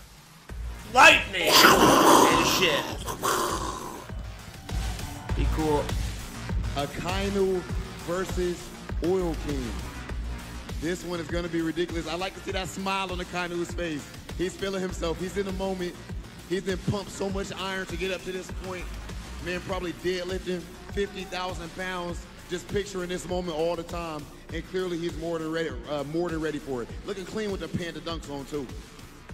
Lightning! And shit. Be cool. Akainu versus OilKing. This one is going to be ridiculous. I like to see that smile on Akainu's face. He's feeling himself. He's in the moment. He's been pumped so much iron to get up to this point. Man, probably deadlifting 50,000 pounds, just picturing this moment all the time. And clearly he's more than ready for it. Looking clean with the panda dunks on too.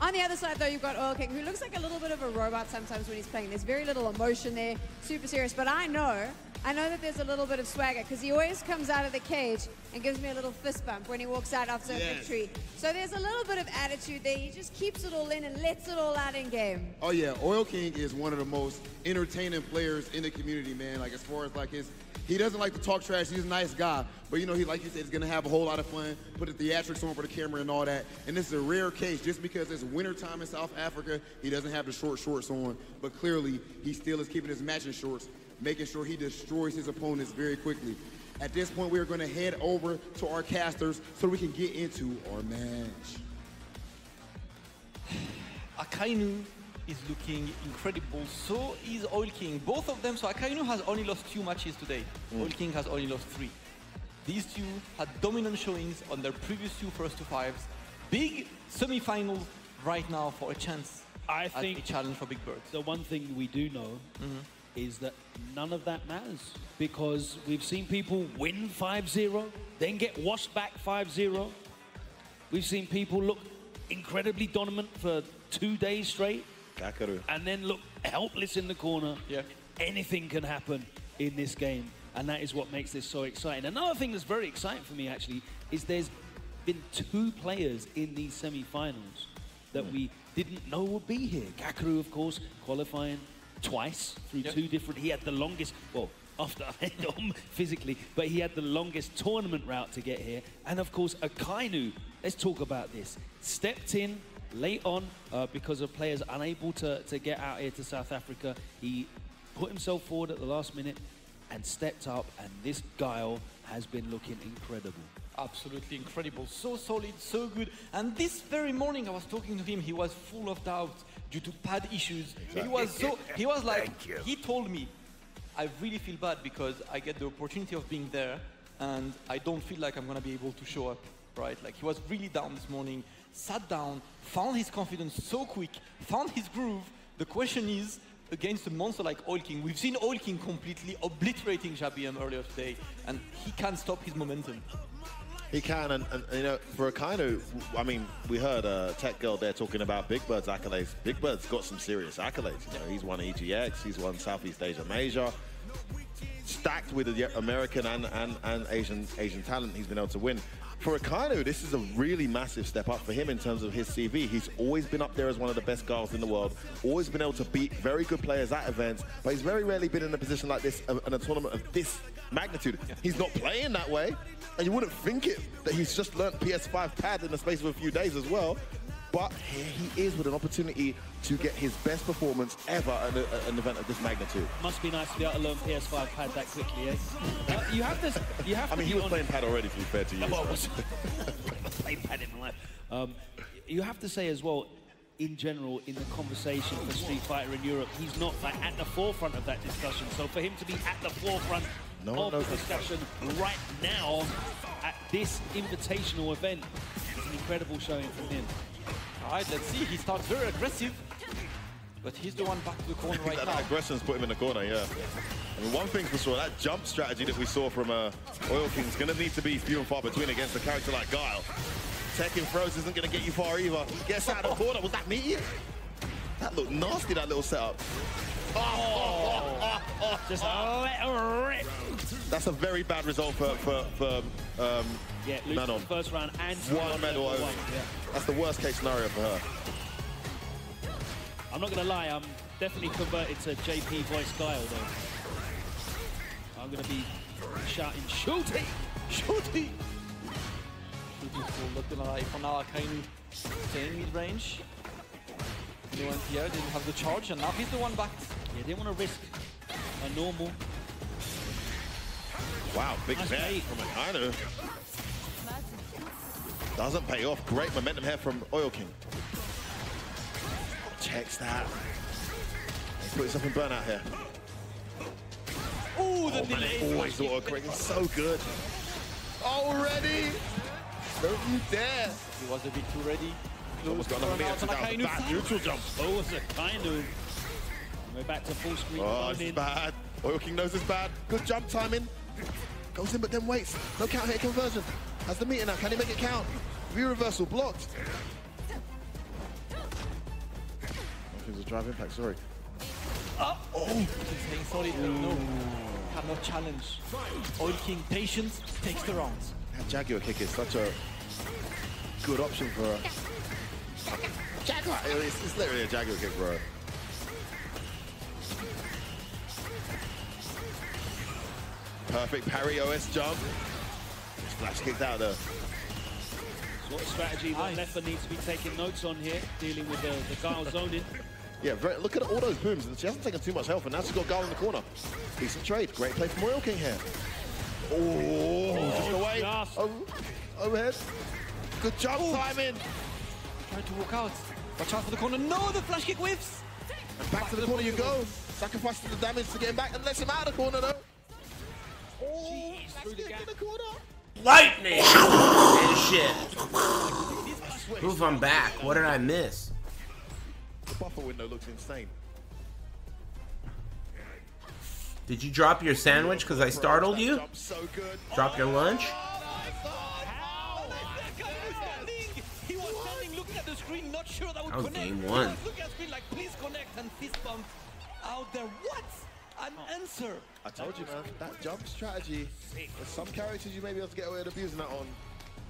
On the other side, though, you've got OilKing, who looks like a little bit of a robot sometimes when he's playing. There's very little emotion there, super serious. But I know that there's a little bit of swagger, because he always comes out of the cage and gives me a little fist bump when he walks out after a victory. So there's a little bit of attitude there. He just keeps it all in and lets it all out in game. Oh yeah, OilKing is one of the most entertaining players in the community, man. Like as far as like he doesn't like to talk trash. He's a nice guy, but you know, he, like you said, he's gonna have a whole lot of fun, put the theatrics on for the camera and all that. And this is a rare case, just because it's wintertime in South Africa, he doesn't have the short shorts on, but clearly he still is keeping his matching shorts, making sure he destroys his opponents very quickly. At this point, we are gonna head over to our casters so we can get into our match. Akainu is looking incredible, so is OilKing. Both of them, so Akainu has only lost 2 matches today. OilKing has only lost 3. These two had dominant showings on their previous 2 first 2 fives. Big semi-finals right now for a chance I think a challenge for Big Bird. The one thing we do know is that none of that matters, because we've seen people win 5-0, then get washed back 5-0. We've seen people look incredibly dominant for 2 days straight. Kakeru. And then look helpless in the corner. Yeah. Anything can happen in this game, and that is what makes this so exciting. Another thing that's very exciting for me, actually, is there's been 2 players in these semi-finals that we didn't know would be here. Kakeru, of course, qualifying twice through 2 different... He had the longest... Well, after physically, but he had the longest tournament route to get here. And, of course, Akainu, let's talk about this. Stepped in late on because of players unable to get out here to South Africa. He put himself forward at the last minute and stepped up, and this Guile has been looking incredible. Absolutely incredible, so solid, so good. And this very morning I was talking to him, he was full of doubt due to pad issues. He was like, he told me, I really feel bad because I get the opportunity of being there and I don't feel like I'm gonna be able to show up, right? Like he was really down this morning, sat down, found his confidence so quick, found his groove. The question is, against a monster like OilKing, we've seen OilKing completely obliterating Jabhim earlier today, and he can't stop his momentum. He can, and you know, for Akainu, I mean, we heard Tech Girl there talking about Big Bird's accolades. Big Bird's got some serious accolades. You know, he's won EGX, he's won Southeast Asia Major, stacked with the American and Asian talent he's been able to win. For Akainu, this is a really massive step up for him in terms of his CV. He's always been up there as one of the best guards in the world, always been able to beat very good players at events, but he's very rarely been in a position like this in a tournament of this magnitude. He's not playing that way, and you wouldn't think it, that he's just learnt PS5 pad in the space of a few days as well. But here he is with an opportunity to get his best performance ever at an event of this magnitude. Must be nice to be able to learn PS5 pad that quickly, eh? You have to. I mean, he was playing pad already, to be fair to you. Well, I was playing pad in my life. You have to say as well, in general, in the conversation for Street Fighter in Europe, he's not like at the forefront of that discussion. So for him to be at the forefront of the discussion right now at this invitational event, it's an incredible showing from him. All right, let's see. He starts very aggressive, but he's the one back to the corner right now. That aggression's put him in the corner, yeah. I mean, one thing for sure, that jump strategy that we saw from OilKing is going to need to be few and far between against a character like Guile. Taking throws isn't going to get you far either. Gets out of the corner. Was that me? That looked nasty, that little setup. Just let her rip. That's a very bad result for yeah, losing the first round and one medal only. Yeah. That's the worst case scenario for her. I'm not going to lie, I'm definitely converted to JP voice Guile though. I'm going to be shouting, shooting! Shooting! Looking alive for now. Akainu staying mid-range. Anyone here didn't have the charge, and now he's the one back. Yeah, they want to risk a normal. Wow, big bet from Akainu. Doesn't pay off. Great momentum here from OilKing. Checks that. He puts himself in burnout here. the delay. Always auto-correcting, so good. Already? Don't you dare. He was a bit too ready. Almost got another meter to down. Bad neutral jump. Oh, it's Akainu. We're back to full screen. Oh, this is bad. OilKing knows it's bad. Good jump timing. Goes in, but then waits. No count hit conversion. Has the meter now. Can he make it count? View reversal blocked. It was a drive impact, sorry. Oh! Staying solid, no. Cannot challenge. OilKing, patience, takes the rounds. That Jaguar kick is such a good option for a Jaguar. It's literally a Jaguar kick, bro. Perfect parry OS jump. Just flash kicked out there. Sort of strategy that Lefa needs to be taking notes on here, dealing with the Guile zoning. Yeah, look at all those booms. She hasn't taken too much health, and now she's got Guile in the corner. Decent trade. Great play from OilKing here. Oh, just away. Overhead. Good jump timing. Trying to walk out. Watch out for the corner. No, the flash kick whiffs. And back to the corner you go. Sacrifices the damage to get him back and lets him out of the corner, though. Oh, through the gap. In the corner. Lightning! And shit. Oof, I'm back. What did I miss? The buffer window looks insane. Did you drop your sandwich because I startled you? So good. Drop your lunch? He was standing looking at the screen, not sure that would That was connect. game He one. was looking at the screen like, please connect, and fist bump out there. What an answer! I told you, man, that jump strategy, there's some characters you may be able to get away with abusing that on.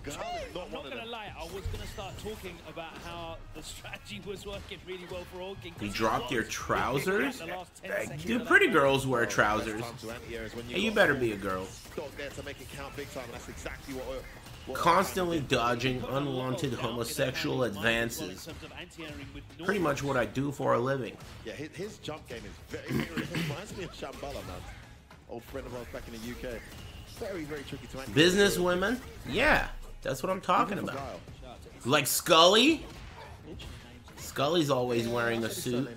I'm not gonna lie, I was gonna start talking about how the strategy was working really well for OilKing. You dropped your trousers? Dude, pretty girls wear trousers. Hey, you better be a girl. There to make it count big time, and that's exactly what Constantly dodging unwanted homosexual advances. Pretty much what I do for a living. Yeah, his jump game is very reminds me of Shambhala, man. Old friend of ours back in the UK. Very, very tricky to anti. Businesswomen? Yeah, that's what I'm talking about. Like Scully? Scully's always wearing a suit.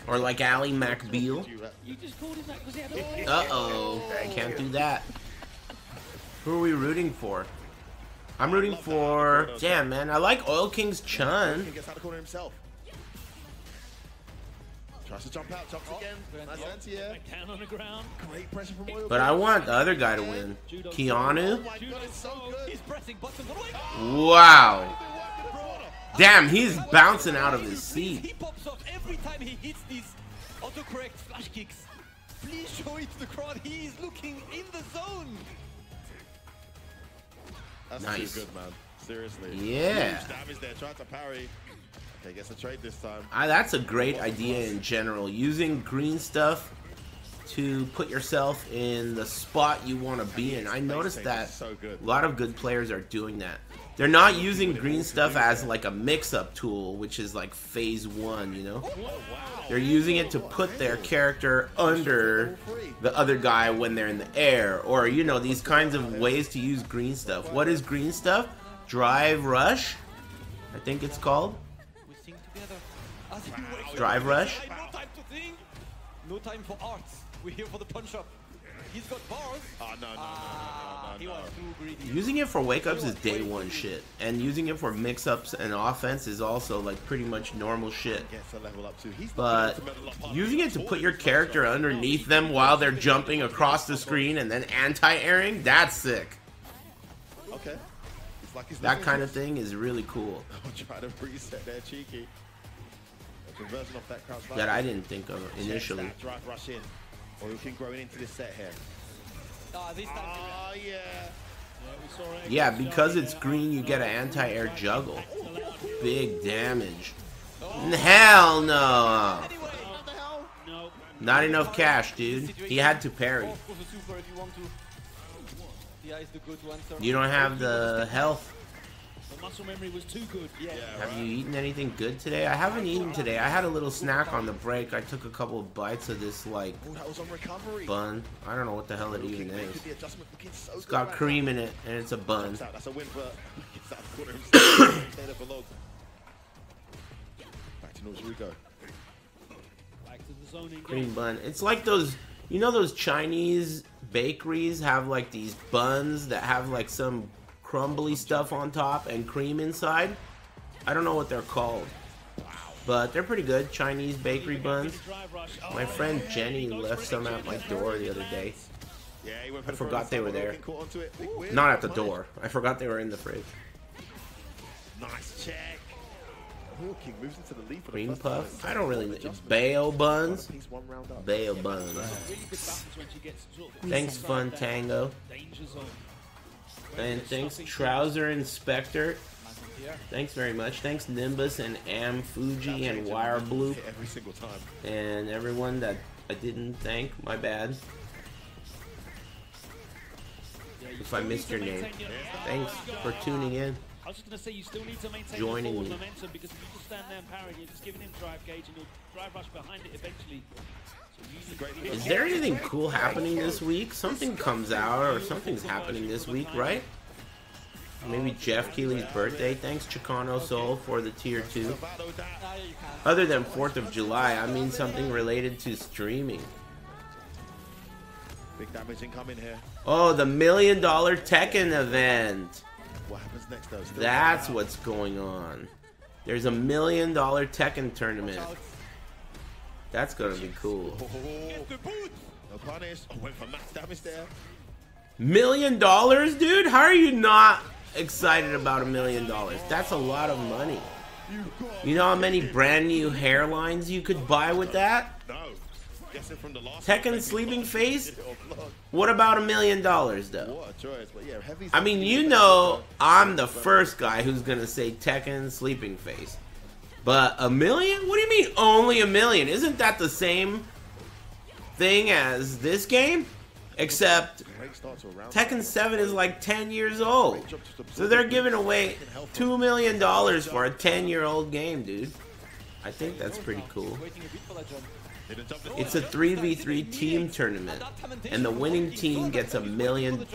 Or like Ally McBeal. Uh-oh, can't do that. Who are we rooting for? I'm rooting for... Damn, man, I like OilKing's Chun. He gets out of the corner himself. Tries to jump out, jumps again. Nice anti-air. Down on the ground. Great pressure from OilKing. But I want the other guy to win. Keanu? Oh my God, it's so good. He's pressing buttons. Wow. Damn, he's bouncing out of his seat. He pops off every time he hits these autocorrect flash kicks. Please show it to the crowd. He is looking in the zone. That's Nice. too good, man. Seriously. Yeah. Huge damage there. Tried to parry. Okay, gets a trade this time. That's a great idea in general. Using green stuff to put yourself in the spot you want to be in. I noticed that a lot of good players are doing that. They're not using green stuff as like a mix-up tool, which is like phase 1, you know? They're using it to put their character under the other guy when they're in the air, or, you know, these kinds of ways to use green stuff. What is green stuff? Drive Rush, I think it's called. Drive Rush. No time to think. No time for arts. We're here for the punch-up. He's got bars. Oh, no. He was too greedy. Using it for wake-ups is day one shit, and using it for mix-ups and offense is also like pretty much normal shit. But using it to put your character underneath them while they're jumping across the screen and then anti-airing, that's sick. Okay. That kind of thing is really cool. I'll try to reset there, cheeky. A conversion off that crouch That I didn't think of initially. That drive rush in. OilKing growing into this set here. Oh, yeah. Yeah, because it's green, you get an anti-air juggle. Big damage. Hell no! Not enough cash, dude. He had to parry. You don't have the health. The muscle memory was too good. Yeah. Have you eaten anything good today? I haven't eaten today. I had a little snack on the break. I took a couple of bites of this, like, bun. I don't know what the hell it even is. It's got cream in it, and it's a bun. That's a win for Back to North Rico. Back to the Cream bun. It's like those, you know, those Chinese bakeries have like these buns that have like some crumbly stuff on top and cream inside. I don't know what they're called, but they're pretty good. Chinese bakery buns. My friend Jenny left some at my door the other day. I forgot they were there. Not at the door. I forgot they were in the fridge. Nice check. OilKing moves into the lead for Cream the first puff. time. I don't really know. Bail buns. Bail buns. Thanks, Fun Tango. And thanks, Trouser Inspector. Thanks very much. Thanks, Nimbus and Am Fuji and Wire Blue. Every single time. And everyone that I didn't thank. My bad. If I missed your name. Thanks for tuning in. I was just going to say, you still need to maintain Joining the forward me. momentum, because if you just stand there and parry, you're just giving him drive gauge and you'll drive rush behind it eventually. So Is there anything cool happening this week? Something comes out or something's happening this week, right? Maybe Jeff Keighley's birthday. Thanks, Chicano Soul, for the tier 2. Other than 4th of July, I mean something related to streaming. Big damage incoming here. Oh, the $1 million Tekken event. What happens next though? Still That's what's going on. There's a $1 million Tekken tournament. That's gonna be cool. No punish. Oh, went for max damage there. $1 million, dude? How are you not excited about $1 million? That's a lot of money. You know how many brand new hairlines you could buy with that? No. Guessing from the last Tekken Sleeping Face? What about $1 million, though? What a choice, but yeah, heavy. I mean, you know, I'm the first guy who's gonna say Tekken Sleeping Face. But $1 million? What do you mean only $1 million? Isn't that the same thing as this game? Except Tekken 7 is like 10 years old. So they're giving away $2 million for a 10-year-old game, dude. I think that's pretty cool. It's a 3v3 team tournament, and the winning team gets $1 million.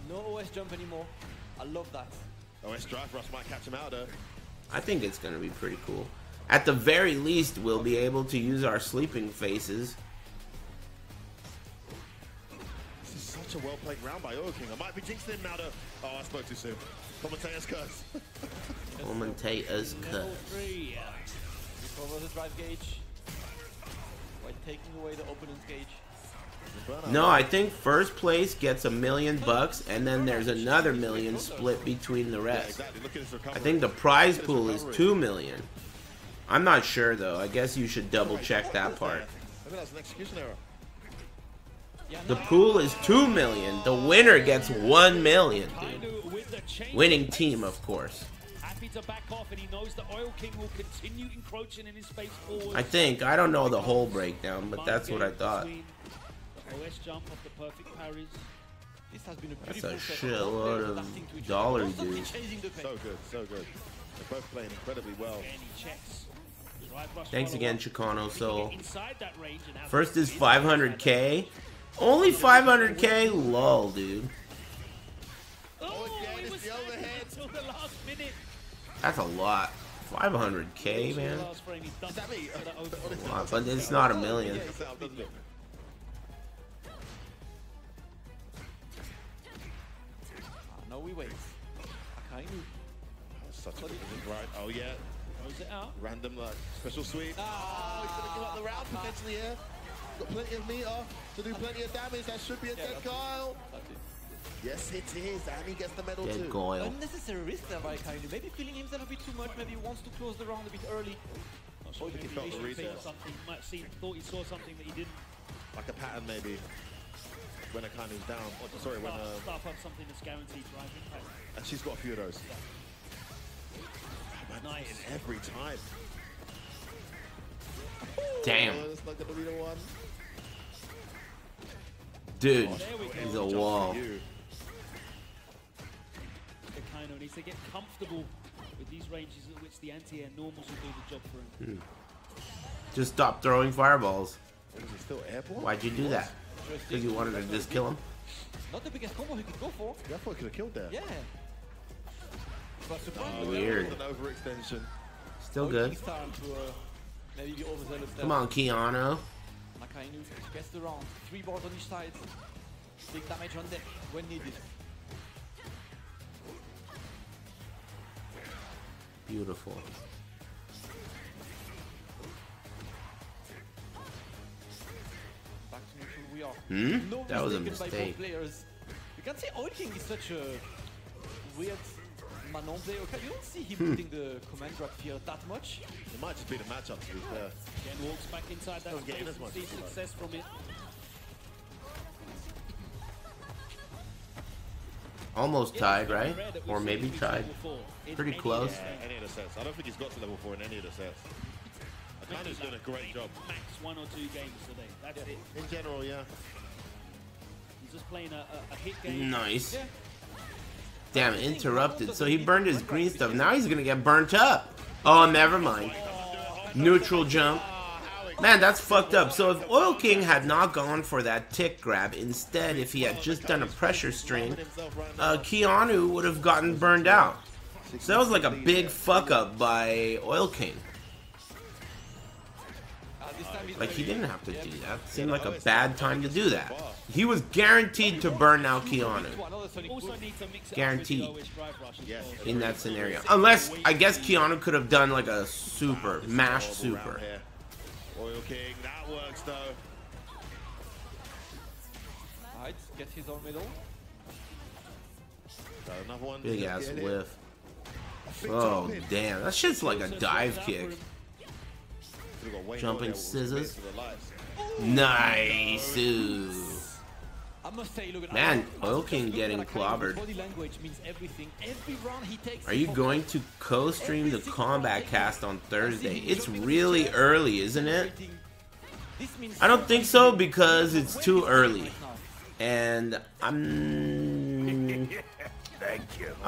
No OS jump anymore. I love that. OS drive rush might catch him out though. I think it's gonna be pretty cool. At the very least, we'll be able to use our sleeping faces. This is such a well played round by OilKing. I might be jinxing him now though. Oh, I spoke too soon. Commentator's curse. Commentator's curse. Recover the drive gauge by taking away the opponent's gauge. No, I think first place gets $1 million, and then there's another $1 million split between the rest. I think the prize pool is $2 million. I'm not sure though. I guess you should double check that part. Maybe that's an execution error. The pool is $2 million. The winner gets $1 million, dude. Winning team, of course. Happy to back off, and he knows that OilKing will continue encroaching in his space forward. I think. I don't know the whole breakdown, but that's what I thought. OS jump off the perfect parries. This has been a That's a beautiful shitload of dollars, dude. So good, so good. They're both playing incredibly well. Thanks again, Chicano Soul. First is 500k. Only 500k? Lol, dude. Oh, it was the overhead till the last minute. That's a lot. 500k, man. Is that me? A lot, but it's not $1 million. No, we wait. Akainu. Such a good right. Oh yeah. Throws it out. Random like special sweep. Oh, he's gonna give up the round potentially here. Got plenty of meter to do plenty of damage. That should be a dead Guile. Yes, it is, and he gets the medal Dead too. Guile. Unnecessary risk there by Akainu. Maybe feeling himself a bit too much. Maybe he wants to close the round a bit early. Not sure, maybe he should think something. Might have seen, thought he saw something that he didn't. Like a pattern maybe. When Akainu's down. Oh, sorry, when Start up something that's guaranteed drive impact. and she's got a few of those. Yeah. Nice. Every time. Damn. Oh, that's not gonna be the one. Dude, Oh, there we go. he's a wall. Akainu needs to get comfortable with these ranges at which the anti-air normals will do the job for him. Just stop throwing fireballs. Is he still airborne? Why'd you do that? Because you wanted to just kill him? Not the biggest combo he could go for. Yeah, I thought he could have killed there. Yeah. But surprisingly, Weird. An overextension. Still good. Starting to Maybe the overzealous there. Come on, Keanu. Akainu gets the round. 3 boards on each side. Big damage on deck when needed. Beautiful. Back to neutral we are. Hmm? That was a mistaken by both mistake. players. You can say OilKing is such a weird Manon player. You don't see him putting the command grab fear that much. It might just be the matchup, to be fair. Again, walks back inside that Doesn't get in space as much and as sees he success from it. Almost tied, right? Or maybe tied. Pretty close. Yeah, any of the sets. I don't think he's got to level 4 in any of the sets. Akainu's doing a great job. Max 1 or 2 games today. That's it. In general, yeah. He's just playing a hit game. Nice. Damn, interrupted. So he burned his green stuff. Now he's gonna get burnt up. Oh, never mind. Neutral jump. Man, that's fucked up. So if OilKing had not gone for that tick grab, instead, if he had just done a pressure string, Keanu would have gotten burned out. So that was like a big fuck up by OilKing. Like, he didn't have to do that. It seemed like a bad time to do that. He was guaranteed to burn out Keanu. Guaranteed. In that scenario. Unless, I guess Keanu could have done like a super, mashed super. OilKing, that works though. Alright, get his own middle. Another one. Big ass whiff. Oh, damn. That shit's like a dive kick. Jumping scissors. Nice. Ooh. Man, OilKing getting clobbered. Are you going to co-stream the Combat Cast on Thursday? It's really early, isn't it? I don't think so because it's too early. And I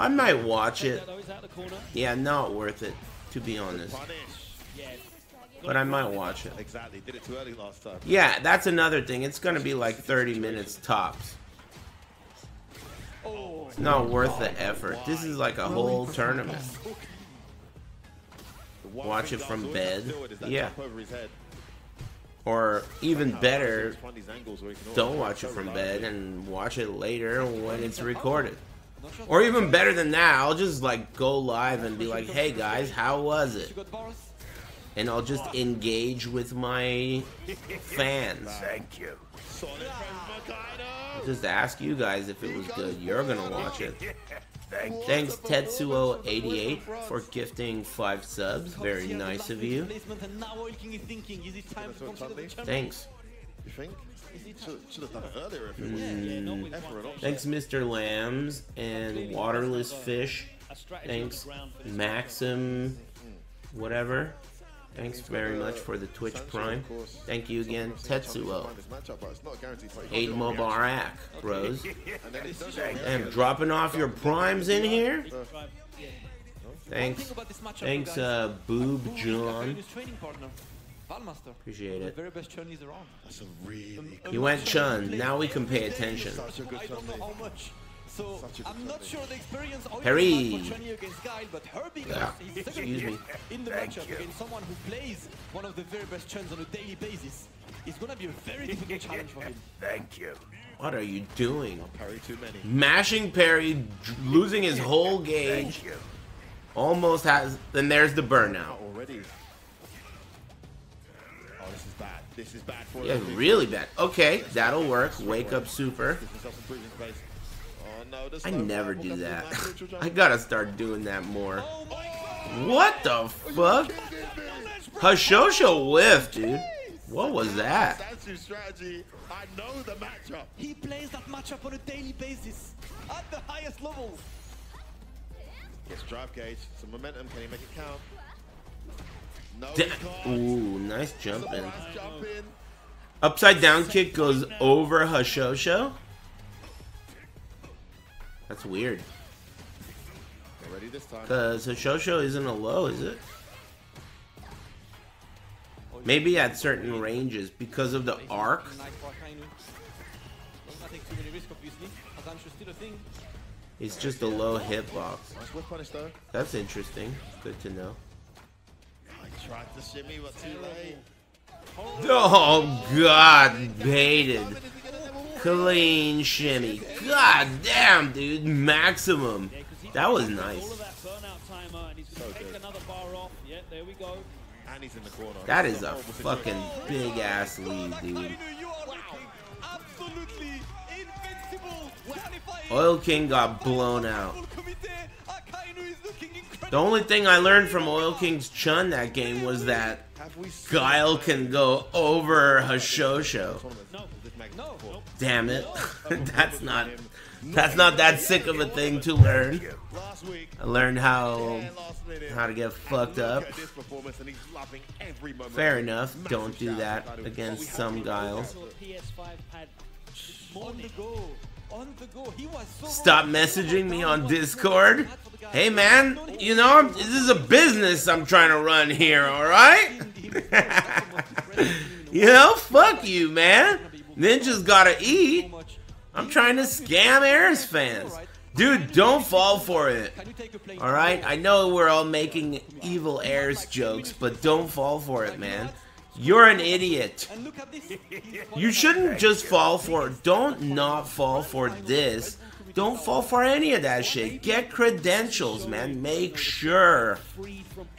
might watch it. Yeah, not worth it, to be honest. But I might watch it. Exactly, did it too early last time. Yeah, that's another thing. It's gonna be like 30 minutes tops. It's not worth the effort. This is like a whole tournament. Watch it from bed. Yeah. Or even better, don't watch it from bed and watch it later when it's recorded. Or even better than that, I'll just like go live and be like, hey guys, how was it? And I'll just engage with my fans. Thank you. I'll just ask you guys if it was good. You're gonna watch it. Thanks Tetsuo88 for gifting 5 subs. Very nice of you. Thanks. You think? Should have done it earlier if it was Thanks Mr. Lambs and Waterless Fish. Thanks Maxim whatever. Thanks very much for the Twitch Prime. Thank you again, Tetsuo. 8 Mubarak, bros. And dropping off your primes in here? Thanks. Thanks, Boob John. Appreciate it. He went Chun. Now we can pay attention. So I'm not sure the experience Harry. against Guile, but Herbie Excuse me. in the matchup against someone who plays one of the very best Chuns on a daily basis. It's gonna be a very difficult challenge for him. Thank you. What are you doing? Parry too many. Mashing parry, losing his whole gauge. Almost has. Then there's the burnout. Already. Oh, this is bad. This is bad for Yeah, really bad. Okay, that'll work. Wake up super. I never do that. I gotta start doing that more. What the fuck? Hashosho whiff, dude. What was that? That's his strategy. I know the matchup. He plays that matchup on a daily basis at the highest levels. Gets drive gauge. Some momentum. Can he make it count? No, he can't. Ooh, nice jumping. Upside down kick goes over Hashosho. That's weird. Ready this time. Because Hashosho isn't a low, is it? Maybe at certain ranges because of the arc. It's just a low hitbox. That's interesting. Good to know. Tried to shimmy, but too late. Oh, God, baited. Clean shimmy. God damn, dude. Maximum. That was nice. And he's in the corner. That is a fucking big ass lead, dude. OilKing got blown out. The only thing I learned from OilKing's Chun that game was that Guile can go over Hashosho. Damn it. That's not that sick of a thing to learn. I learned how to get fucked up. Fair enough. Don't do that against some Guiles. Stop messaging me on Discord. Hey man, you know, this is a business I'm trying to run here, alright? You know, fuck you, man. Ninja's gotta eat. I'm trying to scam Aris fans. Dude, don't fall for it. Alright? I know we're all making evil Aris jokes, but don't fall for it, man. You're an idiot. You shouldn't just fall for it. Don't not fall for this. Don't fall for any of that shit. Get credentials, man. Make sure.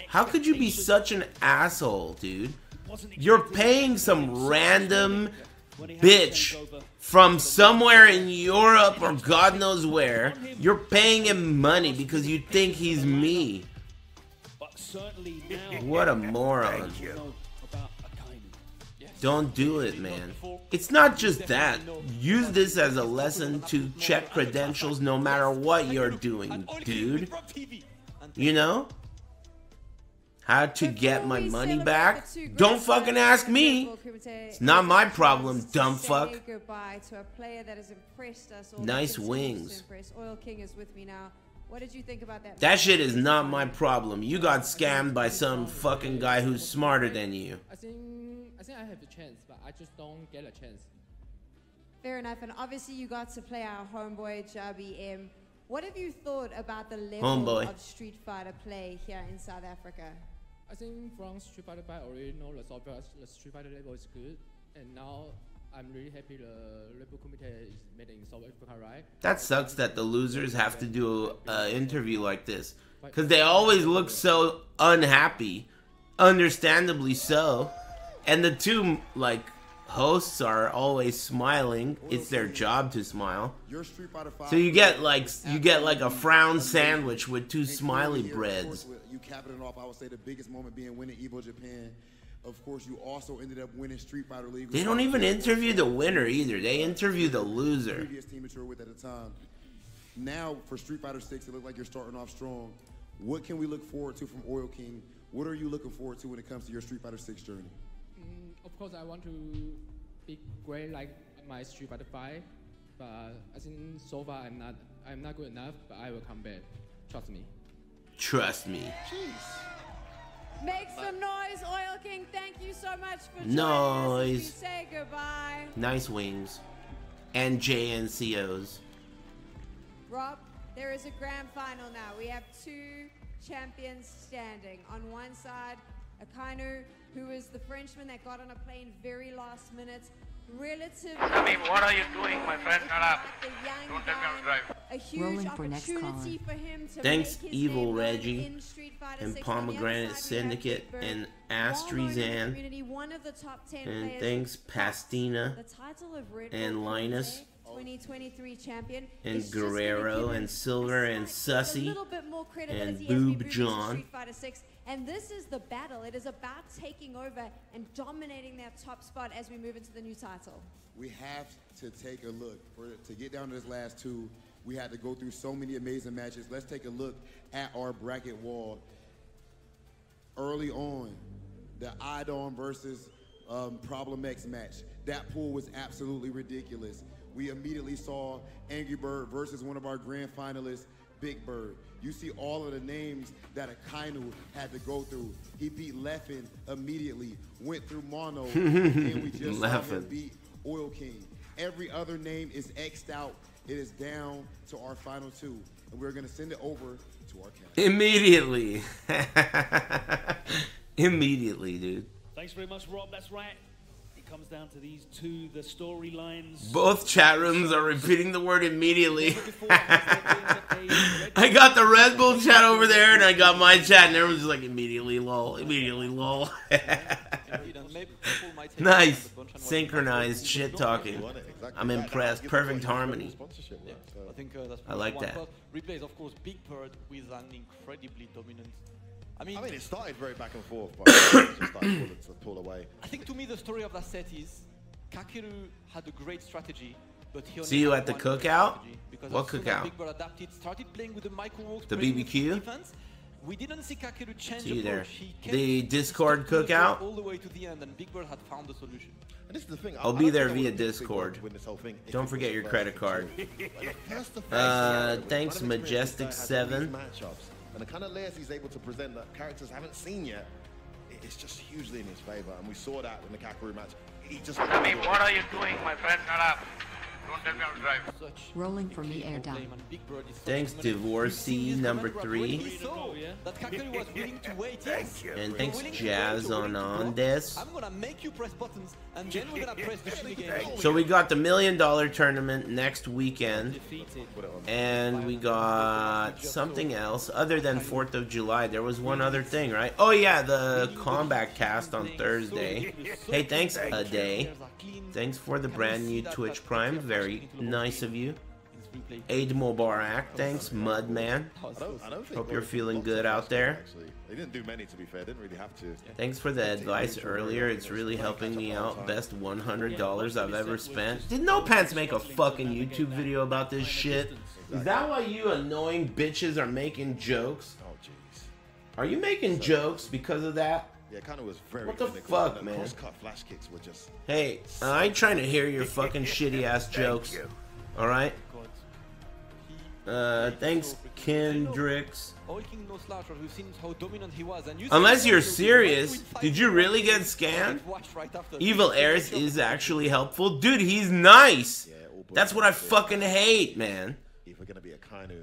How could you be such an asshole, dude? You're paying some random bitch from somewhere in Europe or God knows where. You're paying him money because you think he's me. What a moron. Don't do it, man. It's not just that. Use this as a lesson to check credentials no matter what you're doing, dude. You know? How to get my money back? Don't fucking ask me. It's not my problem, dumb fuck. Nice wings. OilKing is with me now. What did you think about that? That shit is not my problem. You got scammed by some fucking guy who's smarter than you. I think I have a chance, but I just don't get a chance. Fair enough, and obviously you got to play our homeboy Jabhim. What have you thought about the level of Street Fighter play here in South Africa? I think from Street Fighter 5 already know the Street Fighter level is good, and now I'm really happy the Red Bull Kumite is made in South Africa, right? That sucks that the losers have to do an interview like this, because they always look so unhappy, understandably so, and the two like hosts are always smiling. It's their job to smile. So you get like a frown sandwich with two smiley breads. You capping it off, I would say the biggest moment being winning Evo Japan. Of course, you also ended up winning Street Fighter League. They don't even interview the winner either. They interview the loser. Previous team that you were with at the time. Now for Street Fighter 6, it looks like you're starting off strong. What can we look forward to from OilKing? What are you looking forward to when it comes to your Street Fighter 6 journey? Of course, I want to be great like my Street Fighter 5, but I think so far I'm not good enough. But I will come back. Trust me. Trust me. Jeez. Make some noise, OilKing. Thank you so much for joining Noise. us. We say goodbye. Nice wings. And JNCOs. Rob, there is a grand final now. We have two champions standing. On one side, Akainu, who is the Frenchman that got on a plane very last minute. Relatively. I mean, what are you doing, my friend? Shut up. Don't tell me how to drive. A huge opportunity for him to Thanks, make his Evil name Reggie, in Street Fighter and 6. Pomegranate Syndicate, and Astrizan, One of the top 10 and players. thanks Pastina, The title of Red and Bull Linus, 2023 champion, and is just gonna Guerrero, give and him Silver, and a Sussy, little bit more and credibility as we Boob move into John. Street Fighter 6. And this is the battle. It is about taking over and dominating that top spot as we move into the new title. We have to take a look. To get down to this last two, we had to go through so many amazing matches. Let's take a look at our bracket wall. Early on, the Idon versus Problem X match. That pool was absolutely ridiculous. We immediately saw Angry Bird versus one of our grand finalists, Big Bird. You see all of the names that Akainu had to go through. He beat Leffen immediately, went through Mono, and we just saw him beat OilKing. Every other name is X'd out. It is down to our final two, and we're gonna send it over to our captain. Immediately. Immediately, dude. Thanks very much, Rob. That's right. It comes down to these two, the storylines. Both chat rooms are repeating the word immediately. I got the Red Bull chat over there, and I got my chat, and everyone's just like, immediately lol, immediately lol. Nice. Synchronized shit talking. I'm impressed. Perfect harmony. I think that's I like that. Replays, of course, Big Bird with an incredibly dominant. I mean, it started very back and forth, but it just started to pull away. I think to me the story of that set is Kakeru had a great strategy, but he only See you had at the one cookout? because What as soon as cookout? Big Bird adapted, started playing with the micro walks, The playing with BBQ? defense. We didn't see Kakeru change See you there. approach. He kept The Discord sticking to the cookout? all the way to the end, and Big Bird had found the solution. And this is the thing. I'll be there via Discord. Don't forget your credit card. Thanks, Majestic7. And the kind of layers he's able to present that characters haven't seen yet, it's just hugely in his favor. And we saw that in the Kakeru match. He just. I mean, what are you doing, my friend? Shut up. Don't tell me how to drive. Rolling from the air down. Thanks, Divorcee number 3. That Kakeru was willing to wait, yes. And thanks, Jazz on this. I'm gonna make you press buttons, and then we're gonna press the shimmy game. So we got the $1 Million tournament next weekend, and we got something else other than 4th of July. There was one other thing, right? Oh yeah, the combat cast on Thursday. Hey, thanks, Ade. Thanks for the brand new Twitch Prime. Very nice of you. Eid Mubarak. Thanks, Mudman. Hope you're feeling good out there. They didn't do many, to be fair. Didn't really have to. Thanks for the advice earlier. It's really helping me out. Best $100 I've ever spent. Did No Pants make a fucking YouTube video about this shit? Is that why you annoying bitches are making jokes? Oh, jeez. Are you making jokes because of that? Yeah, kind of was very. What the clinical. fuck, And man? Cross-cut flash kicks were just. Hey, I ain't trying to hear your fucking shitty ass jokes. Alright? Thanks, Kendricks. OilKing no sloucher, who seems how dominant he was. And you Unless you're serious, did you really get scanned? Evil Aris is actually helpful. Dude, he's nice. That's what I fucking hate, man.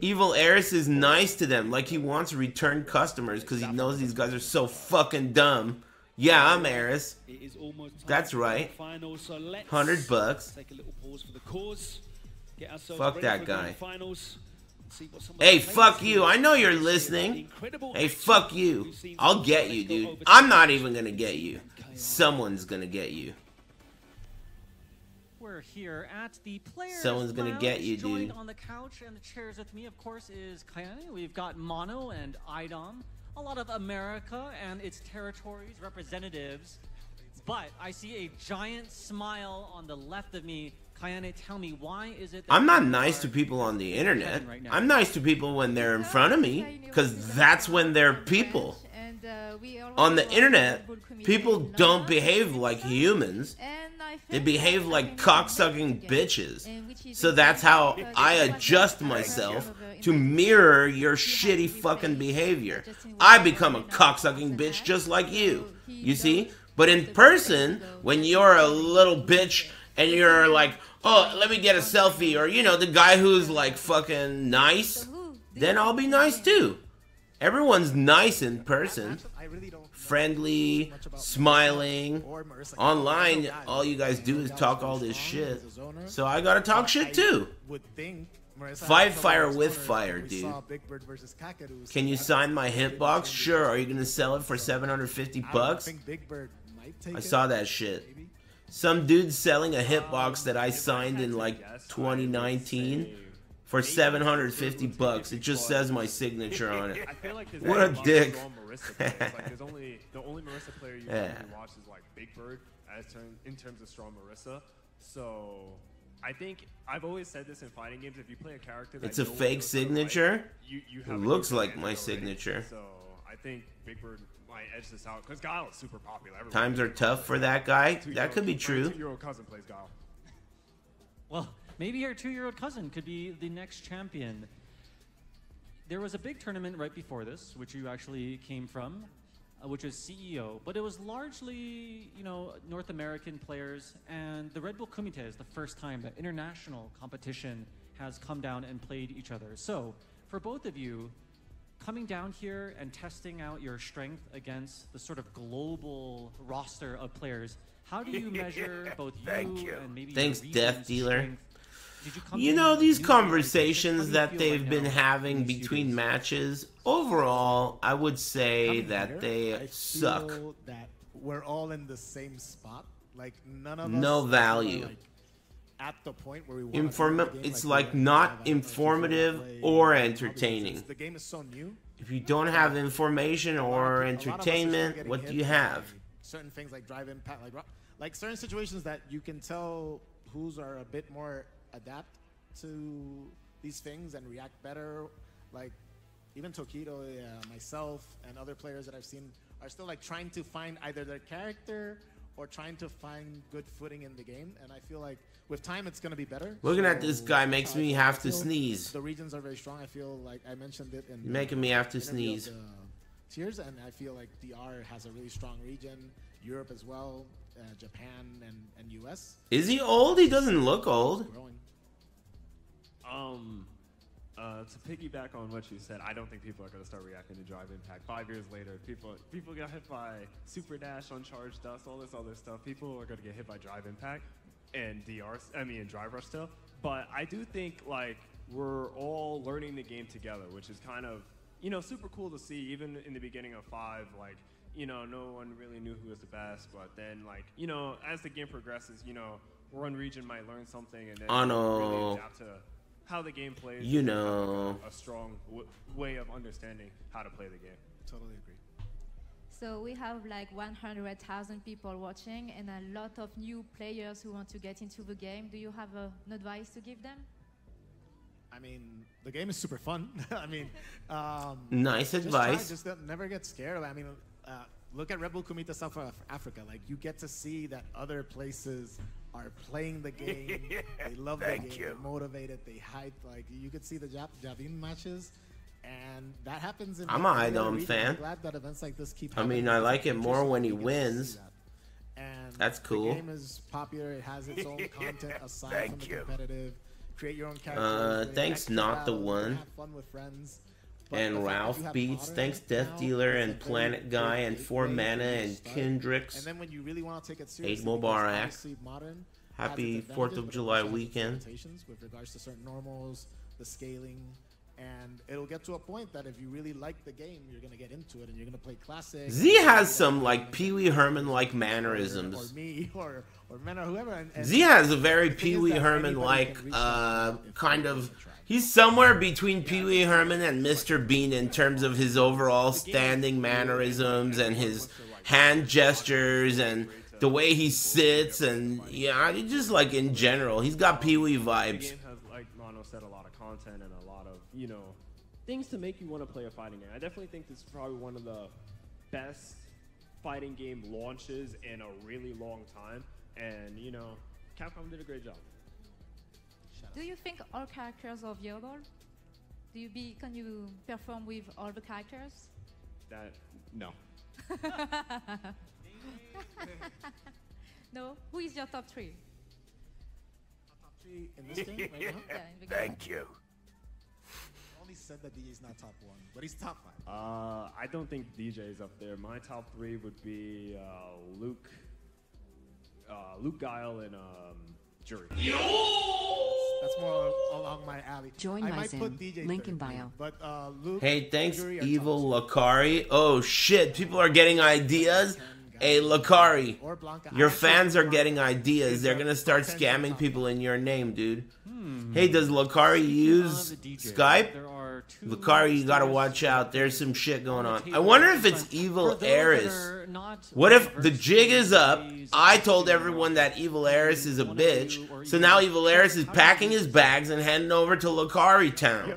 Evil Aris is nice to them, like he wants return customers because he knows these guys are so fucking dumb. Yeah, I'm Aris. That's right. $100. Take a little pause for the cause. Get ourselves Fuck ready that for guy. the finals. See what some of Hey, the fuck players you. do. I know you're listening. Hey, fuck you. I'll get you, dude. I'm not even gonna get you. Someone's gonna get you. We're here at the Players Someone's gonna Lounge. get you, Joined dude. on the couch and the chairs with me, of course, is Kakeru. We've got Mono and Idom. A lot of America and its territories, representatives. But I see a giant smile on the left of me. Kakeru, tell me, why is it that I'm not you nice are to people on the internet. right now? I'm nice to people when they're in front of me, because that's when they're people. On the internet, people don't behave like humans. They behave like cocksucking bitches. So that's how I adjust myself to mirror your shitty fucking behavior. I become a cocksucking bitch just like you. You see? But in person, when you're a little bitch and you're like, oh, let me get a selfie, or, you know, the guy who's like fucking nice, then I'll be nice too. Everyone's nice in person. Friendly, smiling. Online, all you guys do is talk all this shit. So I gotta talk shit too. Fight fire with fire, dude. Can you sign my hitbox? Sure. Are you gonna sell it for 750 bucks? I saw that shit. Some dude selling a hitbox that I signed in like 2019 for 750 bucks. It just says my signature on it. I feel like there's What a lot of dick. strong Marissa players. Like, there's only the only Marissa player you Yeah. really watch is like Big Bird in terms of strong Marissa. So I think I've always said this in fighting games: if you play a character that It's a no one fake knows how to fight, signature. you It have a looks good like advantage my already. signature. So I think Big Bird might edge this out because Guile is super popular. Everyone Times plays are tough for that guy. Two-year-old That could be my true. 2-year-old cousin plays Guile. Well, maybe your 2-year-old cousin could be the next champion. There was a big tournament right before this, which you actually came from, which was CEO, but it was largely, you know, North American players, and the Red Bull Kumite is the first time that international competition has come down and played each other. So, for both of you, coming down here and testing out your strength against the sort of global roster of players, how do you measure both you and maybe Thanks, your Death Dealer. come You in know, these new, conversations like, how that do you feel they've right been now having in these between matches, overall, I would say Coming that here, they I suck. feel that we're all in the same spot. Like none of us No are, value. like, at the point where we want to play the game, It's like like we not have, I don't know if you feel that informative way, or because entertaining. the game is so new. If you don't have information or A lot of us are entertainment, getting what hit do you by have? certain things like drive impact, like certain situations that you can tell who's are a bit more adapt to these things and react better. Like even Tokido, myself, and other players that I've seen are still like trying to find either their character or trying to find good footing in the game. And I feel like with time, it's going to be better. Looking at this guy makes me have to I feel sneeze. The regions are very strong. I feel like I mentioned it in You're making me have to interview of sneeze. the tiers, and I feel like DR has a really strong region, Europe as well, Japan and US. Is he old? He doesn't look old. Growing. To piggyback on what you said, I don't think people are going to start reacting to Drive Impact. 5 years later, people got hit by Super Dash, Uncharged Dust, all this other stuff. People are going to get hit by Drive Impact and Drive Rush still. But I do think like we're all learning the game together, which is kind of, super cool to see. Even in the beginning of 5, like, no one really knew who was the best. But then, like, as the game progresses, one region might learn something and then really adapt to how the game plays. A strong way of understanding how to play the game. Totally agree. So we have like 100,000 people watching and a lot of new players who want to get into the game. Do you have an advice to give them? I mean, the game is super fun. I mean, Nice advice. Just never get scared. I mean, look at Red Bull Kumite South Africa. Like, you get to see that other places are playing the game. They love the game. They're motivated. They hype. Like, you could see the Jabhim matches, and that happens in. I'm an Idom fan. I'm glad that events like this keep. I mean, I like it more when he wins. And that's cool. The game is popular. It has its own content aside from the competitive. Create your own character. Thanks, not the one. Have fun with friends. And Ralph Beats, thanks Death Dealer and Planet Guy and 4 Mana and Kendricks. And then when you really want to take it seriously, 8 Mubarak. Modern Happy 4th of July weekend. With regards to certain normals, the scaling, and it'll get to a point that if you really like the game, you're gonna get into it and you're gonna play classic. Z has some like Pee Wee Herman like mannerisms. Or me, or Men or whoever. And Z has a very Pee Wee Herman like kind of. He's somewhere between Pee Wee Herman and Mr. Bean in terms of his overall standing mannerisms and his hand gestures and the way he sits and just like in general, he's got Pee Wee vibes. The game has, like Mono said, a lot of content and a lot of things to make you want to play a fighting game. I definitely think this is probably one of the best fighting game launches in a really long time, and Capcom did a great job. Do you think all characters are viable? Can you perform with all the characters? No. No? Who is your top 3? Top 3 in this game right now? Yeah, in the Thank you. Only said that DJ is not top 1, but he's top 5. I don't think DJ is up there. My top 3 would be Luke, Guile, and Jury. That's more along my alley. Join I my might Zhen. put DJ Link third, in bio. But Luke, Hey, thanks, Jury are Evil Lakari. Oh shit, people are getting ideas. Hey, Lakari, your fans are getting ideas. They're gonna start scamming people in your name, dude. Hey, does Lakari use Skype? Lakari, you gotta watch out. There's some shit going on. I wonder if it's Evil Aris. What if the jig is up? I told everyone that Evil Aris is a bitch, so now Evil Aris is packing his bags and heading over to Lakari Town.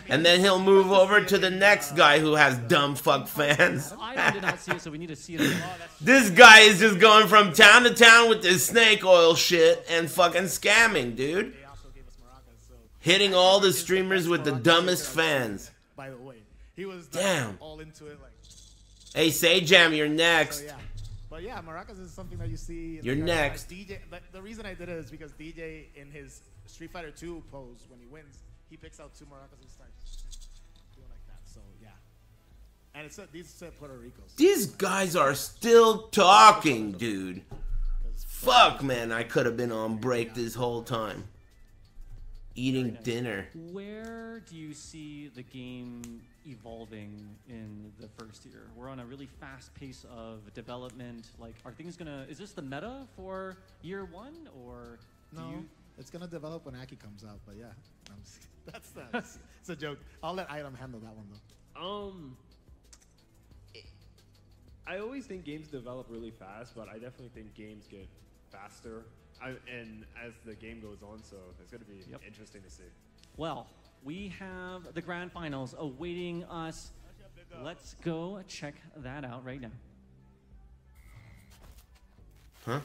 And then he'll move over to the next guy who has dumb fuck fans. I did not see it, so we need to see it. This guy is just going from town to town with this snake oil shit and fucking scamming, dude. Hitting all the streamers with the dumbest fans. By the way, he was damn all into it. Like, hey, Sayjam, you're next. so yeah. But yeah, Maracas is something that you see. You're next. DJ, the reason I did it is because DJ in his Street Fighter 2 pose when he wins, he picks out 2 maracas and starts doing like that. So And these said Puerto Rico's. These guys are still talking, dude. Fuck, man, I could have been on break this whole time. Eating dinner. Where do you see the game evolving in the first year? We're on a really fast pace of development. Like, are things gonna? Is this the meta for year one, or No, it's gonna develop when Aki comes out. But yeah, that's it's a joke. I'll let Item handle that one though. I always think games develop really fast, but I definitely think games get faster. And as the game goes on, so it's going to be interesting to see. Well, we have the grand finals awaiting us. Let's go check that out right now. Huh?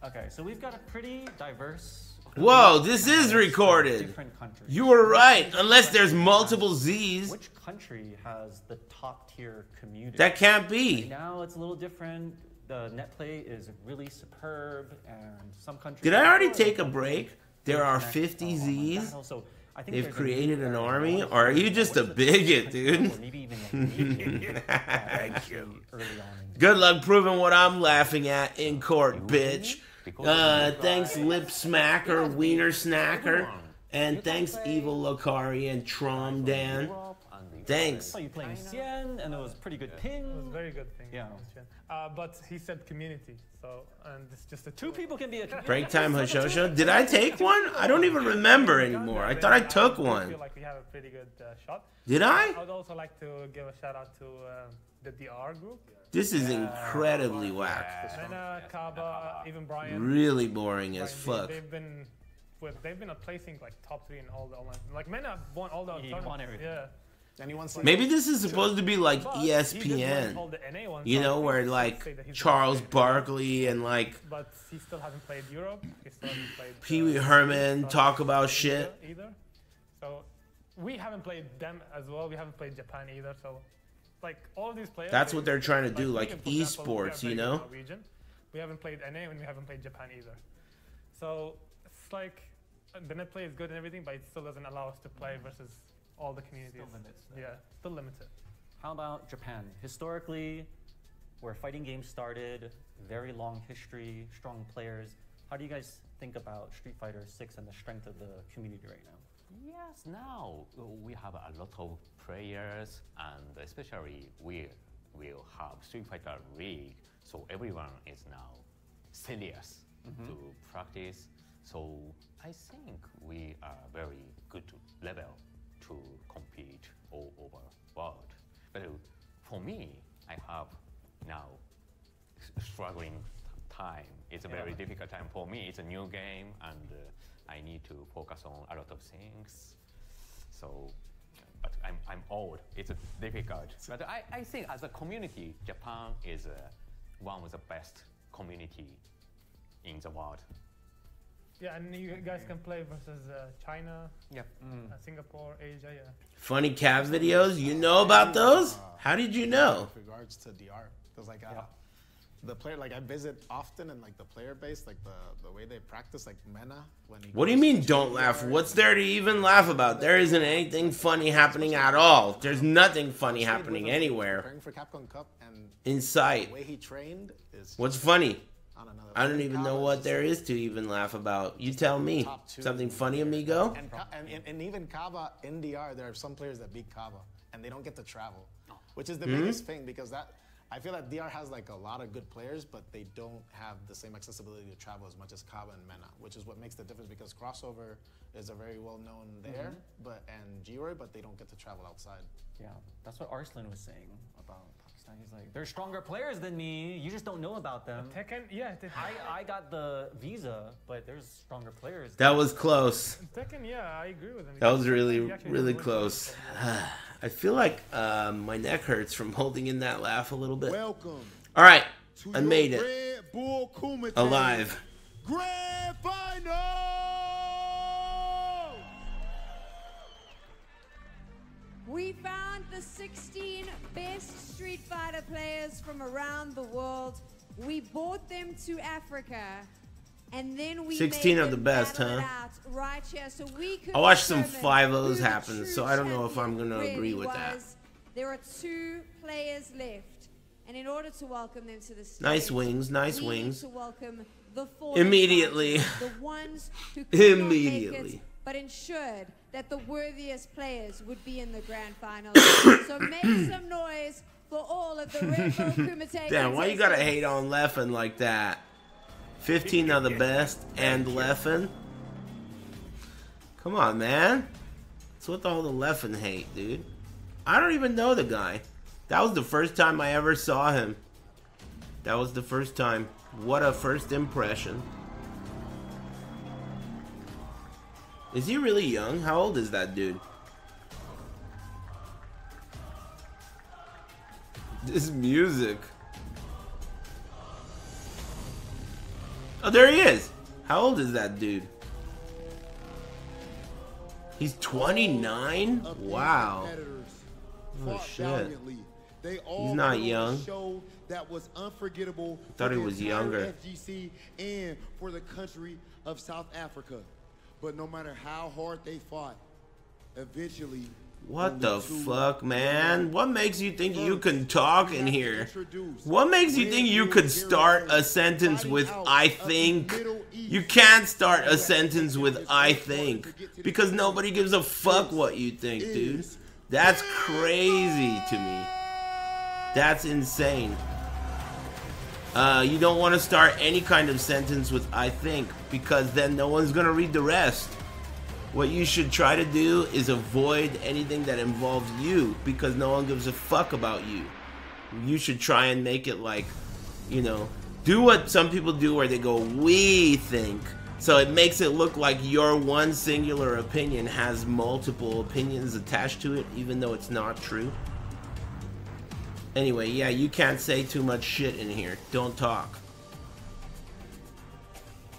Okay, so we've got a pretty diverse. Whoa, this is recorded. Different countries. You were right, unless there's multiple Z's. Which country has the top tier community? That can't be. Right now it's a little different. The net play is really superb, and some countries. Did I already take a break? There are 50 Z's. Also, I think they've created an army. Or are you just a bigot, dude? Thank you. Good luck proving what I'm laughing at in court, bitch. Thanks, Lip Smacker, Wiener Snacker. And thanks, Evil Lokari and Trom Dan. Thanks. I saw you playing Zhen, and it was pretty good ping. It was very good ping. Yeah. But he said community, so and it's just a two people can be a community. Break time, Hoshosho. Did I take one? I don't even remember anymore. I thought I took I one. feel like we have a pretty good shot. Did I? I would also like to give a shout out to the DR group. This is incredibly whack. Mena, Kaba, even Brian. Really boring as fuck. They've been placing like top 3 in all the online. Like Mena won all the tournaments. won everything. Yeah. Maybe this is supposed to be like ESPN, you know, where like Charles Barkley and like But he still hasn't played Europe. He still hasn't played Pee Wee Herman talk about shit. Either. So we haven't played them as well. We haven't played Japan either. So like all of these players. That's what they're trying to do, like esports, you know. We haven't played NA and we haven't played Japan either. So it's like the net play is good and everything, but it still doesn't allow us to play versus all the communities. Still limits. Yeah, still limited. How about Japan? Historically, where fighting games started, very long history, strong players. How do you guys think about Street Fighter 6 and the strength of the community right now? Yes, now we have a lot of players, and especially we will have Street Fighter League, so everyone is now serious to practice. So I think we are very good level to compete all over world. But for me, I have now struggling time. It's a very difficult time for me. It's a new game, and I need to focus on a lot of things. So, but I'm old. It's difficult. But I think as a community, Japan is one of the best community in the world. Yeah, and you guys can play versus China, Singapore, Asia, yeah. Funny cat videos, you know about those? How did you know? With regards to DR, because like the player, like I visit often, and like the player base, like the way they practice, like Mena. What do you mean don't laugh? What's there to even laugh about? There isn't anything funny happening at all. There's nothing funny happening anywhere. Preparing for Capcom Cup and in sight. The way he trained is. What's funny? I don't even know what there is to even laugh about. You tell me. Something funny, amigo? And even Kaba in DR, there are some players that beat Kaba, and they don't get to travel, which is the biggest thing, because I feel that DR has like a lot of good players, but they don't have the same accessibility to travel as much as Kaba and Mena, which is what makes the difference, because Crossover is a very well known there, and G-Roy, but they don't get to travel outside. Yeah, that's what Arslan was saying about Pakistan. He's like, they're stronger players than me. You just don't know about them. Tekken, yeah. I got the visa, but there's stronger players. That was close. Tekken, yeah, I agree with him. That was really close. I feel like my neck hurts from holding in that laugh a little bit. Welcome. All right, I made it. Red Bull Kumite Alive. Grand Final! We found the 16 best Street Fighter players from around the world. We brought them to Africa, And then we 16 made of the them best, battle it huh? out right here, so we could I watched some determine 5-0s who the happen, true so I don't know if I'm champion gonna agree really with that. was. There are 2 players left, and in order to welcome them to the stage, Nice wings, nice we wings. need to welcome the 4 Immediately. the ones who could not make it, Immediately. but ensured that the worthiest players would be in the grand final. So make some noise for all of the Red Bull Kumite. Damn, why you gotta hate on Leffen like that? 15 of the best and Leffen? Come on, man. What's with all the Leffen hate, dude? I don't even know the guy. That was the first time I ever saw him. That was the first time. What a first impression. Is he really young? How old is that dude? This music. Oh, there he is. How old is that dude? He's 29? Wow. Oh, shit. He's not young. That was unforgettable. I thought he was younger. FGC and for the country of South Africa. But no matter how hard they fought, eventually. What the fuck, man? What makes you think you can talk in here? What makes you think you could start a sentence with I think? You can't start a sentence with I think. Because nobody gives a fuck what you think, dude. That's crazy to me. That's insane. You don't want to start any kind of sentence with I think, because then no one's gonna read the rest. What you should try to do is avoid anything that involves you, because no one gives a fuck about you. You should try and make it like, you know, do what some people do where they go, we think. So it makes it look like your one singular opinion has multiple opinions attached to it, even though it's not true. Anyway, yeah, you can't say too much shit in here. Don't talk.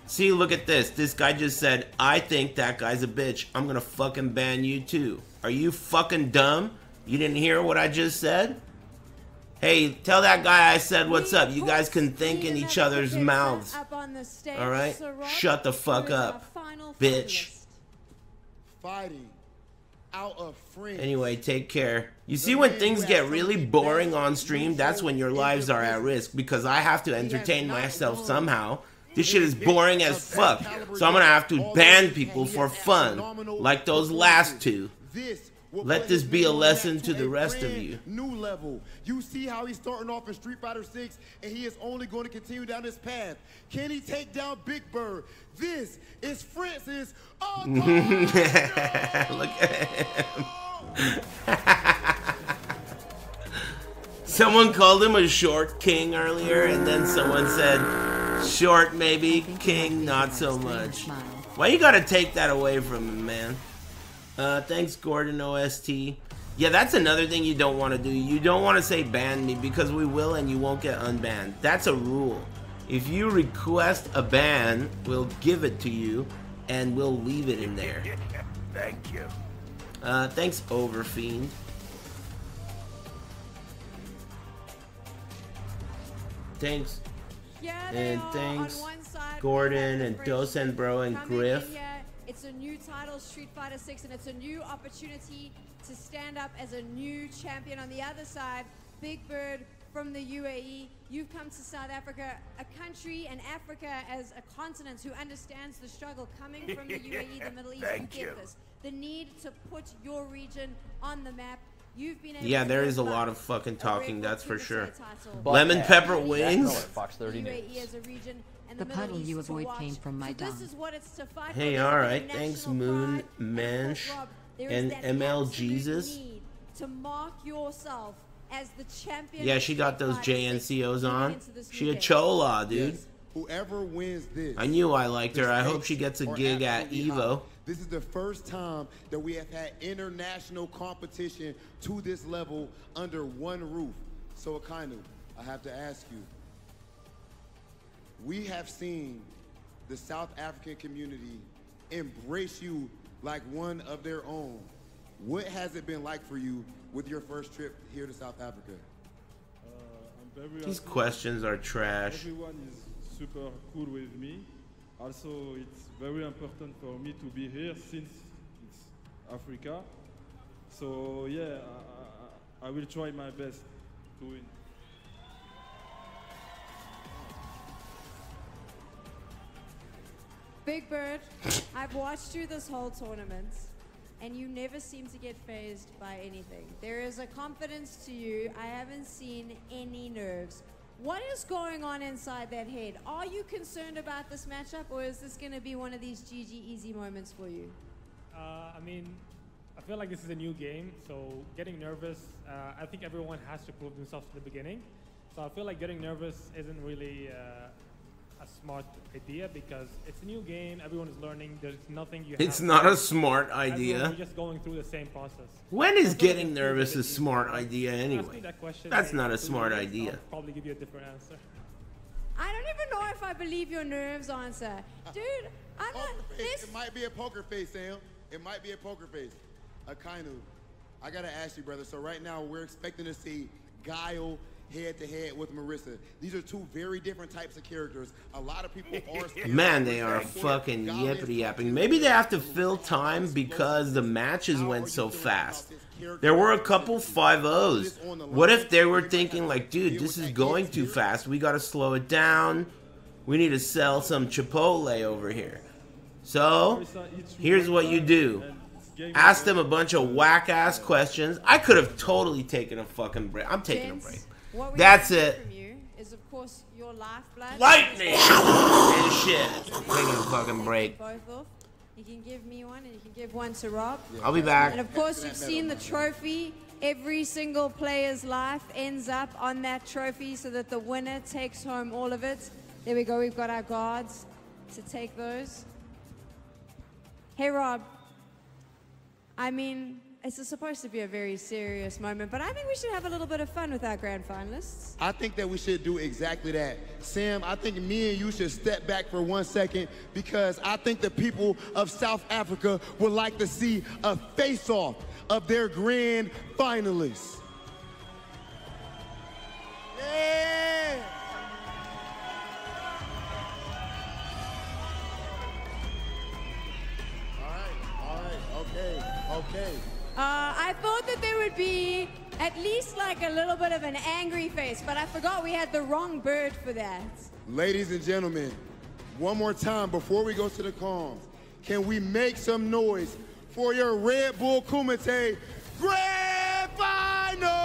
See, look at this. This guy just said, I think that guy's a bitch. I'm gonna fucking ban you too. Are you fucking dumb? You didn't hear what I just said? Hey, tell that guy I said what's up. You guys can think in each other's mouths. Alright? Shut the fuck up, bitch. Fighting out of friends. Anyway, take care. You see, when things get really boring on stream, that's when your lives are at risk, because I have to entertain myself somehow. This shit is boring as fuck, so I'm gonna have to ban people for fun, like those last 2. Let this be a lesson to the rest of you. New level. You see how he's starting off in Street Fighter 6, and he is only going to continue down this path. Can he take down Big Bird? This is Francis. Look at him. Someone called him a short king earlier, and then someone said, short maybe, king not so much. Why you gotta take that away from him, man? Thanks, Gordon OST. Yeah, that's another thing you don't want to do. You don't want to say ban me, because we will and you won't get unbanned. That's a rule. If you request a ban, we'll give it to you, and we'll leave it in there. Thank you. Thanks, Overfiend. Thanks. And thanks, Gordon and Dosen Bro and Griff. It's a new title, Street Fighter 6, and it's a new opportunity to stand up as a new champion. On the other side, Big Bird from the UAE. You've come to South Africa, a country, and Africa as a continent who understands the struggle coming from the UAE, the Middle East. Thank you you. get this. The need to put your region on the map. You've been able Yeah, to there build is a up lot of fucking talking, that's for sure. But Lemon pepper wings? Fox 30 News. The puddle you avoid came from my dung. Hey, alright, thanks Moon Mensch and ML Jesus. To mark yourself as the champion. Yeah, she got those JNCOs on. She a chola, dude. Whoever wins this, I knew I liked her. I hope she gets a gig at Evo. This is the first time that we have had international competition to this level under one roof. So Akainu, I have to ask you, we have seen the South African community embrace you like one of their own. What has it been like for you with your first trip here to South Africa? These questions are trash. Everyone is super cool with me. Also, it's very important for me to be here since it's Africa. So yeah, I will try my best to win. Big Bird, I've watched you this whole tournament, and you never seem to get phased by anything. There is a confidence to you. I haven't seen any nerves. What is going on inside that head? Are you concerned about this matchup, or is this going to be one of these GG easy moments for you? I mean, I feel like this is a new game, so getting nervous, I think everyone has to prove themselves at the beginning. So I feel like getting nervous isn't really a smart idea because it's a new game, everyone is learning, there's nothing you It's have not to a smart idea. You're just going through the same process. When is getting nervous a smart idea Ask me anyway? that question That's in not a 2 smart years, idea. I'll probably give you a different answer. I don't even know if I believe your nerves answer. Dude, I'm not... It might be a poker face, Sam. It might be a poker face. Akainu, I gotta ask you, brother. So right now we're expecting to see Guile head-to-head with Marissa. These are two very different types of characters. A lot of people are... Man, they are fucking yippity-yapping. Maybe they have to fill time because the matches went so fast. There were a couple 5-0s. What if they were thinking like, dude, this is going too fast. We gotta slow it down. We need to sell some Chipotle over here. So, here's what you do. Ask them a bunch of whack-ass questions. I could have totally taken a fucking break. I'm taking a break. That's it. From you is, of course, your lifeblood. Lightning! And shit. Taking a fucking break. Both off. You can give me one, and you can give one to Rob. I'll be back. And of course, you've seen the trophy. Every single player's life ends up on that trophy so that the winner takes home all of it. There we go. We've got our guards to take those. Hey, Rob. I mean, it's supposed to be a very serious moment, but I think we should have a little bit of fun with our grand finalists. I think that we should do exactly that. Sam, I think me and you should step back for 1 second because I think the people of South Africa would like to see a face-off of their grand finalists. Yeah! All right, okay. I thought that there would be at least like a little bit of an angry face, but I forgot we had the wrong bird for that. Ladies and gentlemen, one more time before we go to the comms, can we make some noise for your Red Bull Kumite Grand Finals?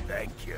Thank you.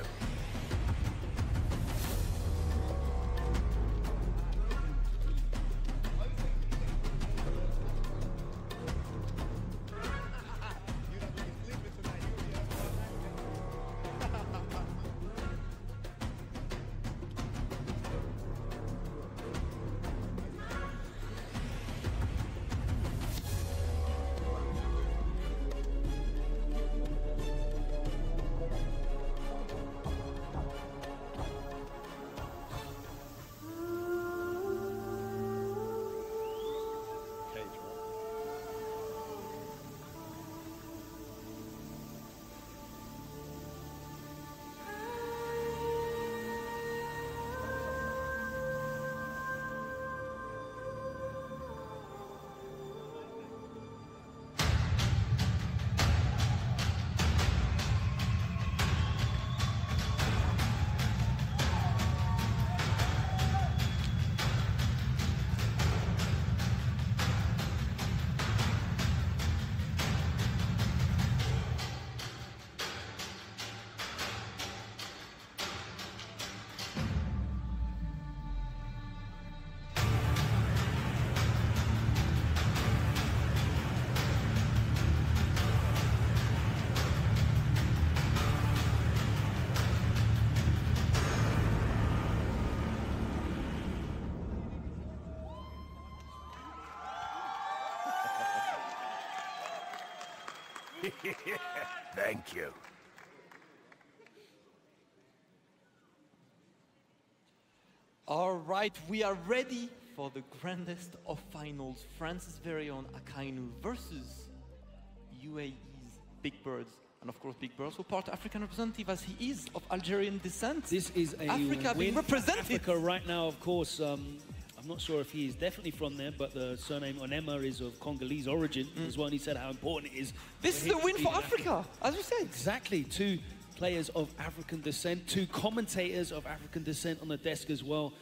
Thank you. All right, we are ready for the grandest of finals. France's very own Akainu versus UAE's Big Birds. And of course, Big Birds will part African representative as he is of Algerian descent. This is a Africa win being represented. Africa right now, of course. I'm not sure if he is definitely from there, but the surname Onema is of Congolese origin as well. And he said how important it is. This is a win for Africa, as you said. Exactly. Two players of African descent, two commentators of African descent on the desk as well.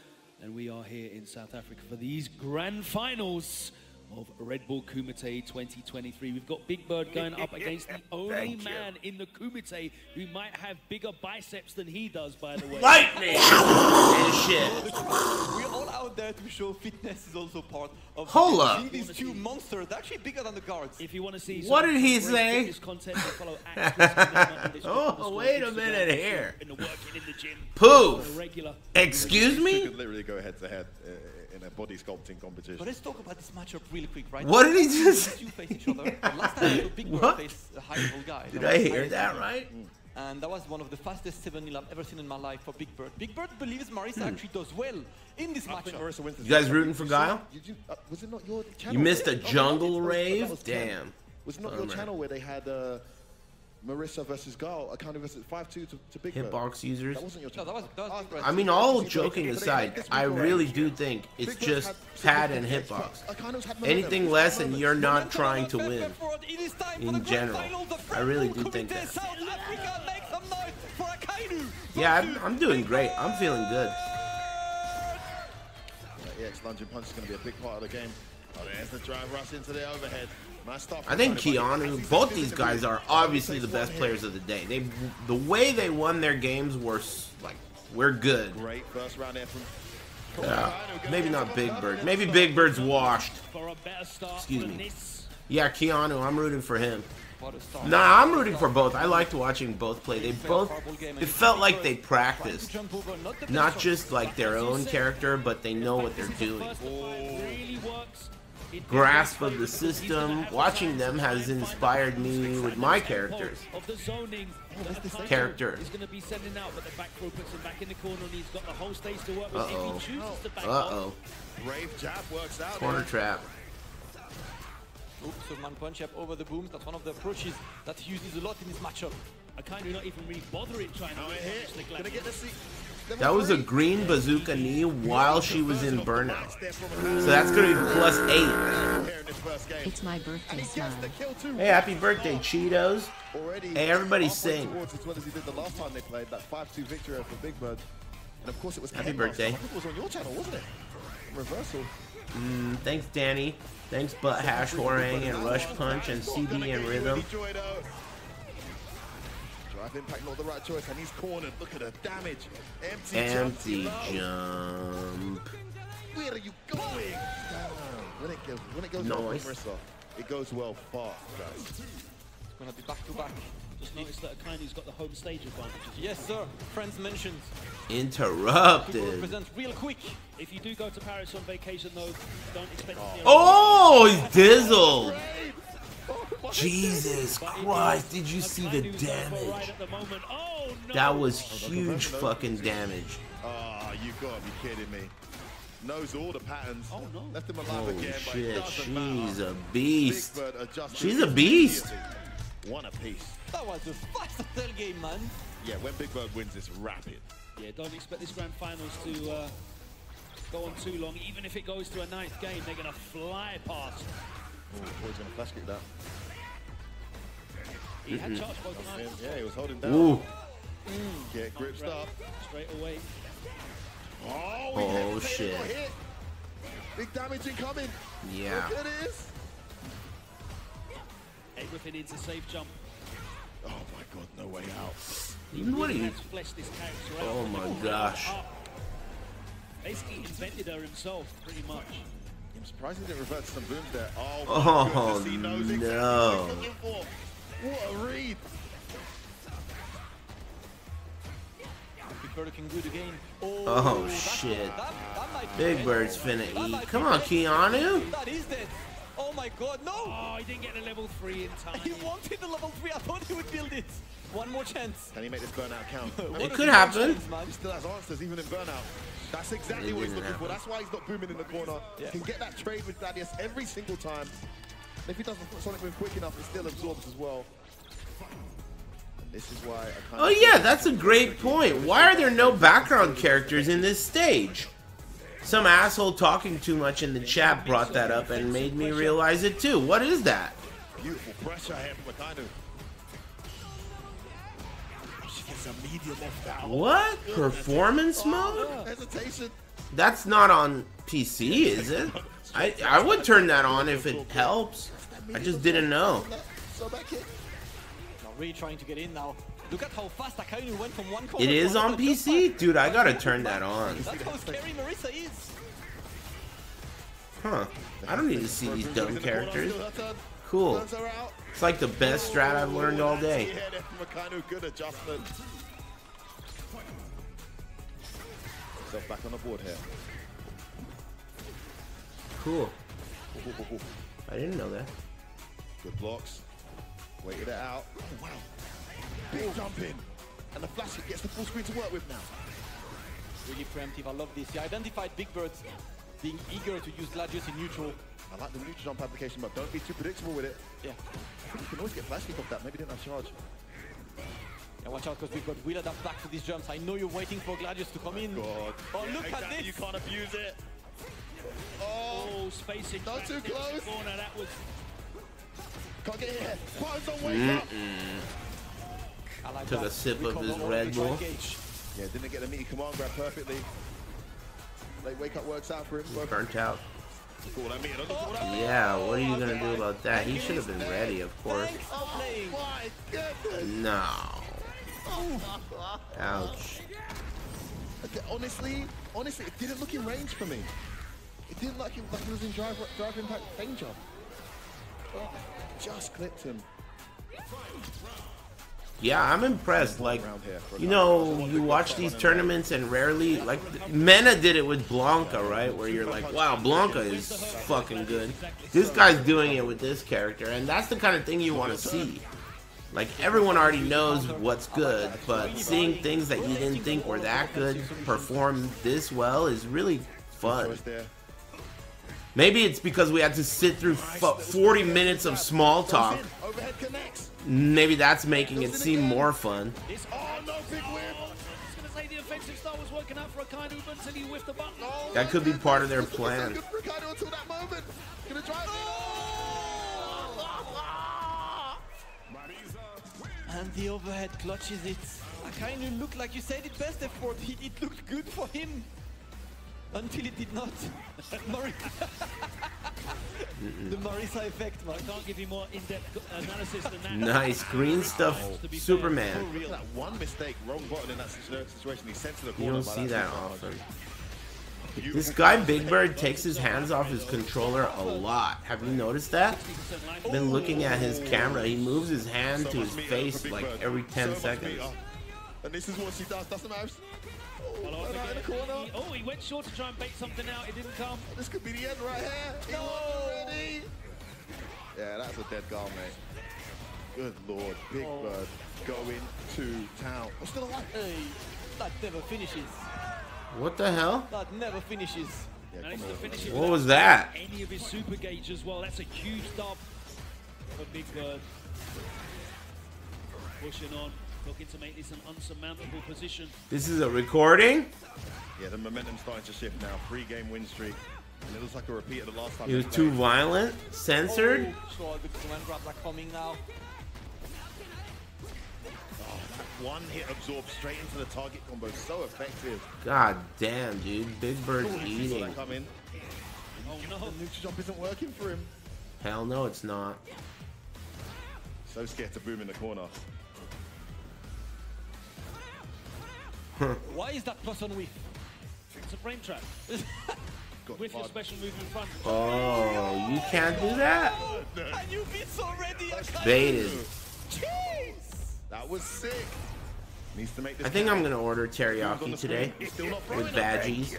And we are here in South Africa for these grand finals of Red Bull Kumite 2023. We've got Big Bird going up against the only man in the Kumite who might have bigger biceps than he does, by the way. Lightning! Shit. We're all out there to show fitness is also part of Hold up. these two monsters. They're actually bigger than the guards. If you want to see What did he say? Content, follow Oh, wait a minute here. In the working in the gym. Poof. Regular. Excuse me? You could literally go head to head in a body sculpting competition. But let's talk about this matchup really quick, right? What did he just Two face each other. Last time, so Big Bird faced a high-level guy. Did I hear that right? And that was one of the fastest 7-0 I've ever seen in my life for Big Bird. Big Bird believes Marisa actually does well in this matchup. You guys rooting for Guile? Was it not your channel? You missed a jungle rave? Damn. Was it not your channel where they had Marissa versus Guile, Akainu versus 5-2 to Big Bird? Hitbox users? That wasn't your channel. No, that was Big Bird. I mean, all joking aside, I really do think it's just pad and hitbox. Anything less and you're not trying to win in general. I really do think that. Yeah, I'm doing great. I'm feeling good. EX lunging punch is going to be a big part of the game. Oh, there's the drive rush into the overhead. Nice stop. I think Keanu, both these guys are obviously the best players of the day. The way they won their games were like, we're good. Great first round there from maybe not Big Bird. Maybe Big Bird's washed. Excuse me. Yeah, Keanu, I'm rooting for him. Nah, I'm rooting for both. I liked watching both play. It felt like they practiced. Not just like their own character, but they know what they're doing. Grasp of the system. Watching them has inspired me with my characters. Uh-oh. Uh-oh. Corner trap. Oops, so man punch up over the booms. That's one of the approaches that he uses a lot in this matchup. Akainu not even really bothering trying to get the seat. That was a green bazooka knee while she was in burnout. So that's going to be +8. It's my birthday, smile. Hey, happy birthday, Cheetos. Hey, everybody sing. As he did the last time they played, that 5-2 victory over Big Bird. And of course it was happy birthday. I think it was on your channel, wasn't it? Reversal. Thanks, Danny. Thanks, Butt Hash, Horang, and Rush Punch, and CD and Rhythm. Drive impact, not the right choice, and he's cornered. Look at the damage. Empty jump. Where are you going? When it goes well for Marissa, it goes well fast, guys. It's going to be back to back. Just noticed that Akainu's got the home stage advantage. Yes, sir. Friends mentioned. Interrupted. Represent real quick. If you do go to Paris on vacation, though, don't expect to see Oh, he's dizzled. Jesus Christ, did you see the damage? That was huge fucking damage. Oh, you gotta be kidding me. Knows all the patterns. Oh, no. Left him alive Holy again, shit, she's a beast. She's a beast. One apiece. That was the fastest cell game, man. Yeah, when Big Bird wins, it's rapid. Yeah, don't expect this grand finals to go on too long. Even if it goes to a 9th game, they're going to fly past. Oh, boy's going to flash kick that. He had charge both nights. Yeah, he was holding down. Ooh. Get gripped up. Straight away. Oh shit. Big damage incoming. Yeah. Look at this. Whipping into safe jump. Oh my god, no way out. Even what are you? Oh my gosh. Basically invented her himself, pretty much. I'm surprised he didn't revert to some booms there. Oh goodness, he knows no. exactly what he's looking for. What a read. Big Bird looking good again. Oh shit. Big Bird's finna eat. Come on, Keanu. That is dead. Oh my god, no! Oh, he didn't get the level 3 in time. He wanted the level 3. I thought he would build it. One more chance. Can he make this burnout count? It could happen. He still has answers, even in burnout. That's exactly what he's looking for. That's why he's not booming in the corner. Yeah. He can get that trade with Gladius every single time. If he doesn't put Sonic move quick enough, it still absorbs as well. And this is why I Oh yeah, that's a great point. Why are there no background characters in this stage? Some asshole talking too much in the chat brought that up and made me realize it too. What is that? Beautiful pressure here from Akainu. She gets a medium off that. What? Performance mode? Hesitation. That's not on PC, is it? I would turn that on if it helps. I just didn't know. So back in. Now really trying to get in now. Look at how fast Akainu went from one corner. It is on PC? Dude, I gotta turn that on. That's how scary Marisa is. Huh. I don't need to see these dumb characters. Cool. It's like the best strat I've learned all day. Good adjustment. So back on the board here. Cool. I didn't know that. Good blocks. Waited it out. Oh, wow. Big jump in. And the flash gets the full screen to work with now. Really preemptive. I love this. He identified Big Bird being eager to use Gladius in neutral. I like the neutral jump application, but don't be too predictable with it. Yeah. I think you can always get flash kick off that. Maybe didn't have charge. Yeah, watch out, because we've got Will adapt back to these jumps. I know you're waiting for Gladius to come in. God. Oh, look at this. You can't abuse it. Oh, spacing. Not too close. Corner, that was... Can't get here. Buttons on wake up. Like Took a sip of his Red Bull. Yeah, didn't get the meaty command grab perfectly. Late wake up works out for him. Burnt out. Oh, yeah, what are you gonna do about that? He should have been ready, of course. Oh my goodness. No. Ouch. Okay, honestly, it didn't look in range for me. It didn't look like he was in drive impact fang job. Oh, just clipped him. Yeah, I'm impressed. Like, you know, you watch these tournaments and rarely, like, Mena did it with Blanca, right? Where you're like, wow, Blanca is fucking good. This guy's doing it with this character, and that's the kind of thing you want to see. Like, everyone already knows what's good, but seeing things that you didn't think were that good perform this well is really fun. Maybe it's because we had to sit through 40 minutes of small talk. Maybe that's making it seem more fun. That could be part of their plan. And the overhead clutches it. Akainu looked, like you said it best, F4. It looked good for him. Until it did not. The Marisa effect, man. I can't give you more in-depth analysis than that. Nice green stuff, Superman. That one mistake, wrong button in that situation. He sent to the corner. You don't see that often. This guy Big Bird takes his hands off his controller a lot. Have you noticed that? Been looking at his camera. He moves his hand to his face like every 10 seconds. And this is what she does, doesn't matter. Oh, he went short to try and bait something out. It didn't come. This could be the end right here. He wasn't ready. Yeah, that's a dead goal, mate. Good lord, Big Bird going to town. I'm still alive. Hey, that never finishes. What the hell? That never finishes. Yeah, what was that? Any of his super gauge as well. That's a huge dub for Big Bird. Pushing on. Looking to make this an unsurmountable position. This is a recording? Yeah, the momentum's starting to shift now. 3-game win streak. And it looks like a repeat of the last time. He was too violent? Censored? Oh, the command grabs are coming now. Oh, that one hit absorbed straight into the target combo. So effective. God damn, dude. Big Bird's eating. Oh no, the neutral jump isn't working for him. Hell no, it's not. So scared to boom in the corner. Why is that plus on whiff? It's a frame trap. With your special move in front. Oh, you can't do that? And you beats already. Baited. Jeez. That was sick. Needs to make this I think I'm gonna order teriyaki today with veggies.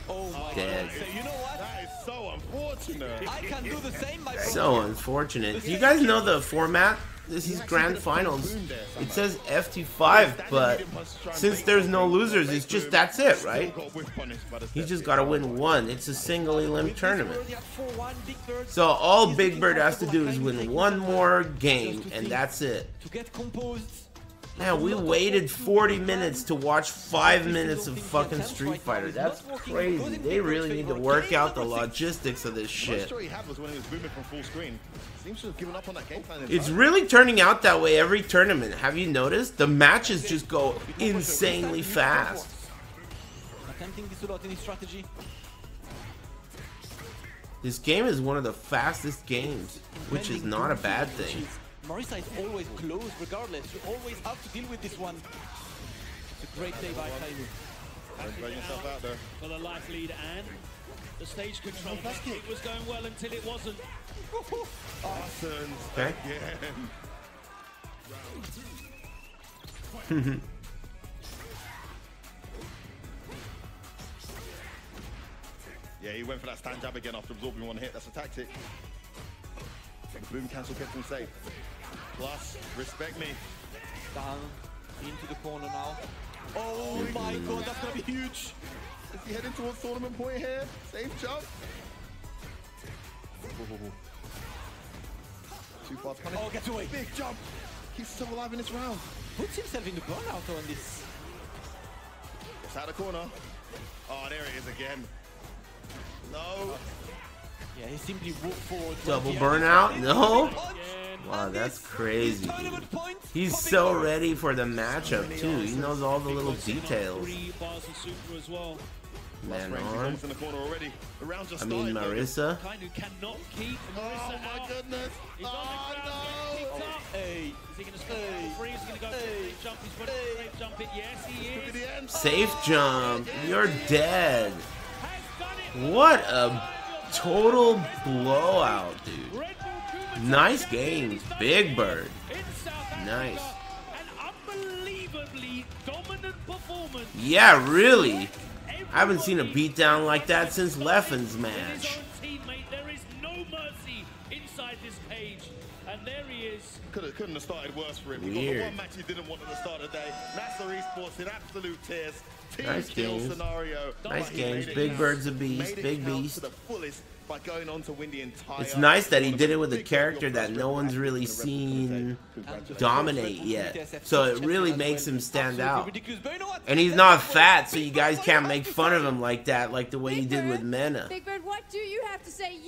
Oh my Dead. God. So you know what? That is so unfortunate. I can do the same, my brother. So unfortunate. Do you guys know the format? This is grand finals. It says FT5, but since there's no losers, it's just that's it, right? He's just got to win one. It's a single elim tournament. So all Big Bird has to do is win one more game, and that's it. Man, we waited 40 minutes to watch 5 minutes of fucking Street Fighter. That's crazy. They really need to work out the logistics of this shit. It's really turning out that way every tournament. Have you noticed? The matches just go insanely fast. This game is one of the fastest games, which is not a bad thing. Marisa is always close, regardless. You always have to deal with this one. It's a great day by Akainu. Bring yourself out there. For the life lead and the stage control. It was going well until it wasn't. Okay. Yeah, he went for that stand jab again after absorbing one hit. That's a tactic. The boom cancel kept him safe. Plus, respect me. Down into the corner now. Oh my God, that's gonna be huge. Is he heading towards tournament point here? Safe jump. Too far punish. Oh, get away. Big jump. He's still alive in this round. Puts himself in the burnout on this. Gets out of the corner. Oh, there it is again. No. Yeah, he simply walked forward. Double burnout? No? Wow, that's crazy, dude. He's so ready for the matchup, too. He knows all the little details. Man on. I mean, Marisa. Oh my goodness. Oh no. Hey. Is he going to stop free? Is he going to go for the jump? He's ready for the jump it. Yes, he is. Safe jump. You're dead. What a total blowout, dude. Nice games, Big Bird. Nice. Yeah, really. I haven't seen a beatdown like that since Leffen's match. There is no mercy inside this page, and there he is. Couldn't have started worse for him. Weird. He got the one match he didn't want at the start of the day. Nassau Esports in absolute tears. Team Nice kill games. scenario. Nice games. Big Bird's a beast. Big beast. To the fullest by going on to win the entire. It's nice that he did it with a character that no one's really seen dominate yet. So it really makes him stand out. And he's not fat, so you guys can't make fun of him like that, like the way you did with Mena. Big Bird, what do you have to say?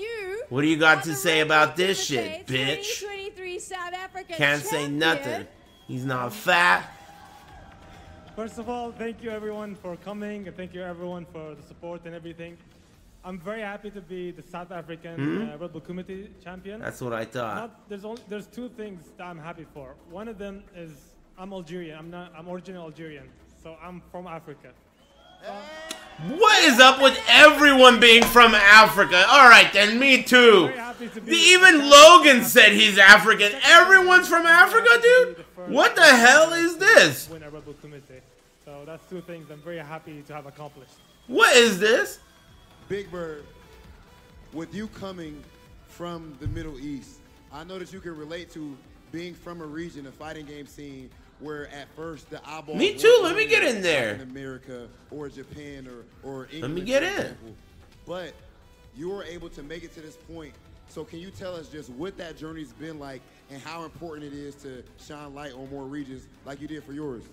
What do you got to say about this shit, bitch? 2023 South Africa Can't say nothing. He's not fat. First of all, thank you everyone for coming, and thank you everyone for the support and everything. I'm very happy to be the South African Red Bull Kumite champion. That's what I thought. There's two things that I'm happy for. One of them is I'm Algerian. I'm original Algerian, so I'm from Africa. What is up with everyone being from Africa? Alright then, me too. Even Logan said he's African. Everyone's from Africa, dude? What the hell is this? Win a Red Bull Kumite. So that's two things I'm very happy to have accomplished. What is this? Big Bird, with you coming from the Middle East, I know that you can relate to being from a region, a fighting game scene, where at first the eyeball. Me too, let me get in there. In America or Japan or England. Let me get in. But you were able to make it to this point. So can you tell us just what that journey's been like and how important it is to shine light on more regions like you did for yours?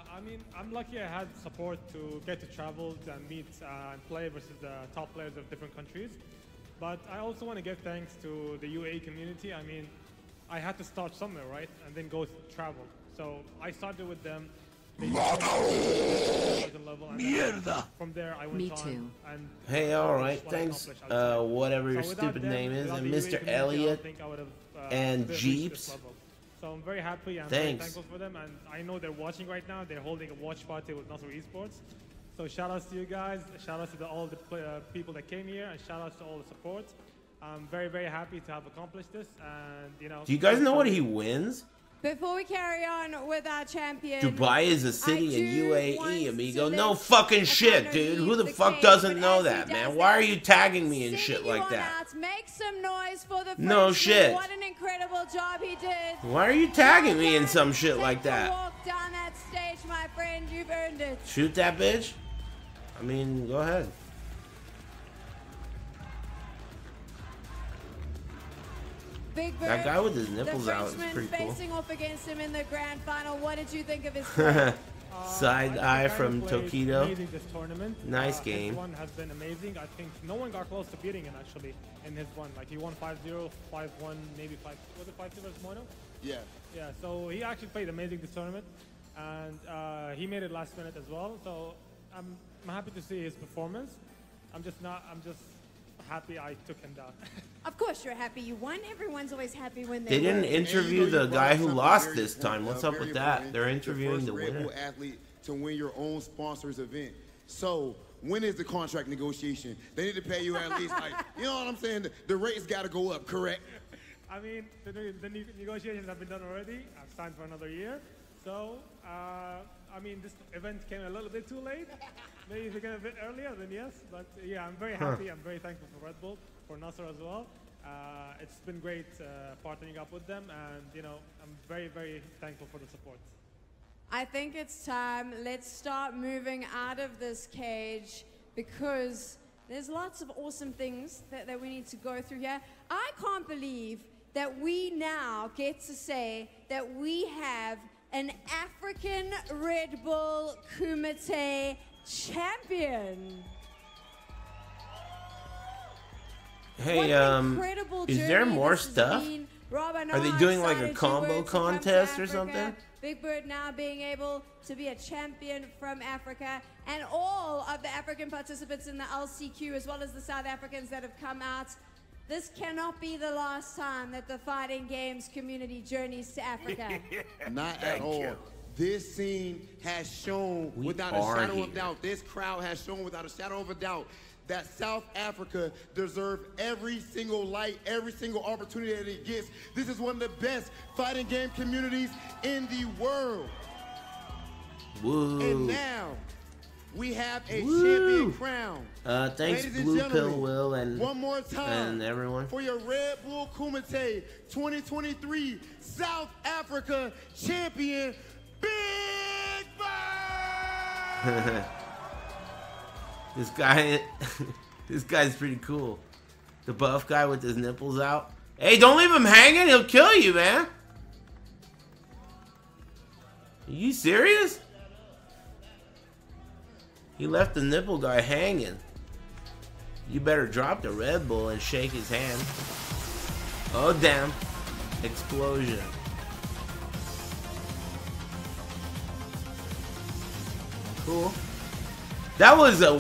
I mean, I'm lucky I had support to get to travel and meet and play versus the top players of different countries. But I also want to give thanks to the UAE community. I mean, I had to start somewhere, right? And then go travel. So I started with them. From there, I went on. And hey, alright, thanks. Whatever your stupid name is, and Mr. Elliott and Jeeps. So I'm very happy and very thankful for them, and I know they're watching right now. They're holding a watch party with Nassau Esports. So shout outs to you guys, shout outs to all the people that came here, and shout outs to all the support. I'm very, very happy to have accomplished this, and you know. Do you guys know what he wins? Before we carry on with our champion, Dubai is a city in UAE, amigo. No let fucking shit, Akainu dude. Who leave the the fuck cage, doesn't but know as he that, does man? Why are you tagging me and shit sending you like on that? out. Make some noise for the No Frenchman. shit. What an incredible job he did. Why are you tagging me in some shit like that? Walk down that stage, my friend. You've earned it. Shoot that bitch? I mean, go ahead. Big Bird, That guy with his nipples the out is Frenchman pretty cool. facing off against him in the grand final. What did you think of his play? Side eye from Tokido. Amazing this tournament. Nice His game. one has been amazing. I think no one got close to beating him actually in his one. Like he won 5-0, 5-1, maybe 5. Was it 5-2 versus Mono? Yeah. Yeah. So he actually played amazing this tournament, and he made it last minute as well. So I'm happy to see his performance. I'm just happy I took him down. Of course you're happy you won. Everyone's always happy when They win. didn't interview the guy who lost this time. What's up with that? They're interviewing the Red winner. Bull athlete to win your own sponsor's event. So when is the contract negotiation? They need to pay you at least like, you know what I'm saying? The rate's got to go up, correct? I mean, the negotiations have been done already. I've signed for another year. So, I mean, this event came a little bit too late. Maybe if it came a bit earlier, then yes. But yeah, I'm very happy. I'm very thankful for Red Bull, for Nasser as well. It's been great partnering up with them, and you know, I'm very, very thankful for the support. I think it's time. Let's start moving out of this cage because there's lots of awesome things that we need to go through here. I can't believe that we now get to say that we have an African Red Bull Kumite champion. Hey, is there more stuff? Rob, I know Are they I doing like a excited you combo were to come to contest or Africa. something? Big Bird now being able to be a champion from Africa, and all of the African participants in the LCQ, as well as the South Africans that have come out. This cannot be the last time that the fighting games community journeys to Africa. Not at all. This scene has shown without a shadow of doubt, this crowd has shown without a shadow of a doubt that South Africa deserves every single light, every single opportunity that it gets. This is one of the best fighting game communities in the world. Woo. And now, we have a champion crown. Thanks, Ladies and Blue Pill gentlemen, Will and one more time and everyone. for your Red Bull Kumite 2023 South Africa champion, Big Bird. This guy's pretty cool. The buff guy with his nipples out. Hey, don't leave him hanging. He'll kill you, man. Are you serious? He left the nipple guy hanging. You better drop the Red Bull and shake his hand. Oh, damn. Explosion. Cool. That was a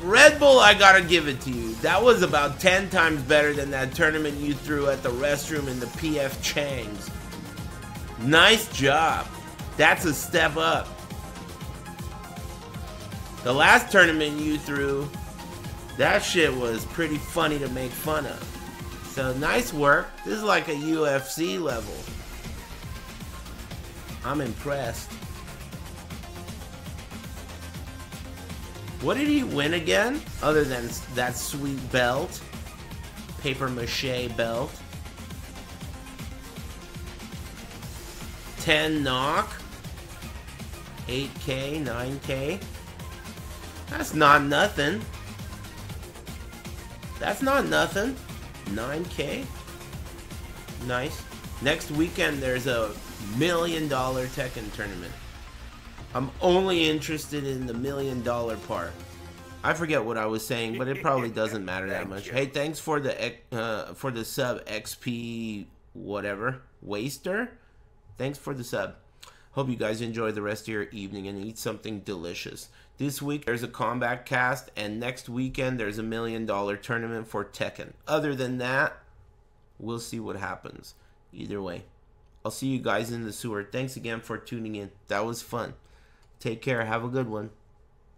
Red Bull, I gotta give it to you. That was about 10 times better than that tournament you threw at the restroom in the PF Chang's. Nice job. That's a step up. The last tournament you threw, that shit was pretty funny to make fun of. So nice work. This is like a UFC level. I'm impressed. What did he win again? Other than that sweet belt. Paper mache belt. 10 knock. 8K, 9K. That's not nothing. That's not nothing. 9K. Nice. Next weekend there's a $1 million Tekken tournament. I'm only interested in the $1 million part. I forget what I was saying, but it probably doesn't matter that much. Hey, thanks for the sub XP whatever waster. Thanks for the sub. Hope you guys enjoy the rest of your evening and eat something delicious. This week there's a combat cast, and next weekend there's a $1 million tournament for Tekken. Other than that, we'll see what happens. Either way, I'll see you guys in the sewer. Thanks again for tuning in. That was fun. Take care. Have a good one.